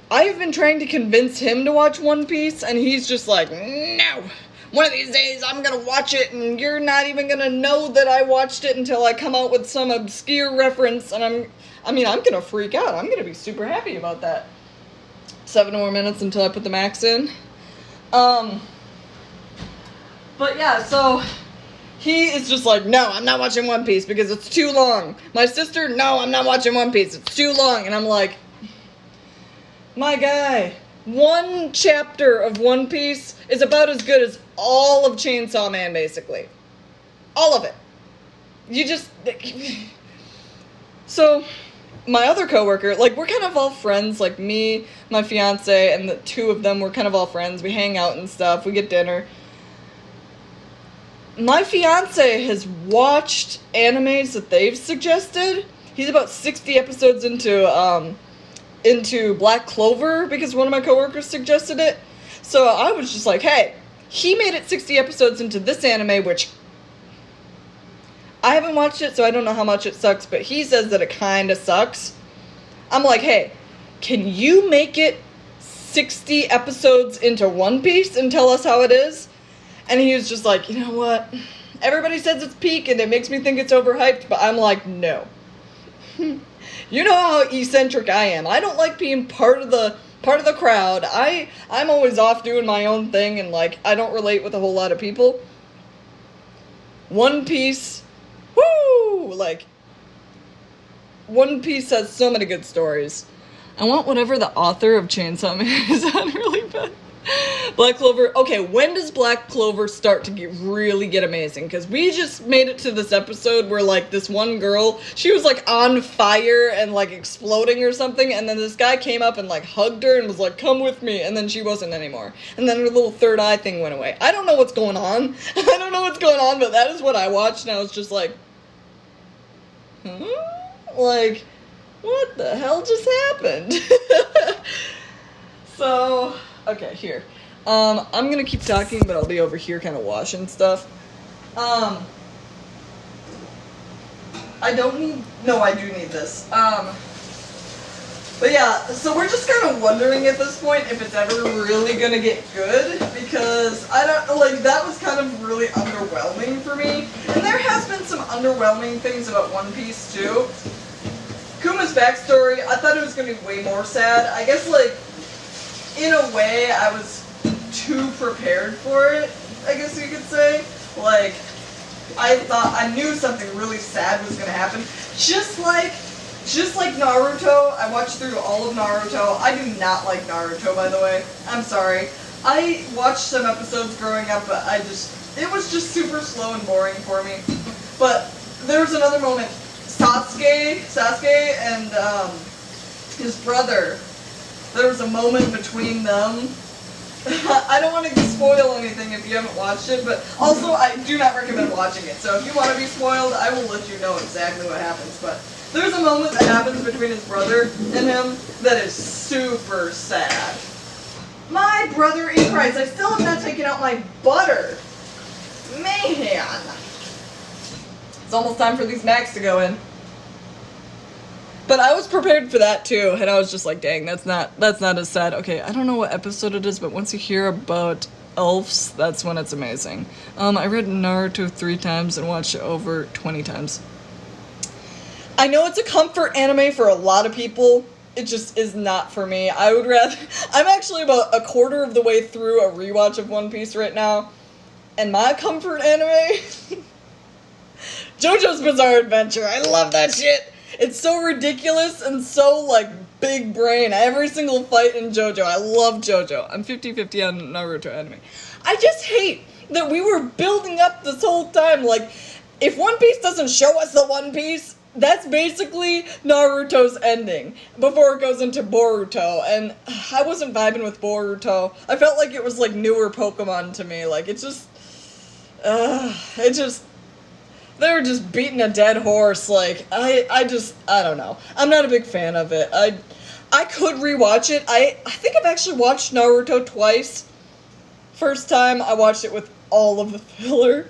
I've been trying to convince him to watch One Piece, and he's just like, no. One of these days I'm gonna watch it, and you're not even gonna know that I watched it until I come out with some obscure reference, and I'm gonna freak out. I'm gonna be super happy about that. 7 more minutes until I put the max in. But yeah, so he is just like, no, I'm not watching One Piece because it's too long. My sister, no, I'm not watching One Piece. It's too long. And I'm like, my guy, one chapter of One Piece is about as good as all of Chainsaw Man, basically. All of it. You just... So... My other coworker, like, we're kind of all friends, like me, my fiance, and the two of them, we're kind of all friends. We hang out and stuff, we get dinner. My fiance has watched animes that they've suggested. He's about 60 episodes into Black Clover, because one of my coworkers suggested it. So I was just like, hey, he made it 60 episodes into this anime, which... I haven't watched it, so I don't know how much it sucks, but he says that it kind of sucks. I'm like, hey, can you make it 60 episodes into One Piece and tell us how it is? And he was just like, you know what? Everybody says it's peak, and it makes me think it's overhyped, but I'm like, no. You know how eccentric I am. I don't like being part of the crowd. I'm always off doing my own thing, and, like, I don't relate with a whole lot of people. One Piece... Woo! Like, One Piece has so many good stories. I want whatever the author of Chainsaw Man is on really bad. Black Clover. Okay, when does Black Clover start to really get amazing? Because we just made it to this episode where, like, this one girl, she was, like, on fire and, like, exploding or something, and then this guy came up and, like, hugged her and was like, come with me, and then she wasn't anymore. And then her little third eye thing went away. I don't know what's going on. I don't know what's going on, but that is what I watched, and I was just like, like, what the hell just happened? So, okay, here. I'm gonna keep talking, but I'll be over here kind of washing stuff. I don't need, no, I do need this. But yeah, so we're just kind of wondering at this point if it's ever really gonna get good, because I don't, like, that was kind of really underwhelming for me. And there has been some underwhelming things about One Piece, too. Kuma's backstory, I thought it was gonna be way more sad. I guess, like, in a way, I was too prepared for it, I guess you could say. Like, I knew something really sad was gonna happen. Just like Naruto, I watched through all of Naruto. I do not like Naruto, by the way. I'm sorry. I watched some episodes growing up, but it was just super slow and boring for me. But there was another moment. Sasuke and his brother, there was a moment between them. I don't want to spoil anything if you haven't watched it, but also I do not recommend watching it. So if you want to be spoiled, I will let you know exactly what happens. But there's a moment that happens between his brother and him that is super sad. My brother E36, I still have not taken out my butter. Man. It's almost time for these Macs to go in. But I was prepared for that too, and I was just like, dang, that's not as sad. Okay, I don't know what episode it is, but once you hear about elves, that's when it's amazing. I read Naruto 3 times and watched it over 20 times. I know it's a comfort anime for a lot of people. It just is not for me. I would rather... I'm actually about a quarter of the way through a rewatch of One Piece right now, and my comfort anime... JoJo's Bizarre Adventure. I love that shit. It's so ridiculous and so, like, big brain. Every single fight in JoJo. I love JoJo. I'm 50-50 on Naruto anime. I just hate that we were building up this whole time. Like, if One Piece doesn't show us the One Piece, that's basically Naruto's ending before it goes into Boruto. And I wasn't vibing with Boruto. I felt like it was, like, newer Pokemon to me. Like, it just... They were just beating a dead horse, like, I don't know. I'm not a big fan of it. I could rewatch it. I think I've actually watched Naruto twice. First time, I watched it with all of the filler.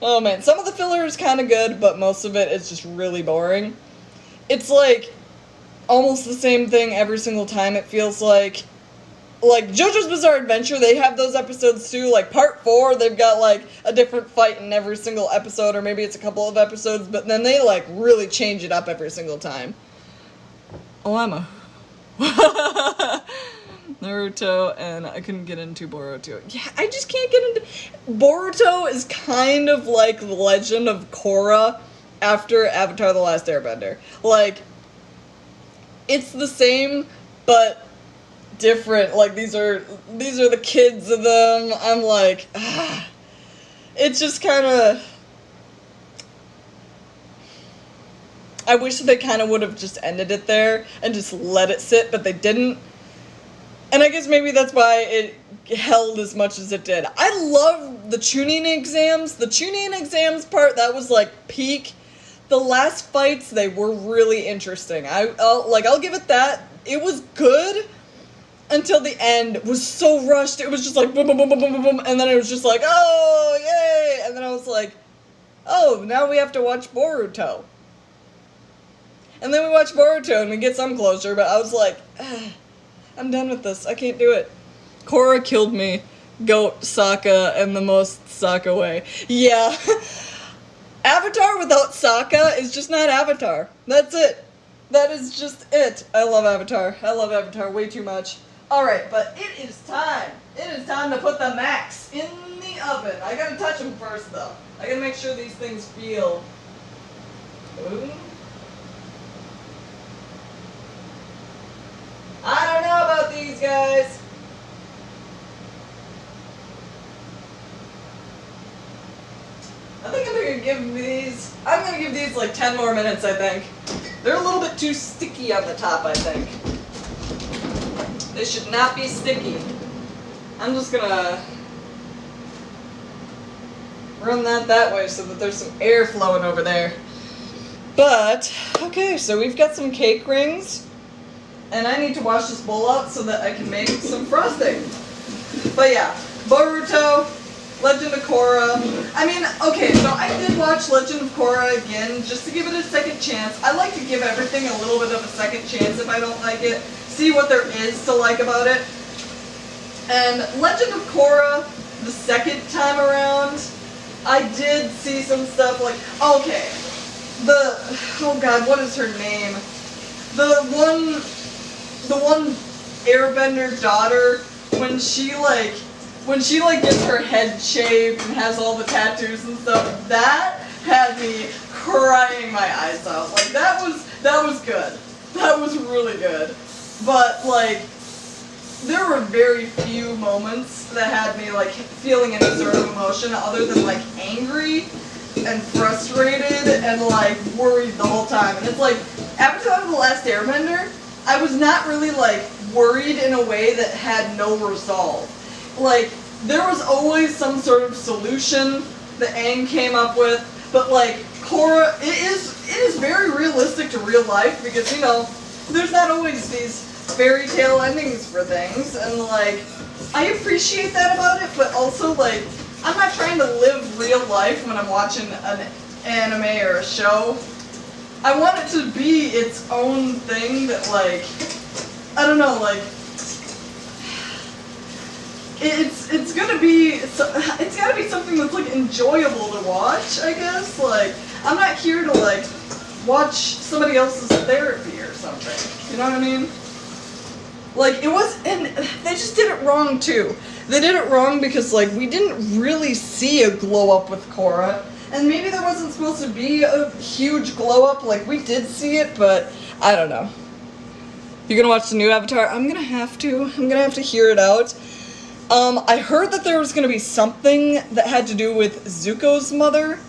Oh man, some of the filler is kind of good, but most of it is just really boring. It's like, almost the same thing every single time, it feels like. Like, JoJo's Bizarre Adventure, they have those episodes too. Like, part 4, they've got, like, a different fight in every single episode, or maybe it's a couple of episodes, but then they, like, really change it up every single time. Oh, Emma. Naruto, and I couldn't get into Boruto. Yeah, I just can't get into... Boruto is kind of like the Legend of Korra after Avatar: The Last Airbender. Like, it's the same, but... different. Like, these are the kids of them. I'm like, it's just kind of... I wish they kind of would have just ended it there and just let it sit, but they didn't. And I guess maybe that's why it held as much as it did. I love the Chunin exams. The Chunin exams part, that was like peak. The last fights, they were really interesting. I'll give it that. It was good. Until the end was so rushed. It was just like boom, boom, boom, boom, boom, boom, boom, and then it was just like, oh, yay! And then I was like, oh, now we have to watch Boruto. And then we watch Boruto and we get some closure, but I was like, I'm done with this. I can't do it. Korra killed me. Goat Sokka in the most Sokka way. Yeah. Avatar without Sokka is just not Avatar. That's it. That is just it. I love Avatar. I love Avatar way too much. Alright, but it is time. It is time to put the Macs in the oven. I gotta touch them first, though. I gotta make sure these things feel... Ooh. I don't know about these guys. give these like 10 more minutes, I think. They're a little bit too sticky on the top, I think. They should not be sticky. I'm just gonna run that way so that there's some air flowing over there. But, okay, so we've got some cake rings. And I need to wash this bowl out so that I can make some frosting. But yeah, Boruto, Legend of Korra. I mean, okay, so I did watch Legend of Korra again just to give it a second chance. I like to give everything a little bit of a second chance if I don't like it. See what there is to like about it. And Legend of Korra, the second time around, I did see some stuff like, okay, oh god, what is her name? The one airbender daughter, when she gets her head shaved and has all the tattoos and stuff, that had me crying my eyes out. Like, that was good. That was really good. But, like, there were very few moments that had me, like, feeling any sort of emotion other than, like, angry and frustrated and, like, worried the whole time. And it's like, Avatar: The Last Airbender, I was not really, like, worried in a way that had no resolve. Like, there was always some sort of solution that Aang came up with, but, like, Korra, it is very realistic to real life because, you know, there's not always these fairy tale endings for things, and, like, I appreciate that about it, but also, like, I'm not trying to live real life when I'm watching an anime or a show. I want it to be its own thing that, like, I don't know, like, it's gotta be something that's, like, enjoyable to watch, I guess. Like, I'm not here to, like, watch somebody else's therapy or something. You know what I mean? Like, and they just did it wrong, too. They did it wrong because, like, we didn't really see a glow-up with Korra. And maybe there wasn't supposed to be a huge glow-up. Like, we did see it, but I don't know. You're gonna watch the new Avatar? I'm gonna have to hear it out. I heard that there was gonna be something that had to do with Zuko's mother,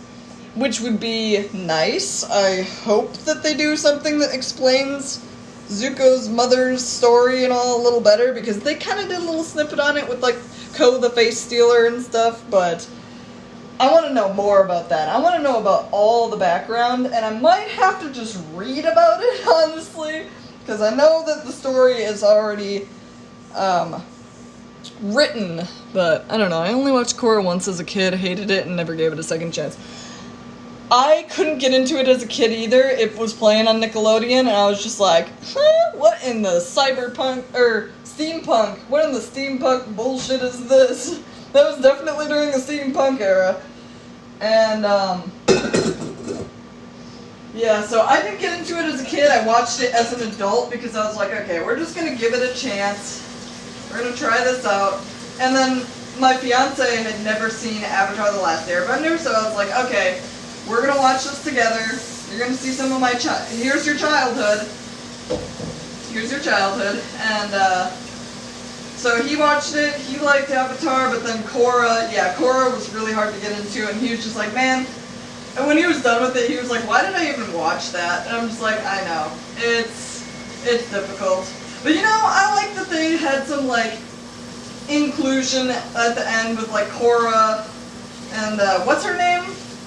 which would be nice. I hope that they do something that explains Zuko's mother's story and all a little better, because they kind of did a little snippet on it with, like, Ko the Face Stealer and stuff, but I want to know more about that. I want to know about all the background, and I might have to just read about it, honestly, because I know that the story is already written, but I don't know. I only watched Korra once as a kid, hated it, and never gave it a second chance. I couldn't get into it as a kid either. It was playing on Nickelodeon, and I was just like, huh? What in the cyberpunk, or steampunk? What in the steampunk bullshit is this? That was definitely during the steampunk era. And, yeah, so I didn't get into it as a kid. I watched it as an adult because I was like, okay, we're just gonna give it a chance. We're gonna try this out. And then my fiance had never seen Avatar: The Last Airbender, so I was like, okay, we're gonna watch this together. You're gonna see some of my here's your childhood. Here's your childhood. And, so he watched it, he liked Avatar, but then Korra was really hard to get into, and he was just like, man, and when he was done with it, he was like, why did I even watch that? And I'm just like, I know, it's difficult. But, you know, I like that they had some, like, inclusion at the end with, like, Korra, and, what's her name?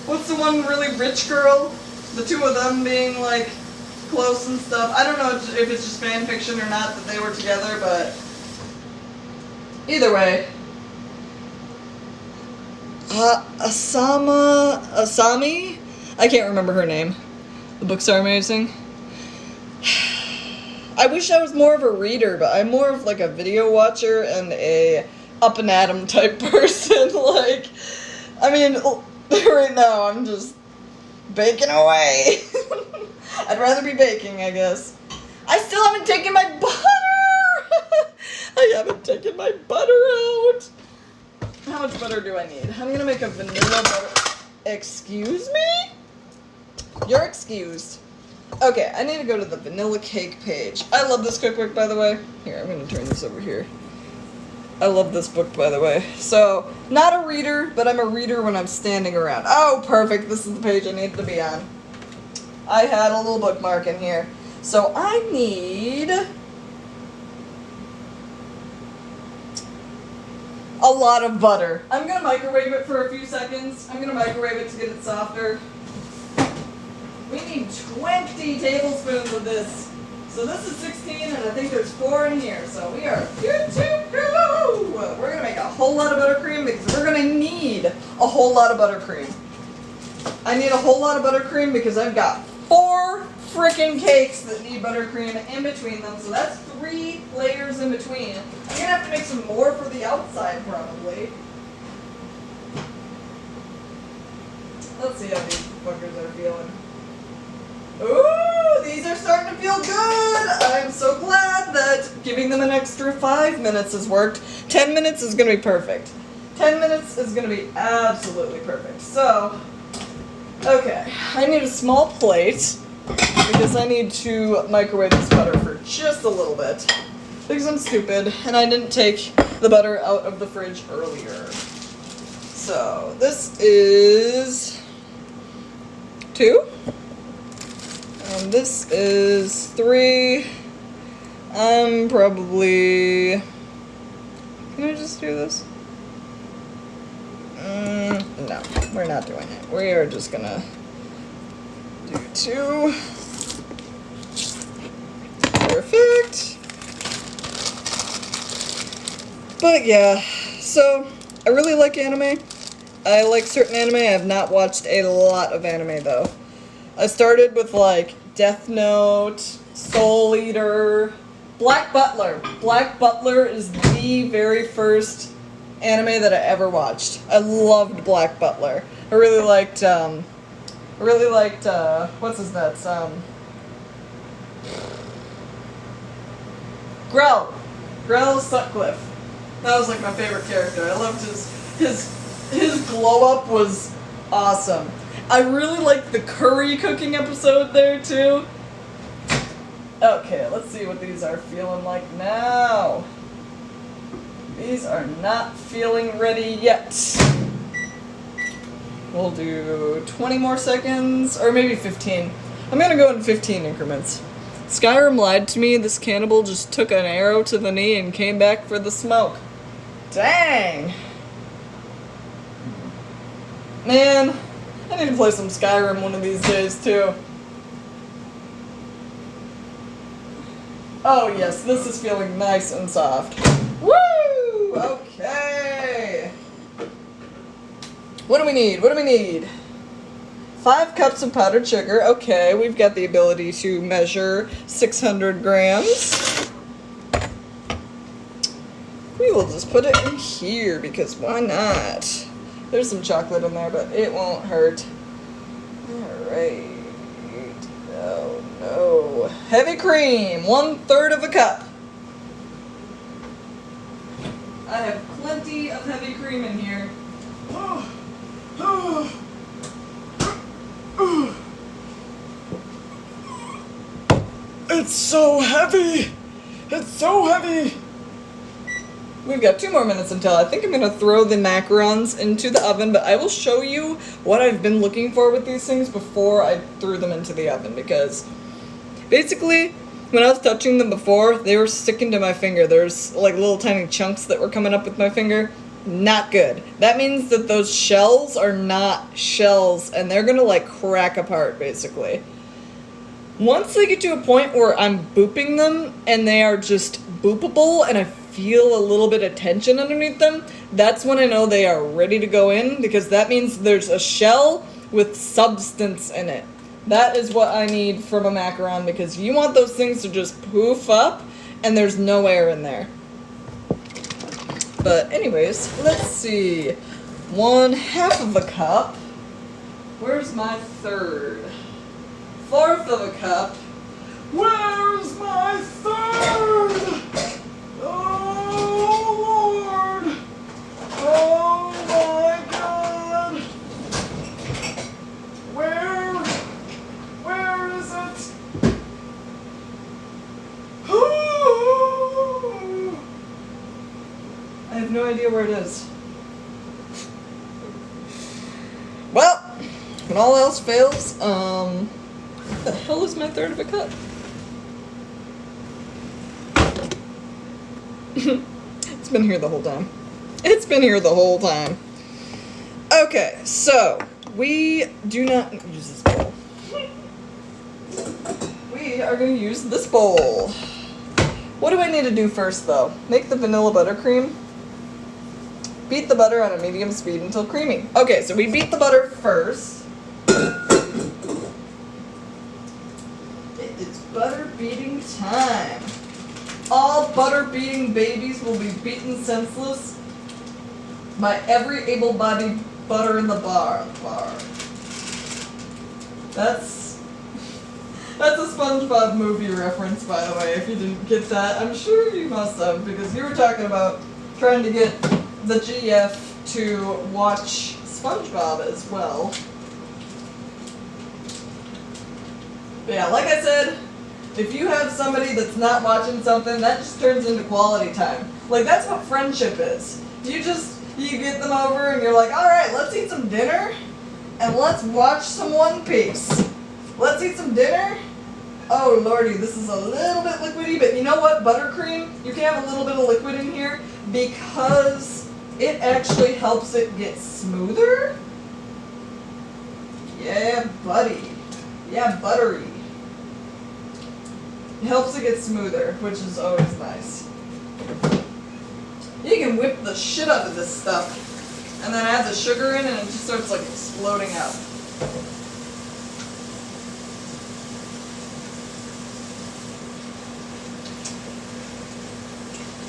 What's the one really rich girl? The two of them being, like, close and stuff. I don't know if it's just fan fiction or not that they were together, but either way. Asami? I can't remember her name. The books are amazing. I wish I was more of a reader, but I'm more of like a video watcher and a up and at 'em type person. Like, I mean, right now I'm just baking away. I'd rather be baking, I guess. I still haven't taken my butter! I haven't taken my butter out! How much butter do I need? I'm gonna make a vanilla butter. Excuse me? You're excused. Okay, I need to go to the vanilla cake page. I love this cookbook, by the way. Here, I'm gonna turn this over here. I love this book, by the way. So, not a a reader, but I'm a reader when I'm standing around. Oh, perfect. This is the page I needed to be on. I had a little bookmark in here. So I need a lot of butter. I'm going to microwave it for a few seconds. I'm going to microwave it to get it softer. We need 20 tablespoons of this. So this is 16, and I think there's 4 in here. So we are good to go. We're going to make a whole lot of buttercream because we're going to need a whole lot of buttercream. I need a whole lot of buttercream because I've got 4 freaking cakes that need buttercream in between them. So that's 3 layers in between. I'm going to have to make some more for the outside probably. Let's see how these fuckers are feeling. Ooh, these are starting to feel good. I'm so glad that giving them an extra 5 minutes has worked. 10 minutes is going to be perfect. 10 minutes is going to be absolutely perfect. So, okay, I need a small plate because I need to microwave this butter for just a little bit because I'm stupid and I didn't take the butter out of the fridge earlier. So, this is 2. And this is 3. I'm probably... Can I just do this? No, we're not doing it. We are just gonna do 2. Perfect. But yeah, so I really like anime. I like certain anime. I have not watched a lot of anime though. I started with like Death Note, Soul Eater, Black Butler. Black Butler is the very first anime that I ever watched. I loved Black Butler. I really liked, what's his nuts? Grell Sutcliffe. That was like my favorite character. I loved his glow up was awesome. I really liked the curry cooking episode there too. Okay, let's see what these are feeling like now. These are not feeling ready yet. We'll do 20 more seconds, or maybe 15. I'm gonna go in 15 increments. Skyrim lied to me. This cannibal just took an arrow to the knee and came back for the smoke. Dang. Man, I need to play some Skyrim one of these days too. Oh yes, this is feeling nice and soft. Woo! Okay. What do we need? What do we need? 5 cups of powdered sugar. Okay, we've got the ability to measure 600 grams. We will just put it in here because why not? There's some chocolate in there, but it won't hurt. Alright. Oh no. Heavy cream, 1/3 of a cup. I have plenty of heavy cream in here. It's so heavy! It's so heavy! We've got 2 more minutes until I think I'm going to throw the macarons into the oven, but I will show you what I've been looking for with these things before I threw them into the oven, because basically, when I was touching them before, they were sticking to my finger. There's like little tiny chunks that were coming up with my finger. Not good. That means that those shells are not shells, and they're going to like crack apart, basically. Once they get to a point where I'm booping them, and they are just boopable, and I feel a little bit of tension underneath them, that's when I know they are ready to go in, because that means there's a shell with substance in it. That is what I need from a macaron, because you want those things to just poof up, and there's no air in there. But anyways, let's see. 1/2 of a cup. Where's my 1/3? 1/4 of a cup. Where's my 1/3? Oh Lord! Oh my God! Where is it? I have no idea where it is. when all else fails, what the hell is my third of a cup? It's been here the whole time. It's been here the whole time. Okay, so we do not use this bowl. We are going to use this bowl. What do I need to do first, though? Make the vanilla buttercream. Beat the butter on a medium speed until creamy. Okay, so we beat the butter first. It is butter beating time. All butter beating babies will be beaten senseless by every able-bodied butter in the bar. That's a SpongeBob movie reference, by the way, if you didn't get that. I'm sure you must have, because you were talking about trying to get the GF to watch SpongeBob as well. But yeah, like I said, if you have somebody that's not watching something, that just turns into quality time. Like, that's what friendship is. You get them over and you're like, alright, let's eat some dinner and let's watch some One Piece. Let's eat some dinner. Oh lordy, this is a little bit liquidy, but you know what? Buttercream, you can have a little bit of liquid in here because it actually helps it get smoother. Yeah, buddy. Yeah, buttery. It helps it get smoother, which is always nice. You can whip the shit out of this stuff and then add the sugar in and it just starts like exploding out.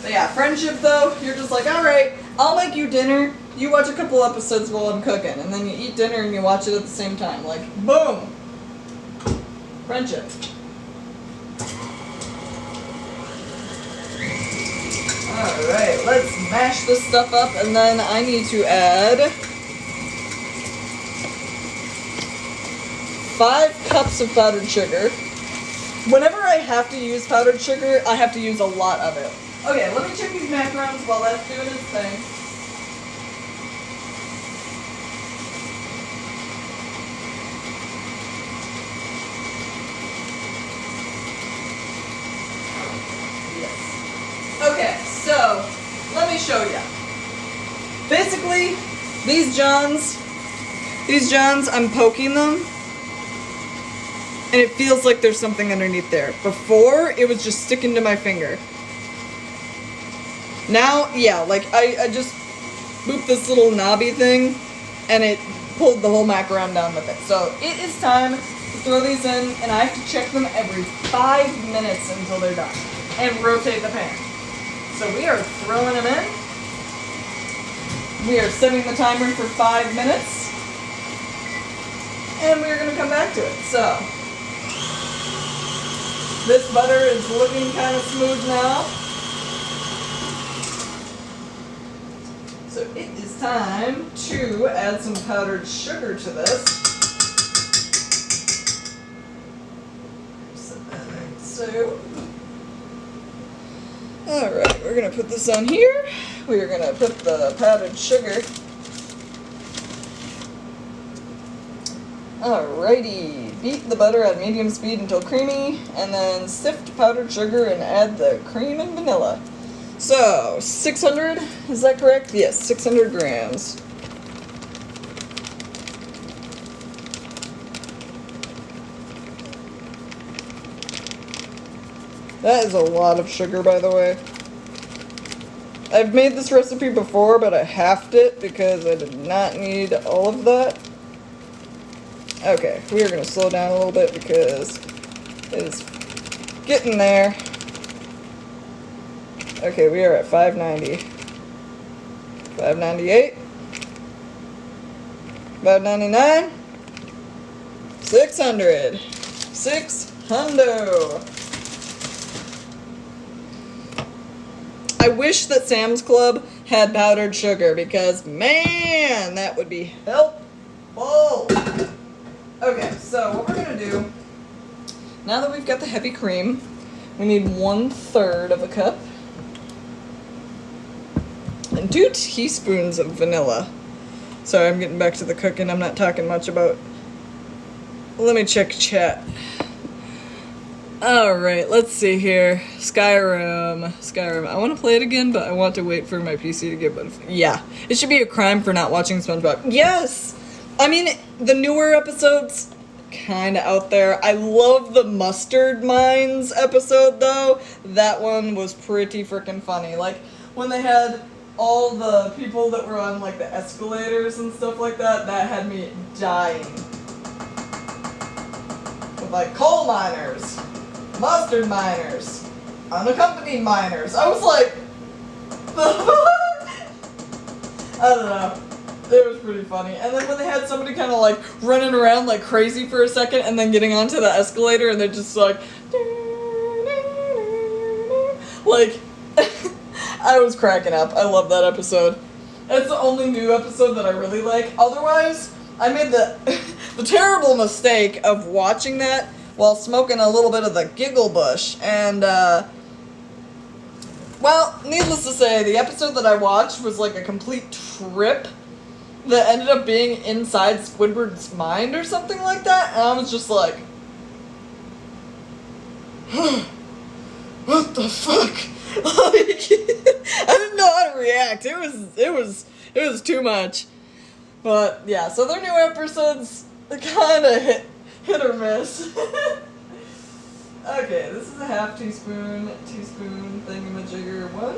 But yeah, friendship though, you're just like, alright, I'll make you dinner, you watch a couple episodes while I'm cooking, and then you eat dinner and you watch it at the same time. Like, boom! Friendship. Alright, let's mash this stuff up, and then I need to add 5 cups of powdered sugar. Whenever I have to use powdered sugar, I have to use a lot of it. Okay, let me check these macarons while that's doing its thing. Okay, so let me show you. Basically, these Johns, I'm poking them, and it feels like there's something underneath there. Before, it was just sticking to my finger. Now, yeah, like I just booped this little knobby thing, and it pulled the whole macaron down with it. So it is time to throw these in, and I have to check them every 5 minutes until they're done, and rotate the pan. So we are throwing them in. We are setting the timer for 5 minutes. And we're going to come back to it. So, this butter is looking kind of smooth now. So it is time to add some powdered sugar to this. Set that like so. Alright, we're going to put this on here. We are going to put the powdered sugar. Alrighty, beat the butter at medium speed until creamy, and then sift powdered sugar and add the cream and vanilla. So, 600, is that correct? Yes, 600 grams. That is a lot of sugar, by the way. I've made this recipe before, but I halved it because I did not need all of that. Okay, we are going to slow down a little bit because it is getting there. Okay, we are at 590. 598. 599. 600. 600. I wish that Sam's Club had powdered sugar because, man, that would be helpful. Okay, so what we're going to do, now that we've got the heavy cream, we need 1/3 of a cup and 2 teaspoons of vanilla. Sorry, I'm getting back to the cooking. I'm not talking much about Let me check chat. Alright, let's see here. Skyrim. I want to play it again, but I want to wait for my PC to get... Yeah. It should be a crime for not watching SpongeBob. Yes! I mean, the newer episodes, kind of out there. I love the Mustard Mines episode, though. That one was pretty freaking funny. Like, when they had all the people that were on, like, the escalators and stuff like that, that had me dying. With, like, coal miners. Mustard miners, unaccompanied miners. I was like, I don't know. It was pretty funny. And then when they had somebody kind of like running around like crazy for a second and then getting onto the escalator and they're just like, I was cracking up. I love that episode. It's the only new episode that I really like. Otherwise, I made the terrible mistake of watching that while smoking a little bit of the Giggle Bush, and, well, needless to say, the episode that I watched was like a complete trip that ended up being inside Squidward's mind or something like that, and I was just like, what the fuck? Like, I didn't know how to react. It was too much. But, yeah, so their new episodes kind of hit or miss. Okay, this is a half teaspoon thingamajigger. 1,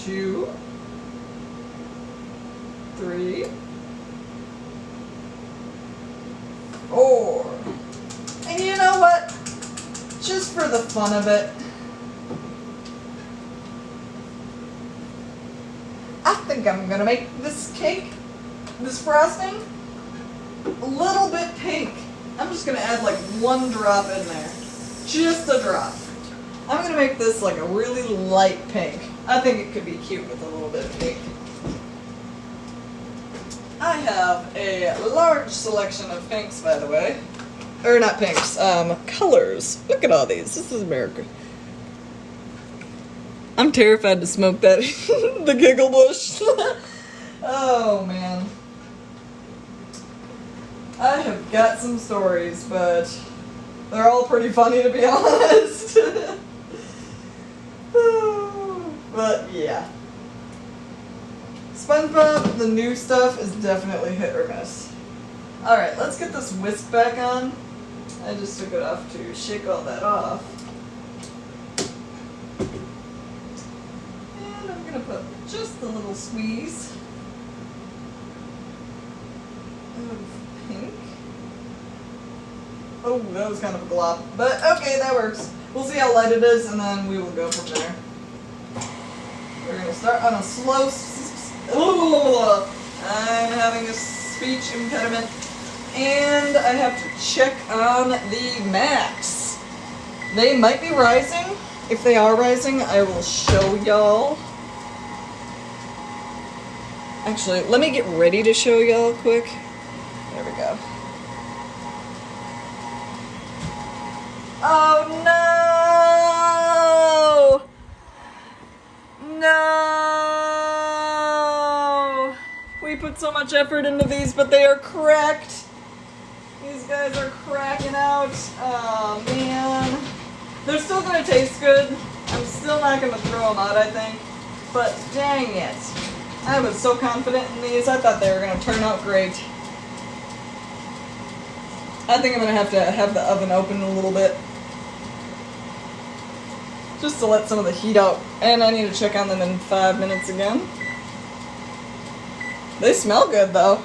2, 3, 4. And you know what? Just for the fun of it, I think I'm gonna make this cake, this frosting, a little bit pink. I'm just gonna add like 1 drop in there. Just a drop. I'm gonna make this like a really light pink. I think it could be cute with a little bit of pink. I have a large selection of pinks, by the way. Or not pinks, colors. Look at all these. This is America. I'm terrified to smoke that, the Giggle Bush. Oh, man. I have got some stories, but they're all pretty funny, to be honest. But, yeah. SpongeBob, the new stuff, is definitely hit or miss. Alright, let's get this whisk back on. I just took it off to shake all that off. And I'm going to put just a little squeeze of pink. Oh, that was kind of a glop. But okay, that works. We'll see how light it is, and then we will go from there. We're going to start on a slow... I'm having a speech impediment. And I have to check on the max. They might be rising. If they are rising, I will show y'all. Actually, let me get ready to show y'all quick. There we go. Oh no! No! We put so much effort into these, but they are cracked. These guys are cracking out. Oh, man. They're still going to taste good. I'm still not going to throw them out, I think. But dang it. I was so confident in these. I thought they were going to turn out great. I think I'm going to have the oven open a little bit. Just to let some of the heat out. And I need to check on them in 5 minutes again. They smell good, though.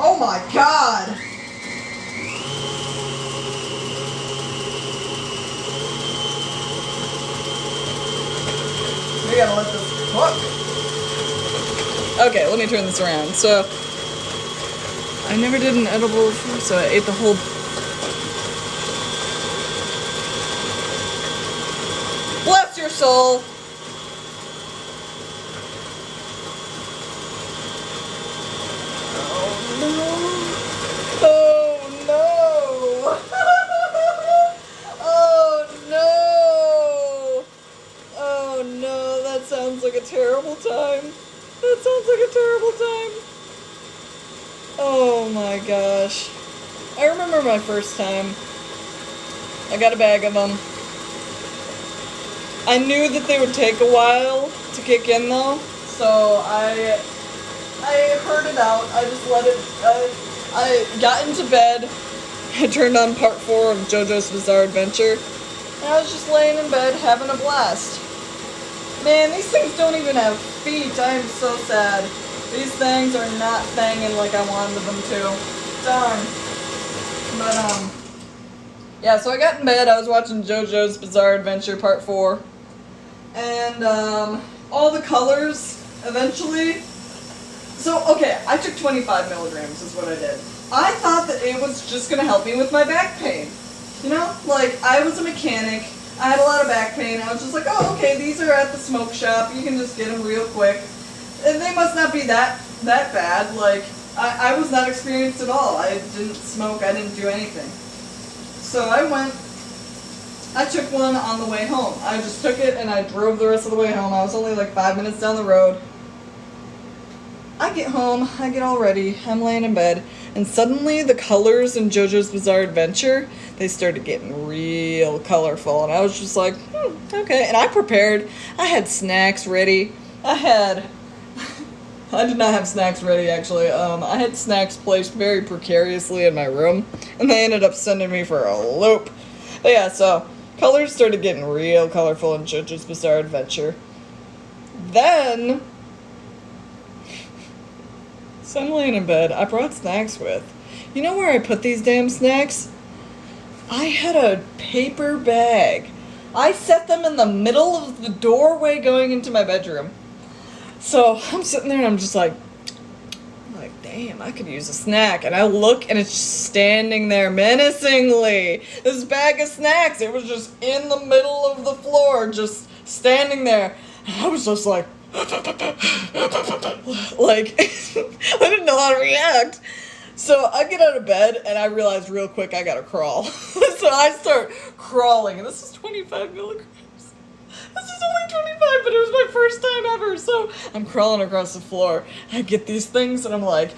Oh my god! We gotta let this cook. Okay, let me turn this around. So, I never did an edible before, so I ate the whole... Bless your soul! Sounds like a terrible time. That sounds like a terrible time. Oh my gosh. I remember my first time. I got a bag of them. I knew that they would take a while to kick in though, so I heard it out. I just let it, I got into bed. I turned on part 4 of JoJo's Bizarre Adventure, and I was just laying in bed having a blast. Man, these things don't even have feet. I am so sad. These things are not banging like I wanted them to. Darn. But, yeah, so I got in bed. I was watching JoJo's Bizarre Adventure Part 4. And, all the colors, eventually. So, okay, I took 25 milligrams is what I did. I thought that it was just going to help me with my back pain. You know, like, I was a mechanic. I had a lot of back pain. I was just like, oh, okay, these are at the smoke shop. You can just get them real quick. And they must not be that bad. Like, I was not experienced at all. I didn't smoke. I didn't do anything. So I took one on the way home. I just took it and I drove the rest of the way home. I was only like 5 minutes down the road. I get home, I get all ready, I'm laying in bed, and suddenly the colors in JoJo's Bizarre Adventure, they started getting real colorful, and I was just like, okay. And I prepared. I had snacks ready. I did not have snacks ready, actually. I had snacks placed very precariously in my room, and they ended up sending me for a loop. But yeah, so colors started getting real colorful in JoJo's Bizarre Adventure. Then, so I'm laying in bed. I brought snacks with. You know where I put these damn snacks? I had a paper bag. I set them in the middle of the doorway going into my bedroom. So I'm sitting there and I'm just like, damn, I could use a snack. And I look and it's just standing there menacingly. This bag of snacks. It was just in the middle of the floor, just standing there. And I was just like, like, I didn't know how to react. So I get out of bed and I realize real quick I gotta crawl. So I start crawling, and this is 25 milligrams. This is only 25, but it was my first time ever. So I'm crawling across the floor. I get these things and I'm like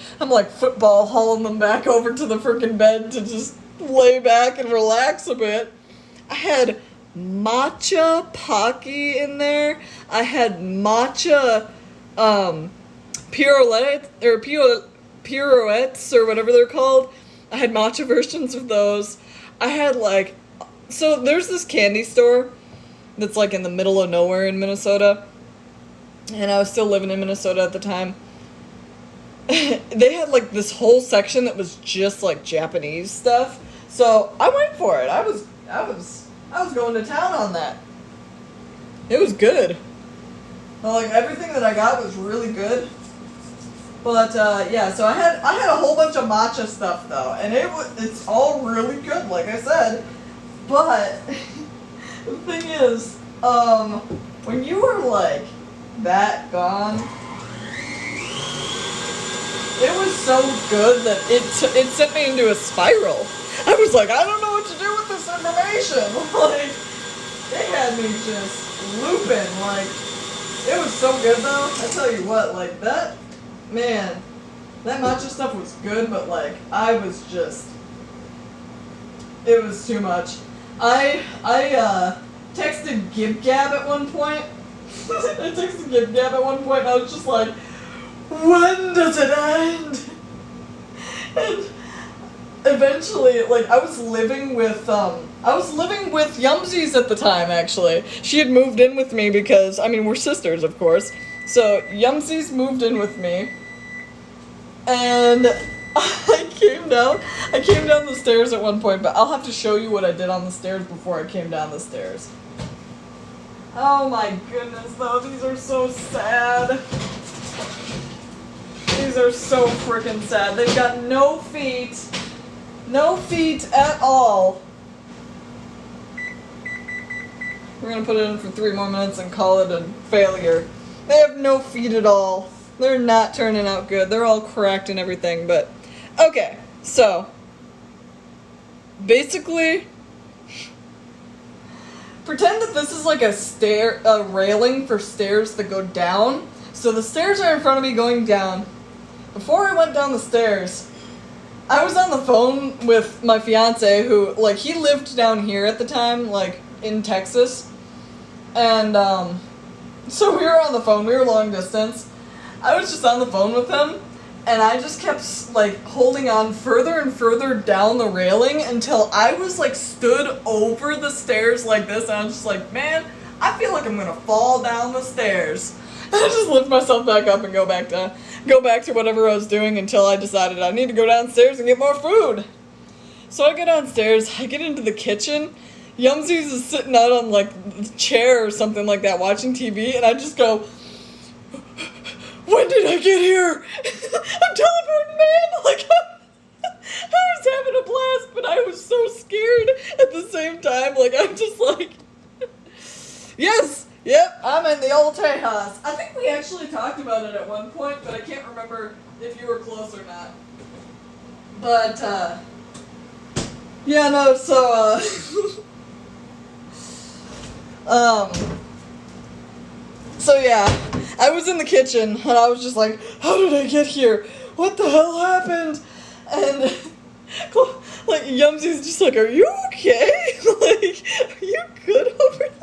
football hauling them back over to the freaking bed to just lay back and relax a bit. I had matcha Pocky in there. I had matcha pirouettes or whatever they're called. I had matcha versions of those. I had so there's this candy store that's like in the middle of nowhere in Minnesota, and I was still living in Minnesota at the time. They had like this whole section that was just like Japanese stuff. So I went for it. I was going to town on that. It was good. Well, like everything that I got was really good. But yeah, so I had a whole bunch of matcha stuff though, and it's all really good, like I said. But the thing is, when you were like that gone, it was so good that it sent me into a spiral. I was like, I don't know what to do with this information. Like, it had me just looping. Like, it was so good though. I tell you what, like that, man, that matcha stuff was good, but like I was just, it was too much. I texted Gib Gab at one point. I texted Gib Gab at one point and I was just like, when does it end? And eventually, like, I was living with Yumsies at the time, actually. She had moved in with me because, I mean, we're sisters, of course. So, Yumsies moved in with me. And I came down the stairs at one point, but I'll have to show you what I did on the stairs before I came down the stairs. Oh my goodness, though, these are so sad. These are so freaking sad. They've got no feet. No feet at all. We're gonna put it in for 3 more minutes and call it a failure. They have no feet at all. They're not turning out good. They're all cracked and everything, but okay, so basically pretend that this is like a railing for stairs that go down. So the stairs are in front of me going down. Before I went down the stairs, I was on the phone with my fiance who, like, he lived down here at the time, like, in Texas. And, so we were on the phone, we were long distance. I was just on the phone with him, and I just kept, like, holding on further and further down the railing until I was, like, stood over the stairs like this, and I was just like, man, I feel like I'm gonna fall down the stairs. And I just lift myself back up and go back to whatever I was doing until I decided I need to go downstairs and get more food. So I go downstairs, I get into the kitchen, Yumsies is sitting out on, like, the chair or something like that watching TV, and I just go, when did I get here? I'm teleporting, man! Like, I was having a blast, but I was so scared at the same time. Like, I'm just like, yes! Yep, I'm in the old Tejas. I think we actually talked about it at one point, but I can't remember if you were close or not. But, yeah, no, so, so yeah, I was in the kitchen, and I was just like, how did I get here? What the hell happened? And, like, Yumsy's just like, are you okay? Like, are you good over there?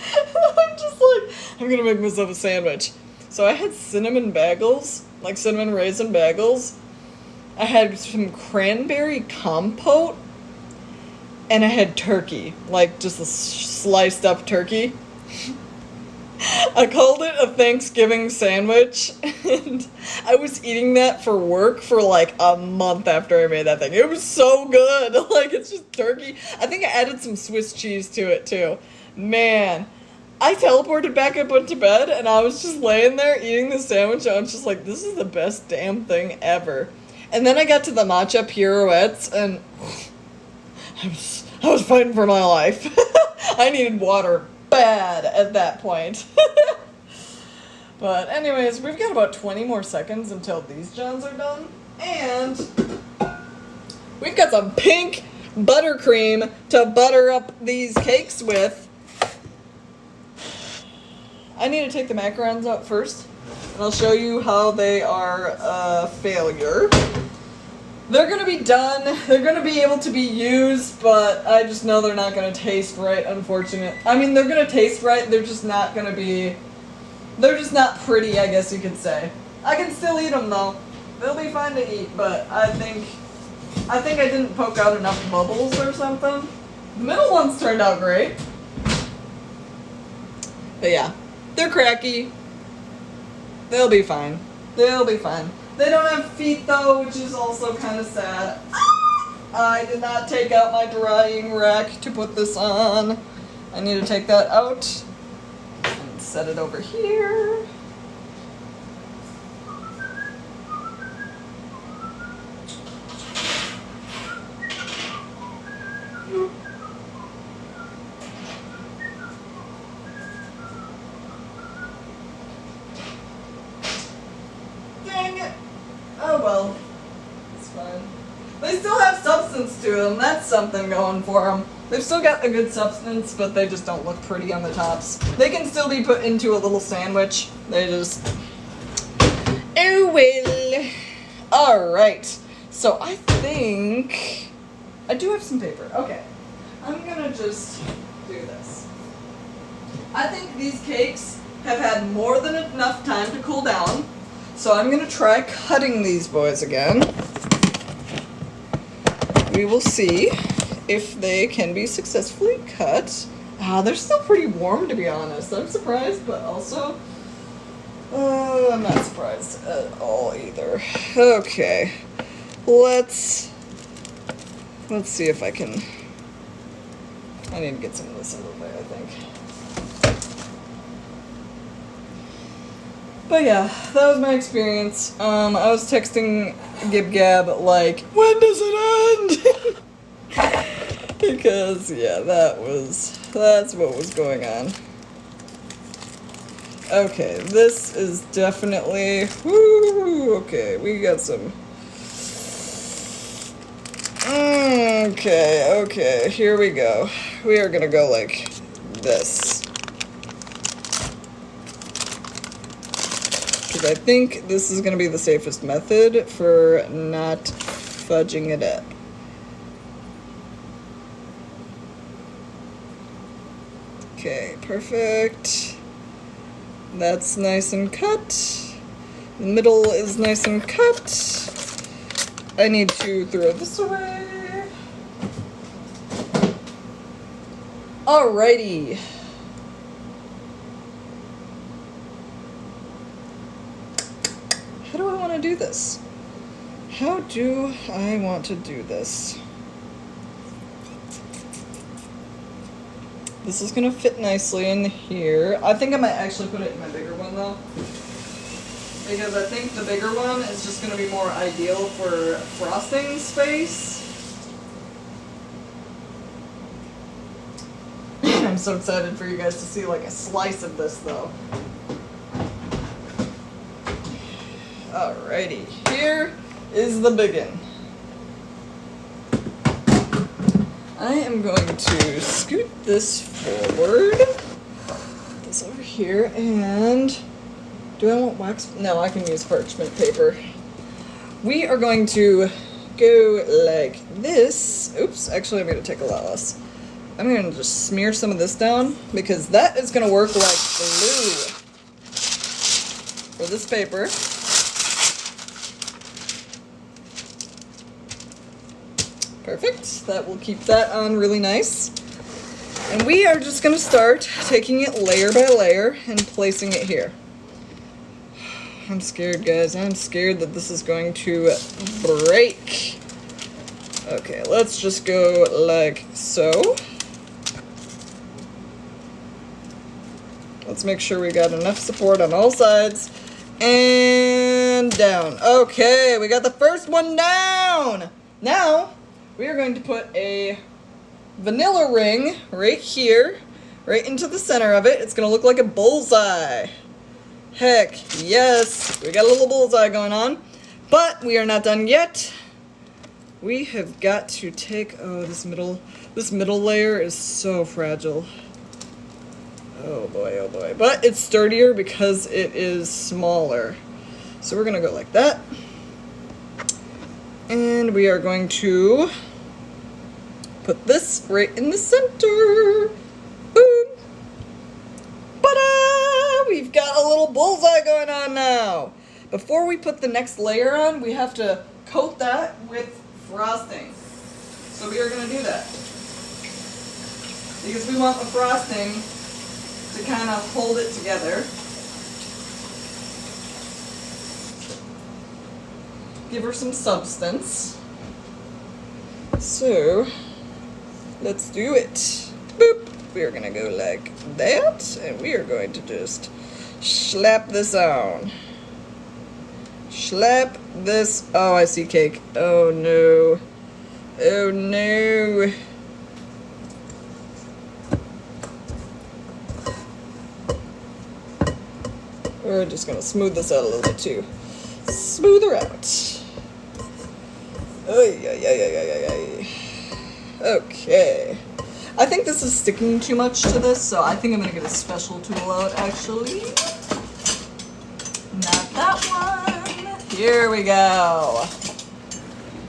I'm just like, I'm gonna make myself a sandwich. So I had cinnamon bagels, like cinnamon raisin bagels. I had some cranberry compote, and I had turkey, like just a sliced up turkey. I called it a Thanksgiving sandwich, and I was eating that for work for like a month after I made that thing. It was so good. Like, it's just turkey. I think I added some Swiss cheese to it too. Man, I teleported back up into bed, and I was just laying there eating the sandwich. I was just like, this is the best damn thing ever. And then I got to the matcha pirouettes, and I was fighting for my life. I needed water bad at that point. But anyways, we've got about 20 more seconds until these Johns are done. And we've got some pink buttercream to butter up these cakes with. I need to take the macarons out first, and I'll show you how they are a failure. They're going to be done, they're going to be able to be used, but I just know they're not going to taste right, unfortunately. I mean, they're going to taste right, they're just not going to be, they're just not pretty, I guess you could say. I can still eat them, though. They'll be fine to eat, but I think I didn't poke out enough bubbles or something. The middle ones turned out great. But yeah, they're cracky. They'll be fine. They'll be fine. They don't have feet though, which is also kind of sad. I did not take out my drying rack to put this on. I need to take that out and set it over here. Oh well, it's fine. They still have substance to them, that's something going for them. They've still got a good substance, but they just don't look pretty on the tops. They can still be put into a little sandwich. They just... Oh well. Alright, so I think... I do have some paper. Okay. I'm gonna just do this. I think these cakes have had more than enough time to cool down. So I'm going to try cutting these boys again. We will see if they can be successfully cut. They're still pretty warm, to be honest. I'm surprised, but also, I'm not surprised at all either. Okay, let's see if I can. I need to get some of this out of there, I think. But yeah, that was my experience. I was texting Gib Gab like, when does it end? Because yeah, that's what was going on. Okay, this is definitely, woo, okay, we got some. Okay, here we go. We are gonna go like this. because I think this is going to be the safest method for not fudging it up. Okay, perfect. That's nice and cut. The middle is nice and cut. I need to throw this away. Alrighty. How do I want to do this? How do I want to do this? This is going to fit nicely in here. I think I might actually put it in my bigger one though. Because I think the bigger one is just going to be more ideal for frosting space. I'm so excited for you guys to see like a slice of this though. Alrighty, here is the biggin. I am going to scoot this forward, put this over here, and do I want wax? No, I can use parchment paper. We are going to go like this. Oops, actually I'm going to take a lot less. I'm going to just smear some of this down because that is going to work like glue for this paper. Perfect. That will keep that on really nice. And we are just going to start taking it layer by layer and placing it here. I'm scared, guys. I'm scared that this is going to break. Okay, let's just go like so. Let's make sure we got enough support on all sides. And down. Okay, we got the first one down. Now, we are going to put a vanilla ring right here, right into the center of it. It's going to look like a bullseye. Heck, yes, we got a little bullseye going on. But we are not done yet. We have got to take, oh, this middle layer is so fragile. Oh boy, but it's sturdier because it is smaller. So we're going to go like that. And we are going to put this right in the center. Boom. Ta-da! We've got a little bullseye going on now. Before we put the next layer on, we have to coat that with frosting. So we are going to do that. Because we want the frosting to kind of hold it together. Give her some substance. So, let's do it. Boop. We are going to go like that, and we are going to just slap this on. Slap this. Oh, I see cake. Oh no. Oh no. We're just going to smooth this out a little bit too. Smooth her out. Okay. I think this is sticking too much to this, so I think I'm going to get a special tool out, actually. Not that one. Here we go.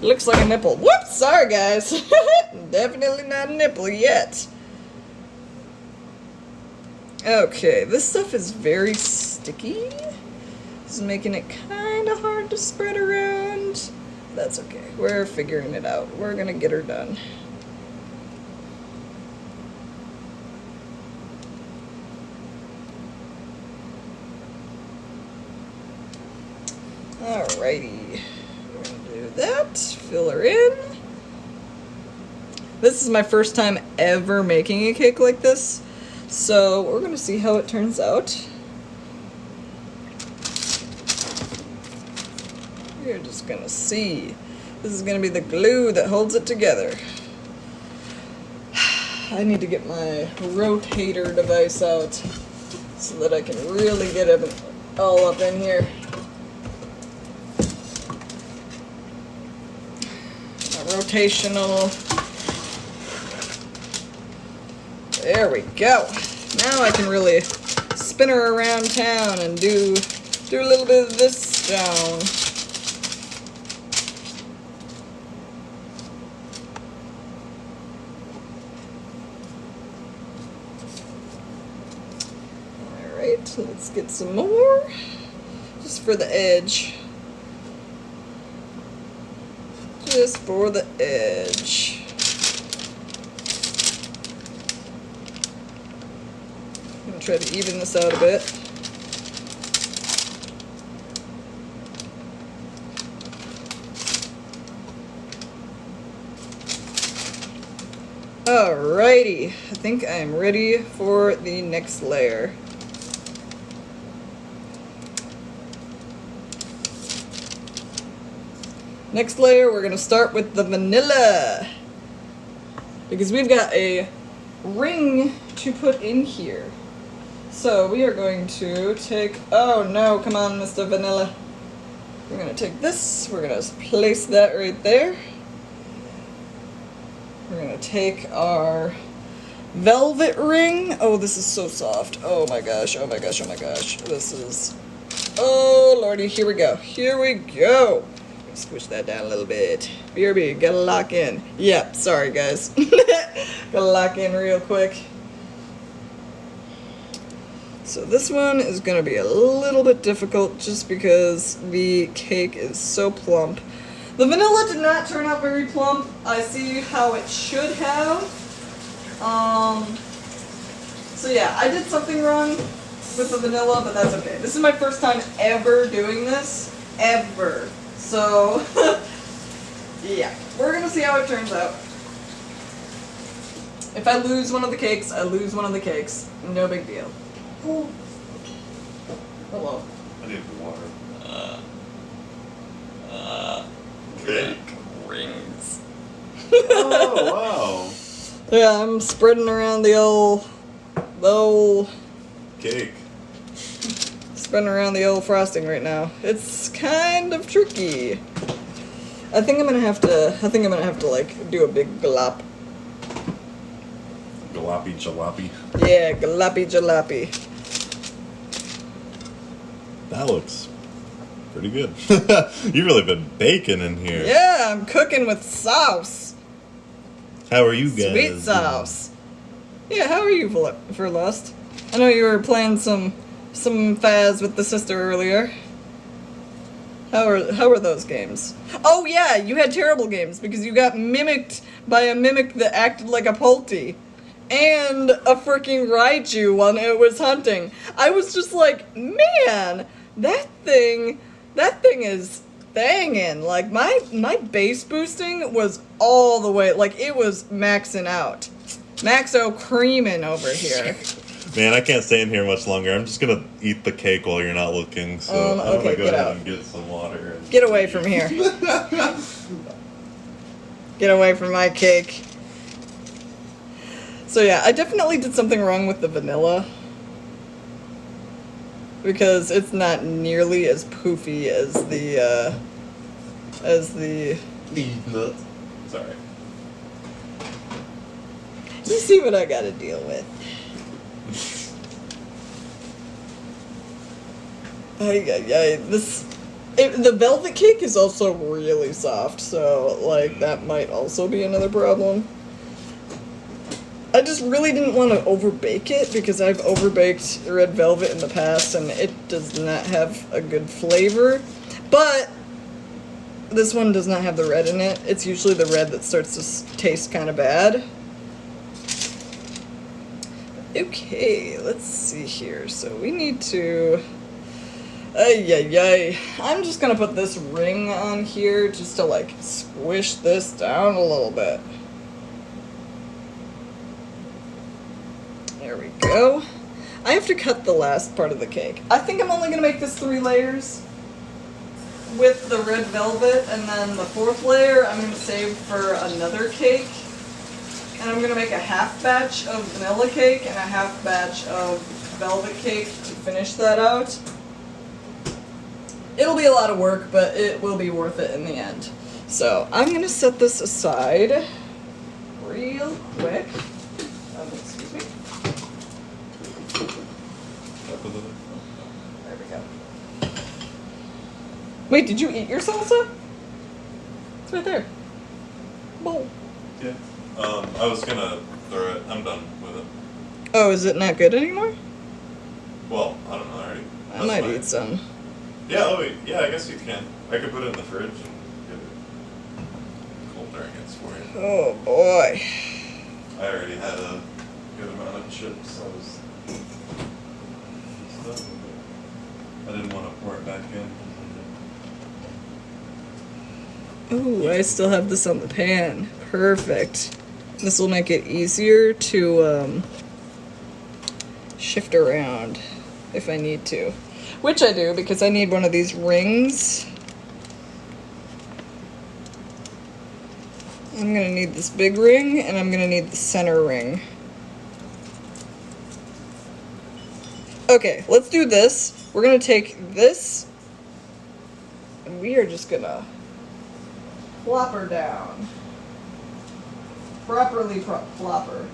Looks like a nipple. Whoops, sorry guys. Definitely not a nipple yet. Okay, this stuff is very sticky. This is making it kind of hard to spread around. That's okay. We're figuring it out. We're going to get her done. Alrighty. We're going to do that. Fill her in. This is my first time ever making a cake like this. So we're going to see how it turns out. We're just going to see. This is going to be the glue that holds it together. I need to get my rotator device out so that I can really get it all up in here. A rotational. There we go. Now I can really spin her around town and do Do a little bit of this down. Alright, let's get some more. Just for the edge. Just for the edge. I'm going to try to even this out a bit. Alrighty, I think I am ready for the next layer. Next layer, we're gonna start with the vanilla, because we've got a ring to put in here. So we are going to take, oh no, come on, Mr. Vanilla. We're gonna take this, we're gonna place that right there. We're gonna take our velvet ring. Oh, this is so soft. Oh my gosh, oh my gosh, oh my gosh. This is, oh lordy, here we go. Here we go. Squish that down a little bit. BRB, gotta lock in. Yep, sorry guys. Gotta lock in real quick. So this one is gonna be a little bit difficult just because the cake is so plump. The vanilla did not turn out very plump. I see how it should have. So yeah, I did something wrong with the vanilla, but that's okay. This is my first time ever doing this. Ever. So, yeah, we're gonna see how it turns out. If I lose one of the cakes, I lose one of the cakes. No big deal. Oh. Hello. I need water. Cake rings. Oh, wow. Yeah, I'm spreading around the old Cake. spreading around the old frosting right now. It's kind of tricky. I think I'm gonna have to like do a big glop. Jalopy jalopy. Yeah, galoppy jalopy. That looks pretty good. You've really been baking in here. Yeah, I'm cooking with sauce. How are you guys? Sweet sauce. Yeah, how are you, for Lust? I know you were playing some Faz with the sister earlier. How are those games? Oh yeah, you had terrible games because you got mimicked by a mimic that acted like a Polty. And a freaking Raichu when it was hunting. I was just like, man, that thing is banging. Like my base boosting was all the way, like it was maxing out. Maxo creaming over here. Man, I can't stay in here much longer. I'm just gonna eat the cake while you're not looking. So I'm okay, gonna go get ahead out. and get some water. And Get away from here. Get away from my cake. So yeah, I definitely did something wrong with the vanilla. Because it's not nearly as poofy as the nuts. Sorry. You see what I gotta deal with. The velvet cake is also really soft, so like that might also be another problem. I just really didn't want to overbake it because I've overbaked red velvet in the past and it does not have a good flavor. But this one does not have the red in it. It's usually the red that starts to taste kind of bad. Okay, let's see here. So we need to... I'm just gonna put this ring on here just to like squish this down a little bit. There we go. I have to cut the last part of the cake. I think I'm only gonna make this 3 layers with the red velvet, and then the 4th layer I'm gonna save for another cake. And I'm gonna make a half batch of vanilla cake and a half batch of velvet cake to finish that out. It'll be a lot of work, but it will be worth it in the end. So I'm gonna set this aside real quick. Excuse me. There we go. Wait, did you eat your salsa? It's right there. Bowl. Yeah. I was gonna throw it. I'm done with it. Oh, is it not good anymore? Well, I don't know already. I might eat some. Yeah, oh wait. Yeah, I guess you can. I could put it in the fridge and get it cold during it for you. Oh boy. I already had a good amount of chips. So I didn't want to pour it back in. Ooh, I still have this on the pan. Perfect. This will make it easier to shift around if I need to. Which I do, because I need one of these rings. I'm gonna need this big ring, and I'm gonna need the center ring. Okay, let's do this. We're gonna take this, and we are just gonna plop her down. Properly plop her.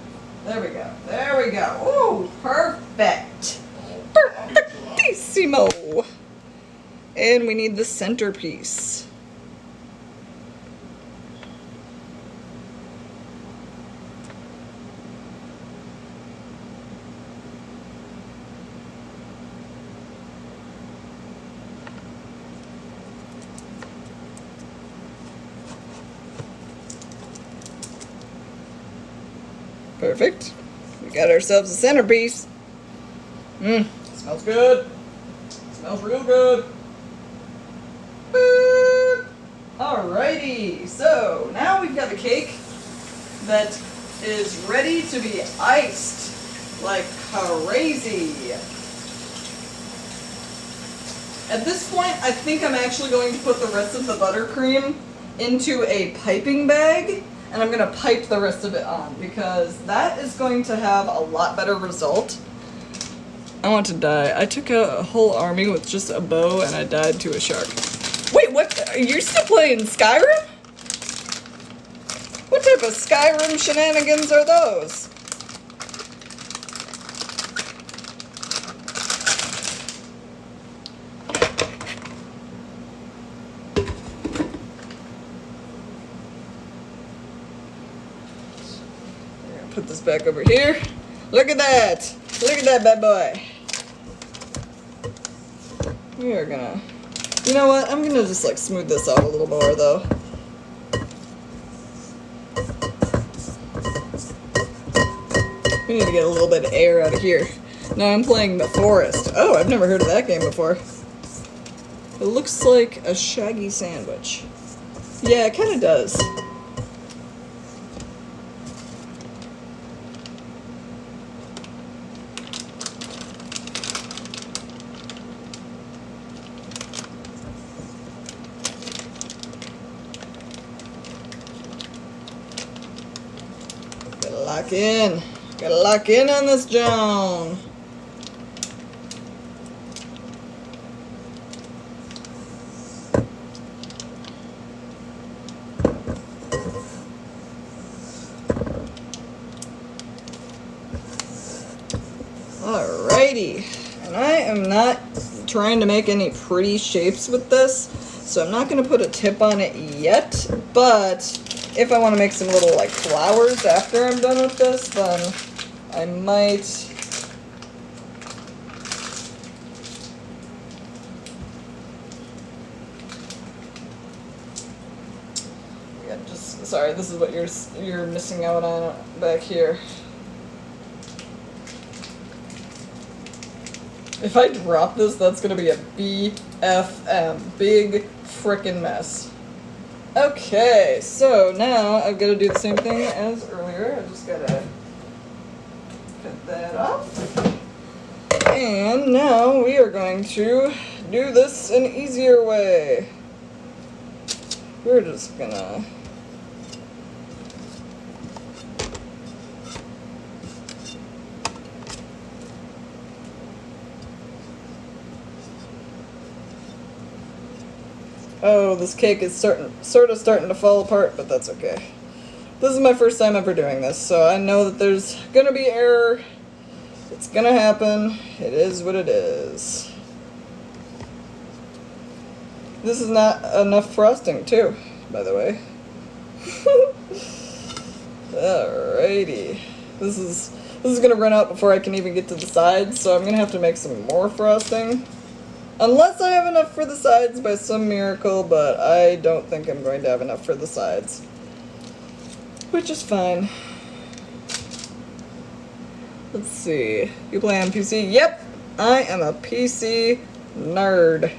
There we go. There we go. Ooh, perfect. Perfectissimo. And we need the centerpiece. Perfect. We got ourselves a centerpiece. Smells good. Smells real good. Boop. Alrighty, so now we've got the cake that is ready to be iced like crazy. At this point, I think I'm actually going to put the rest of the buttercream into a piping bag, and I'm going to pipe the rest of it on, because that is going to have a lot better result. I want to die. I took out a whole army with just a bow, and I died to a shark. Wait, what? Are you still playing Skyrim? What type of Skyrim shenanigans are those? Put this back over here. Look at that. Look at that bad boy. We are gonna... You know what? I'm gonna just like smooth this out a little more though. We need to get a little bit of air out of here. Now I'm playing The Forest. Oh, I've never heard of that game before. It looks like a shaggy sandwich. Yeah, it kind of does. Lock in. Gotta lock in on this Joan. Alrighty. And I am not trying to make any pretty shapes with this, so I'm not going to put a tip on it yet, but if I want to make some little like flowers after I'm done with this, then I might. Yeah, just sorry, this is what you're missing out on back here. If I drop this, that's gonna be a BFM, big frickin' mess. Okay, so now I've got to do the same thing as earlier. I just gotta cut that off. And now we are going to do this an easier way. We're just gonna... Oh, this cake is sort of starting to fall apart, but that's okay. This is my first time ever doing this, so I know that there's gonna be error. It's gonna happen. It is what it is. This is not enough frosting, too, by the way. Alrighty. This is gonna run out before I can even get to the sides, so I'm gonna have to make some more frosting. Unless I have enough for the sides by some miracle, but I don't think I'm going to have enough for the sides. Which is fine. Let's see. You play on PC? Yep! I am a PC nerd.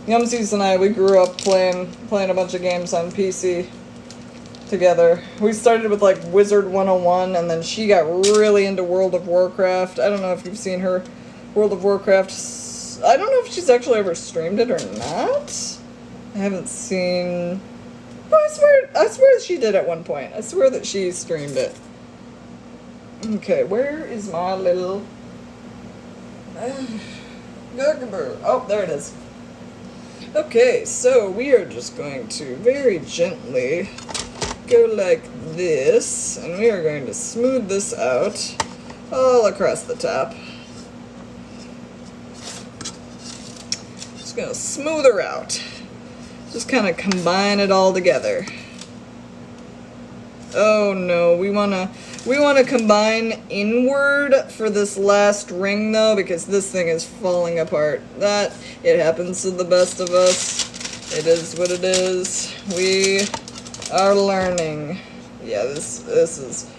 Yumsies and I, we grew up playing a bunch of games on PC together. We started with like Wizard 101, and then she got really into World of Warcraft. I don't know if you've seen her World of Warcraft. I don't know if she's actually ever streamed it or not. I haven't seen... Oh, I swear she did at one point. I swear that she streamed it. Okay, where is my little... Oh, there it is. Okay, so we are just going to very gently go like this, and we are going to smooth this out all across the top. Just gonna smooth her out. Just kind of combine it all together. Oh no, we wanna combine inward for this last ring though, because this thing is falling apart. It happens to the best of us. It is what it is. We are learning. Yeah, this is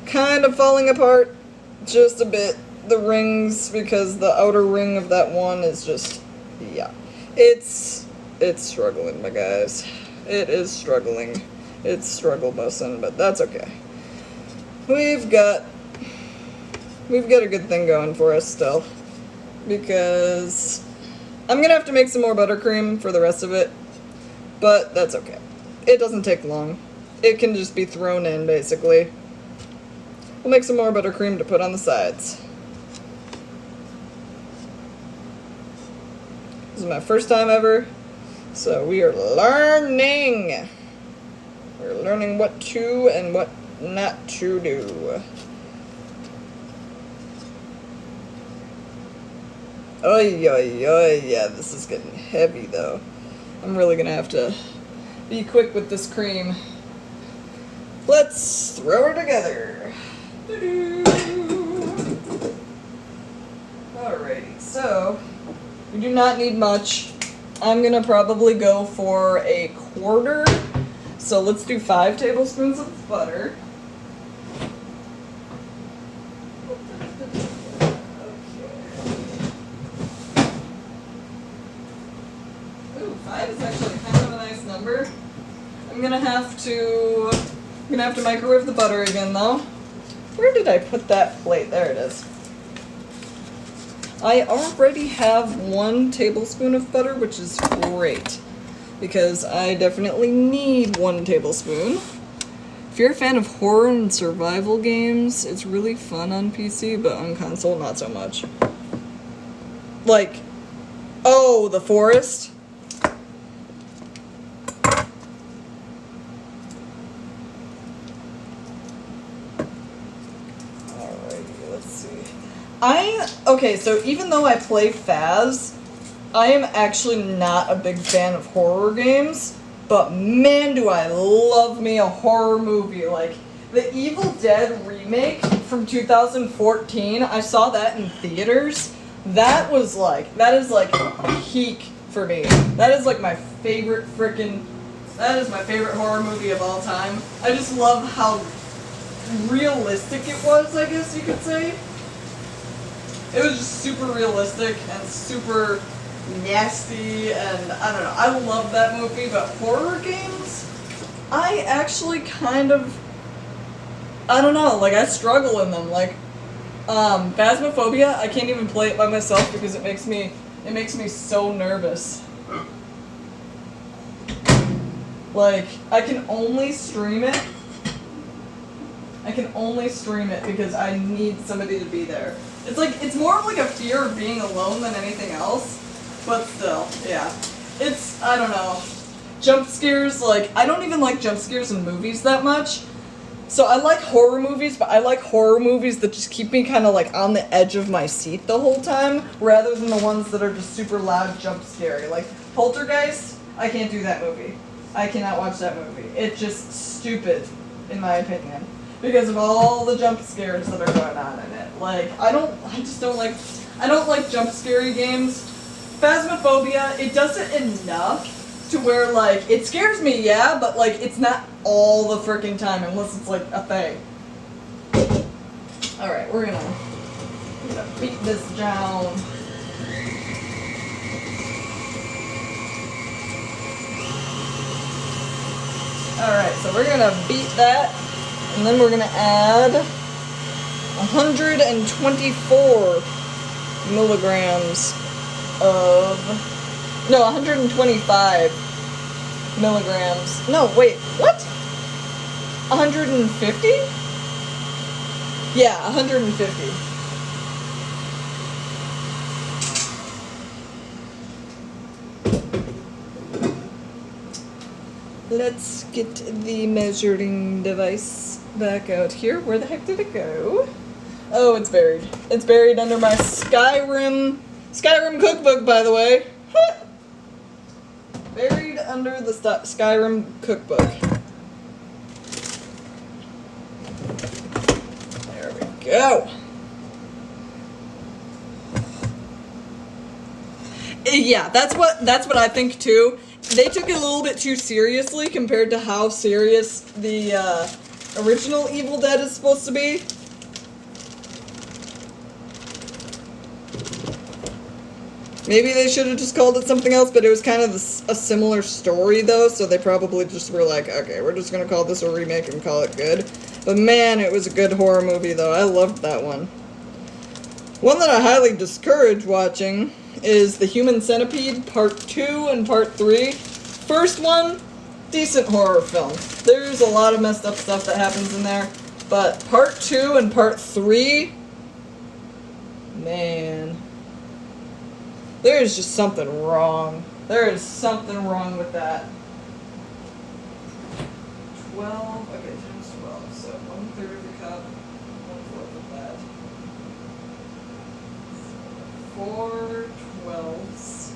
kind of falling apart just a bit. The rings, because the outer ring of that one is just, yeah. It's struggling, my guys. It is struggling. It's struggle bussin', but that's okay. We've got a good thing going for us still, because I'm gonna have to make some more buttercream for the rest of it, but that's okay. It doesn't take long. It can just be thrown in, basically. We'll make some more buttercream to put on the sides. This is my first time ever, so we are learning. We're learning what to and what not to do. Oy, oy, oy. Yeah, this is getting heavy, though. I'm really gonna have to be quick with this cream. Let's throw her together. Alrighty, so we do not need much. I'm gonna probably go for a quarter. So let's do 5 tablespoons of butter. Ooh, 5 is actually kind of a nice number. I'm gonna have to microwave the butter again though. Where did I put that plate? There it is. I already have 1 tablespoon of butter, which is great, because I definitely need 1 tablespoon. If you're a fan of horror and survival games, it's really fun on PC, but on console, not so much. Like, oh, The Forest. Alrighty, let's see. Okay, so even though I play Faz, I am actually not a big fan of horror games, but man do I love me a horror movie. Like, the Evil Dead remake from 2014, I saw that in theaters. That is like peak for me. That is like my favorite that is my favorite horror movie of all time. I just love how realistic it was, I guess you could say. It was just super realistic and super nasty, and I don't know, I love that movie, but horror games, I actually kind of, I don't know, like I struggle in them. Like, Phasmophobia, I can't even play it by myself because it makes me so nervous. Like, I can only stream it because I need somebody to be there. It's like, it's more of like a fear of being alone than anything else. But still, yeah. It's, I don't know. Jump scares, like, I don't even like jump scares in movies that much. So I like horror movies, but I like horror movies that just keep me kind of like on the edge of my seat the whole time, rather than the ones that are just super loud, jump scary. Like Poltergeist, I can't do that movie. I cannot watch that movie. It's just stupid, in my opinion, because of all the jump scares that are going on in it. Like I don't like jump scary games. Phasmophobia, it does it enough to where, like, it scares me, yeah, but, like, it's not all the freaking time unless it's, like, a thing. Alright, we're gonna beat this down. Alright, so we're gonna beat that, and then we're gonna add 124 milligrams of, no, 125 milligrams. No, wait, what? 150? Yeah, 150. Let's get the measuring device back out here. Where the heck did it go? Oh, it's buried. It's buried under my Skyrim cookbook, by the way. Buried under the Skyrim cookbook. There we go. Yeah, that's what I think too. They took it a little bit too seriously compared to how serious the original Evil Dead is supposed to be. Maybe they should have just called it something else, but it was kind of a similar story, though, so they probably just were like, okay, we're just going to call this a remake and call it good. But man, it was a good horror movie, though. I loved that one. One that I highly discourage watching is The Human Centipede, Part 2 and Part 3. First one, decent horror film. There's a lot of messed up stuff that happens in there, but Part 2 and Part 3, man... there is just something wrong. There is something wrong with that. 12, okay, times 12, so 1/3 of the cup, 1/4 of that. 4 12s.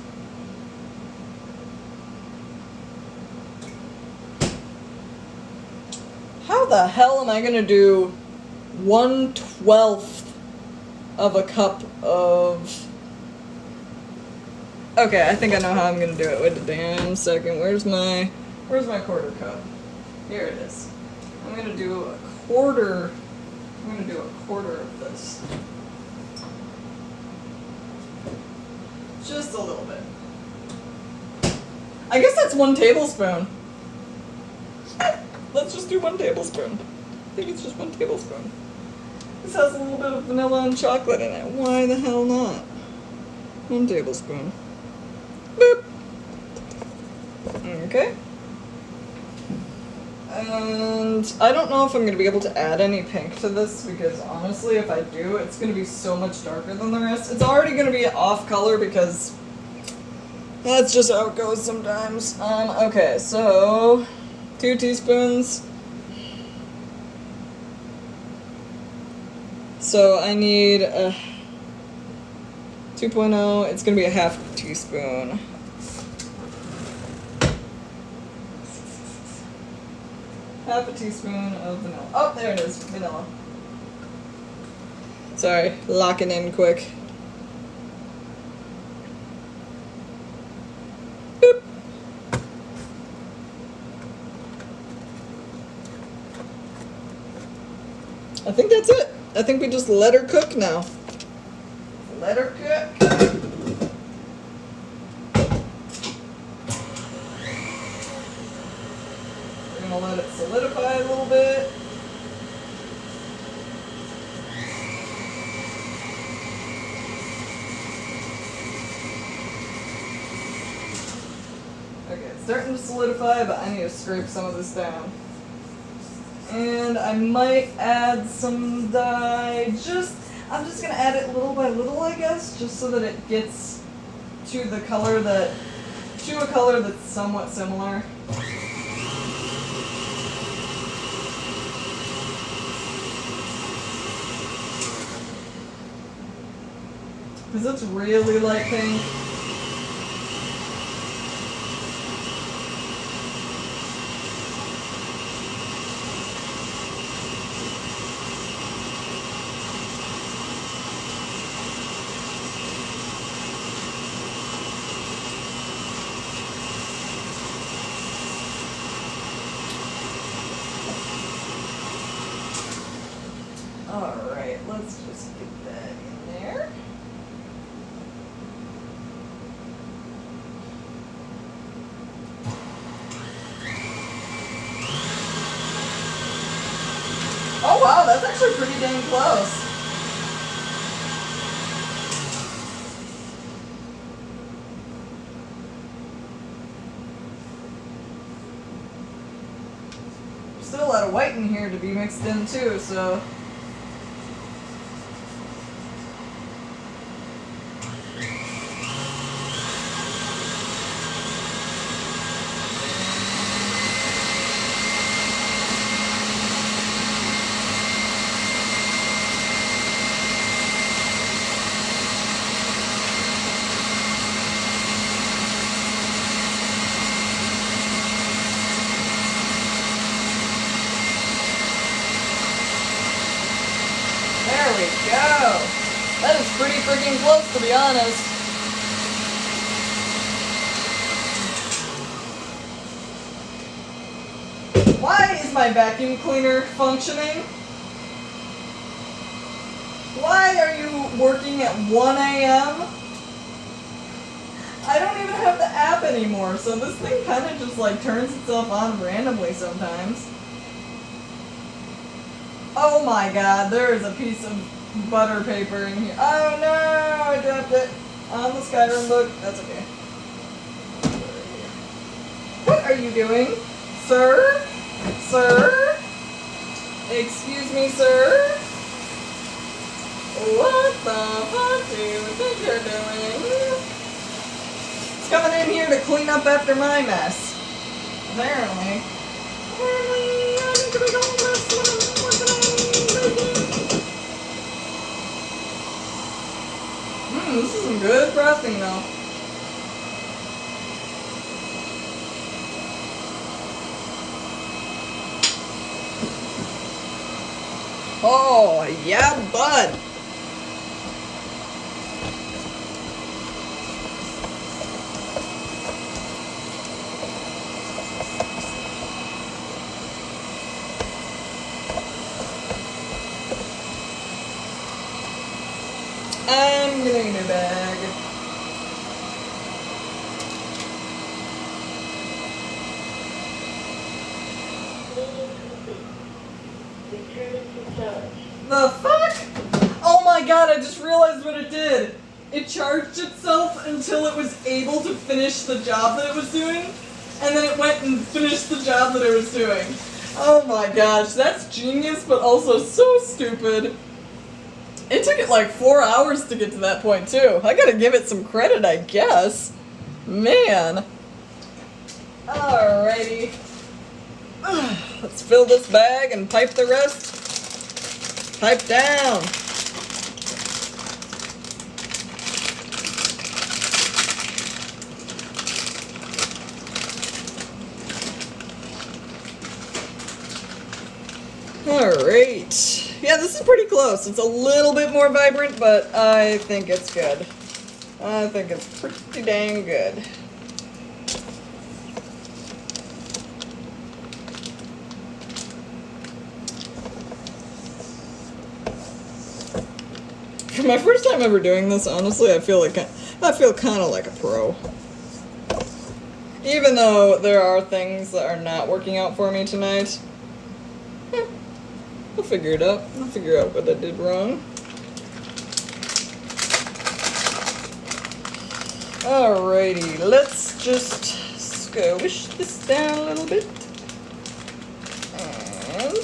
How the hell am I gonna do 1/12 of a cup of... Okay, I think I know how I'm gonna do it. Wait a damn second. Where's my quarter cup? Here it is. I'm gonna do a quarter of this. Just a little bit. I guess that's 1 tablespoon. Let's just do 1 tablespoon. I think it's just 1 tablespoon. This has a little bit of vanilla and chocolate in it. Why the hell not? 1 tablespoon. Boop. Okay. And I don't know if I'm going to be able to add any pink to this, because honestly, if I do, it's going to be so much darker than the rest. It's already going to be off color because that's just how it goes sometimes. Okay, so 2 teaspoons. So I need a 2.0, it's going to be a 1/2 teaspoon. Half a teaspoon of vanilla. Oh, there it is, vanilla. Sorry, locking in quick. Boop. I think that's it. I think we just let her cook now. Let her cook. We're gonna let it solidify a little bit. Okay, it's starting to solidify, but I need to scrape some of this down. And I might add some dye, I'm just gonna add it little by little, I guess, just so that it gets to a color that's somewhat similar. Because it's really light pink. Alright, let's just get that in there. Oh wow, that's actually pretty dang close. Still a lot of white in here to be mixed in too, so. There we go. That is pretty freaking close, to be honest. Why is my vacuum cleaner functioning? Why are you working at 1 a.m.? I don't even have the app anymore, so this thing kind of just like turns itself on randomly sometimes. Oh my god, there is a piece of butter paper in here. Oh no, I dropped it on the Skyrim book. That's okay. What are you doing? Sir? Sir? Excuse me, sir? What the fuck do you think you're doing? It's coming in here to clean up after my mess. Apparently. I need to be doing this when I'm working on baking. This is some good frosting though. Oh, yeah, bud. I'm getting a new bag. The fuck? Oh my god, I just realized what it did. It charged itself until it was able to finish the job that it was doing, and then it went and finished the job that it was doing. Oh my gosh, that's genius, but also so stupid. It took it like 4 hours to get to that point too. I gotta give it some credit, I guess. Man. Alrighty. Let's fill this bag and pipe the rest. Pipe down. Alright. Yeah, this is pretty close. It's a little bit more vibrant, but I think it's good. I think it's pretty dang good. For my first time ever doing this, honestly, I feel kind of like a pro. Even though there are things that are not working out for me tonight. I'll figure it out. I'll figure out what I did wrong. Alrighty, let's just squish this down a little bit. And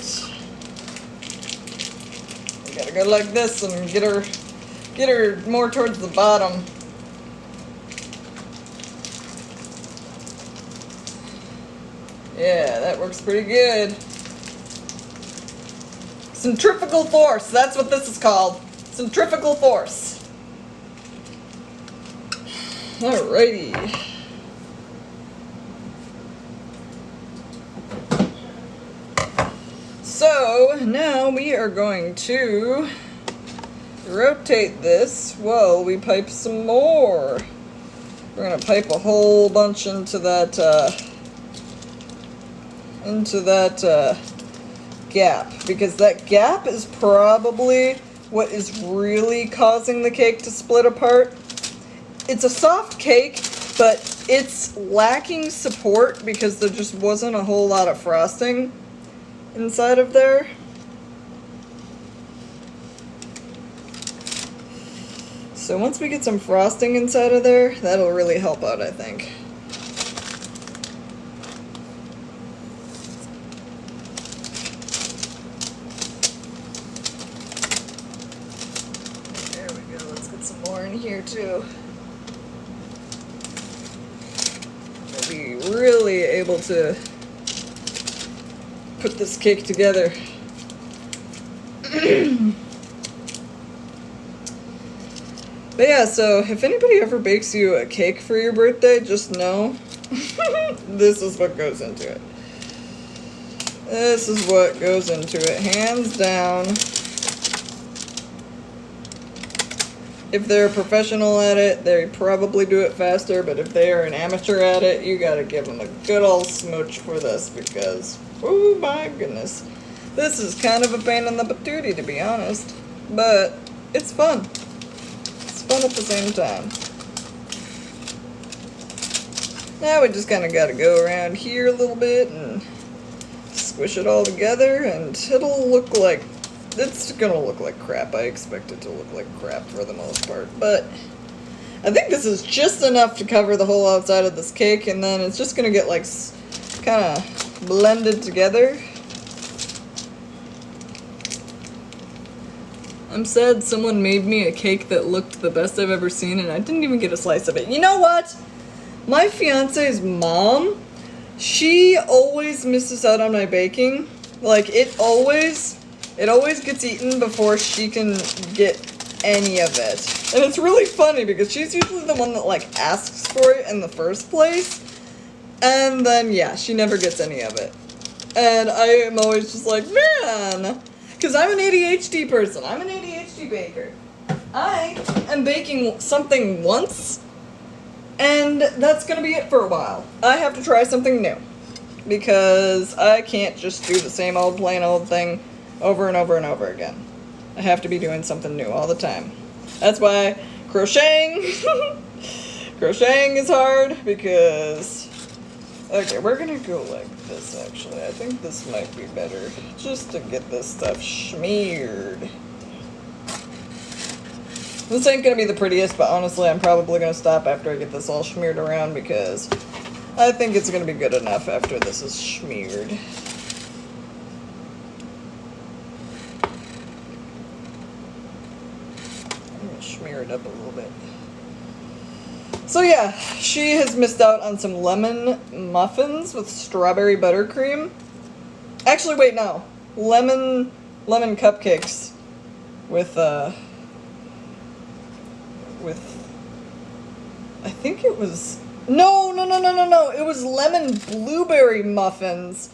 we gotta go like this and get her more towards the bottom. Yeah, that works pretty good. Centrifugal force, that's what this is called. Centrifugal force. Alrighty. So now we are going to rotate this while we pipe some more. We're gonna pipe a whole bunch into that gap, because that gap is probably what is really causing the cake to split apart. It's a soft cake, but it's lacking support because there just wasn't a whole lot of frosting inside of there. So once we get some frosting inside of there, that'll really help out, I think. There we go, let's get some more in here too. We'll be really able to put this cake together. But yeah, so if anybody ever bakes you a cake for your birthday, just know this is what goes into it. This is what goes into it, hands down. If they're a professional at it, they probably do it faster, but if they are an amateur at it, you gotta give them a good old smooch for this, because, oh my goodness, this is kind of a pain in the patootie, to be honest, but it's fun. It's fun at the same time. Now we just kind of gotta go around here a little bit and squish it all together, and it'll look like, it's gonna look like crap. I expect it to look like crap for the most part, but I think this is just enough to cover the whole outside of this cake, and then it's just gonna get like kind of blended together. I'm sad someone made me a cake that looked the best I've ever seen, and I didn't even get a slice of it. You know what? My fiance's mom, she always misses out on my baking. Like, it always gets eaten before she can get any of it. And it's really funny because she's usually the one that, like, asks for it in the first place. And then, yeah, she never gets any of it. And I am always just like, man, because I'm an ADHD person. I'm an ADHD baker. I am baking something once, and that's going to be it for a while. I have to try something new, because I can't just do the same old plain old thing over and over and over again. I have to be doing something new all the time. That's why crocheting, crocheting is hard, because, okay, we're gonna go like this actually. I think this might be better, just to get this stuff smeared. This ain't gonna be the prettiest, but honestly I'm probably gonna stop after I get this all smeared around, because I think it's gonna be good enough after this is smeared. Smear it up a little bit. So yeah, she has missed out on some lemon muffins with strawberry buttercream. Actually, wait, no. Lemon cupcakes with I think it was, no, it was lemon blueberry muffins.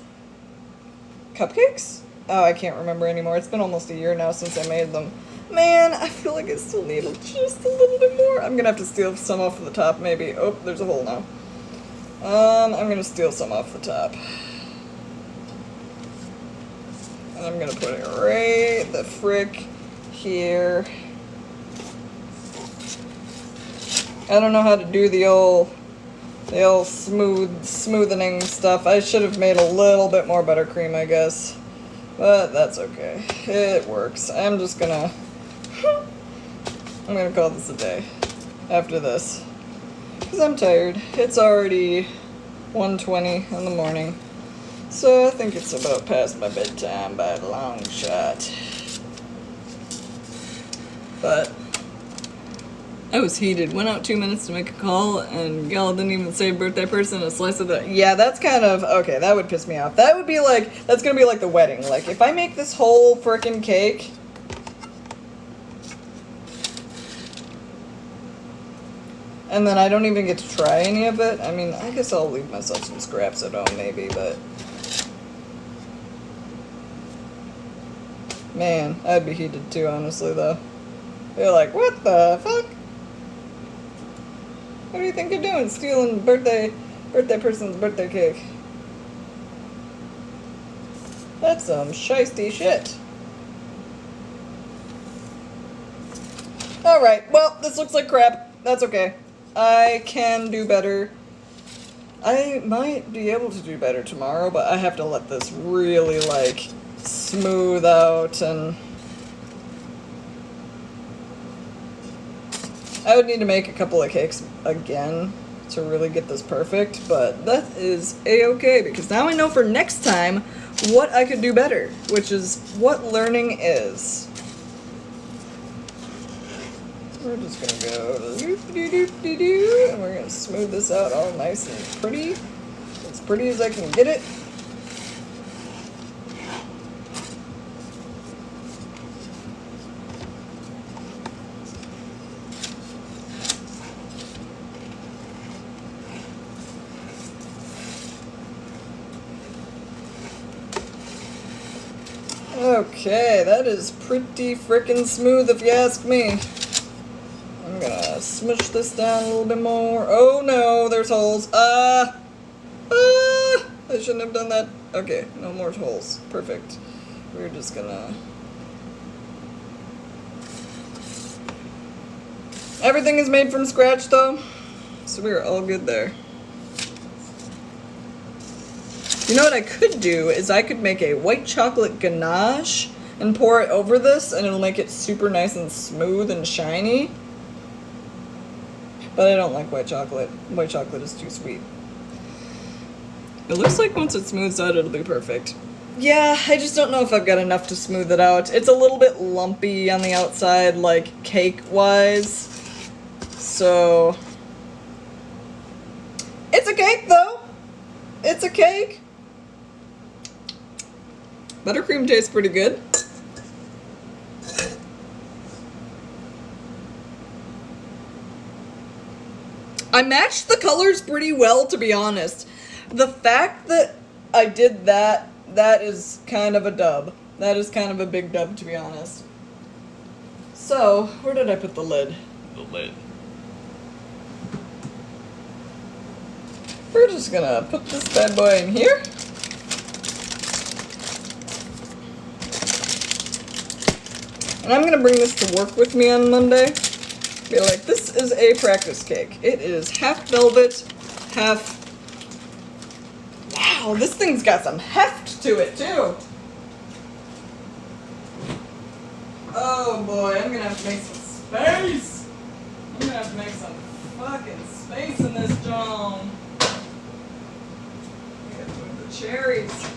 Cupcakes? Oh, I can't remember anymore. It's been almost a year now since I made them. Man, I feel like I still need just a little bit more. I'm gonna have to steal some off the top, maybe. Oh, there's a hole now. I'm gonna steal some off the top. And I'm gonna put it right the frick here. I don't know how to do the old smoothening stuff. I should have made a little bit more buttercream, I guess. But that's okay. It works. I'm gonna call this a day after this, because I'm tired. It's already 1:20 in the morning, so I think it's about past my bedtime by a long shot. But I was heated. Went out 2 minutes to make a call, and gal didn't even say birthday person a slice of the. Yeah, that's kind of okay. That would piss me off. That would be like, that's gonna be like the wedding. Like, if I make this whole frickin' cake, And then I don't even get to try any of it. I mean, I guess I'll leave myself some scraps at home maybe, but... Man, I'd be heated too, honestly, though. They're like, what the fuck? What do you think you're doing? Stealing birthday person's birthday cake. That's some shiesty shit. Alright, well, this looks like crap. That's okay. I can do better. I might be able to do better tomorrow, but I have to let this really, like, smooth out, and I would need to make a couple of cakes again to really get this perfect, but that is a-okay, because now I know for next time what I could do better, which is what learning is. We're just gonna go doop-de-doop-de-doo, and we're gonna smooth this out all nice and pretty as I can get it. Okay, that is pretty frickin' smooth if you ask me. I'm gonna smush this down a little bit more. Oh no, there's holes. I shouldn't have done that. Okay, no more holes. Perfect. We're just gonna... Everything is made from scratch though, so we're all good there. You know what I could do is I could make a white chocolate ganache and pour it over this, and it'll make it super nice and smooth and shiny. But I don't like white chocolate. White chocolate is too sweet. It looks like once it smooths out, it'll be perfect. Yeah, I just don't know if I've got enough to smooth it out. It's a little bit lumpy on the outside, like cake-wise. So... It's a cake, though! It's a cake! Buttercream tastes pretty good. I matched the colors pretty well, to be honest. The fact that I did that, that is kind of a dub. That is kind of a big dub, to be honest. So, where did I put the lid? The lid. We're just gonna put this bad boy in here. And I'm gonna bring this to work with me on Monday. Be like, this is a practice cake. It is half velvet, half... Wow, this thing's got some heft to it, too. Oh boy, I'm gonna have to make some space. I'm gonna have to make some fucking space in this dome. I gotta move the cherries.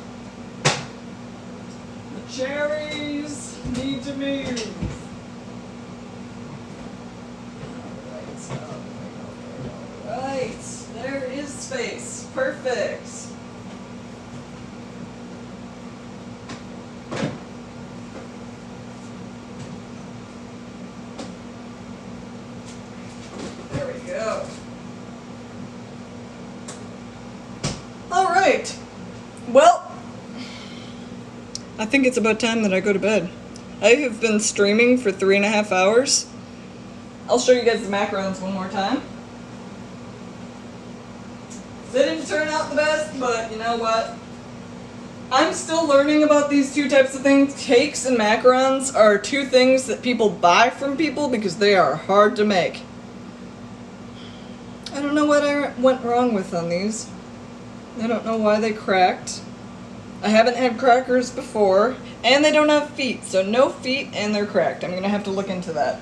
The cherries need to move. Alright, there is space. Perfect. There we go. Alright. Well, I think it's about time that I go to bed. I have been streaming for 3.5 hours. I'll show you guys the macarons one more time. They didn't turn out the best, but you know what? I'm still learning about these two types of things. Cakes and macarons are two things that people buy from people because they are hard to make. I don't know what I went wrong with on these. I don't know why they cracked. I haven't had crackers before, and they don't have feet, so no feet and they're cracked. I'm gonna have to look into that.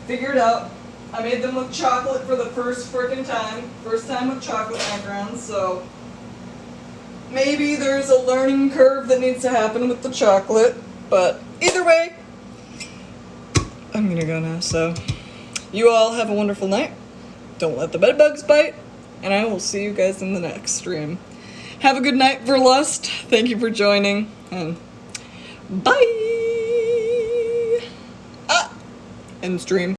Figure it out. I made them with chocolate for the first frickin' time. First time with chocolate macarons, so maybe there's a learning curve that needs to happen with the chocolate, but either way, I'm gonna go now, so you all have a wonderful night. Don't let the bed bugs bite, and I will see you guys in the next stream. Have a good night, Verlust. Thank you for joining, and bye! End stream.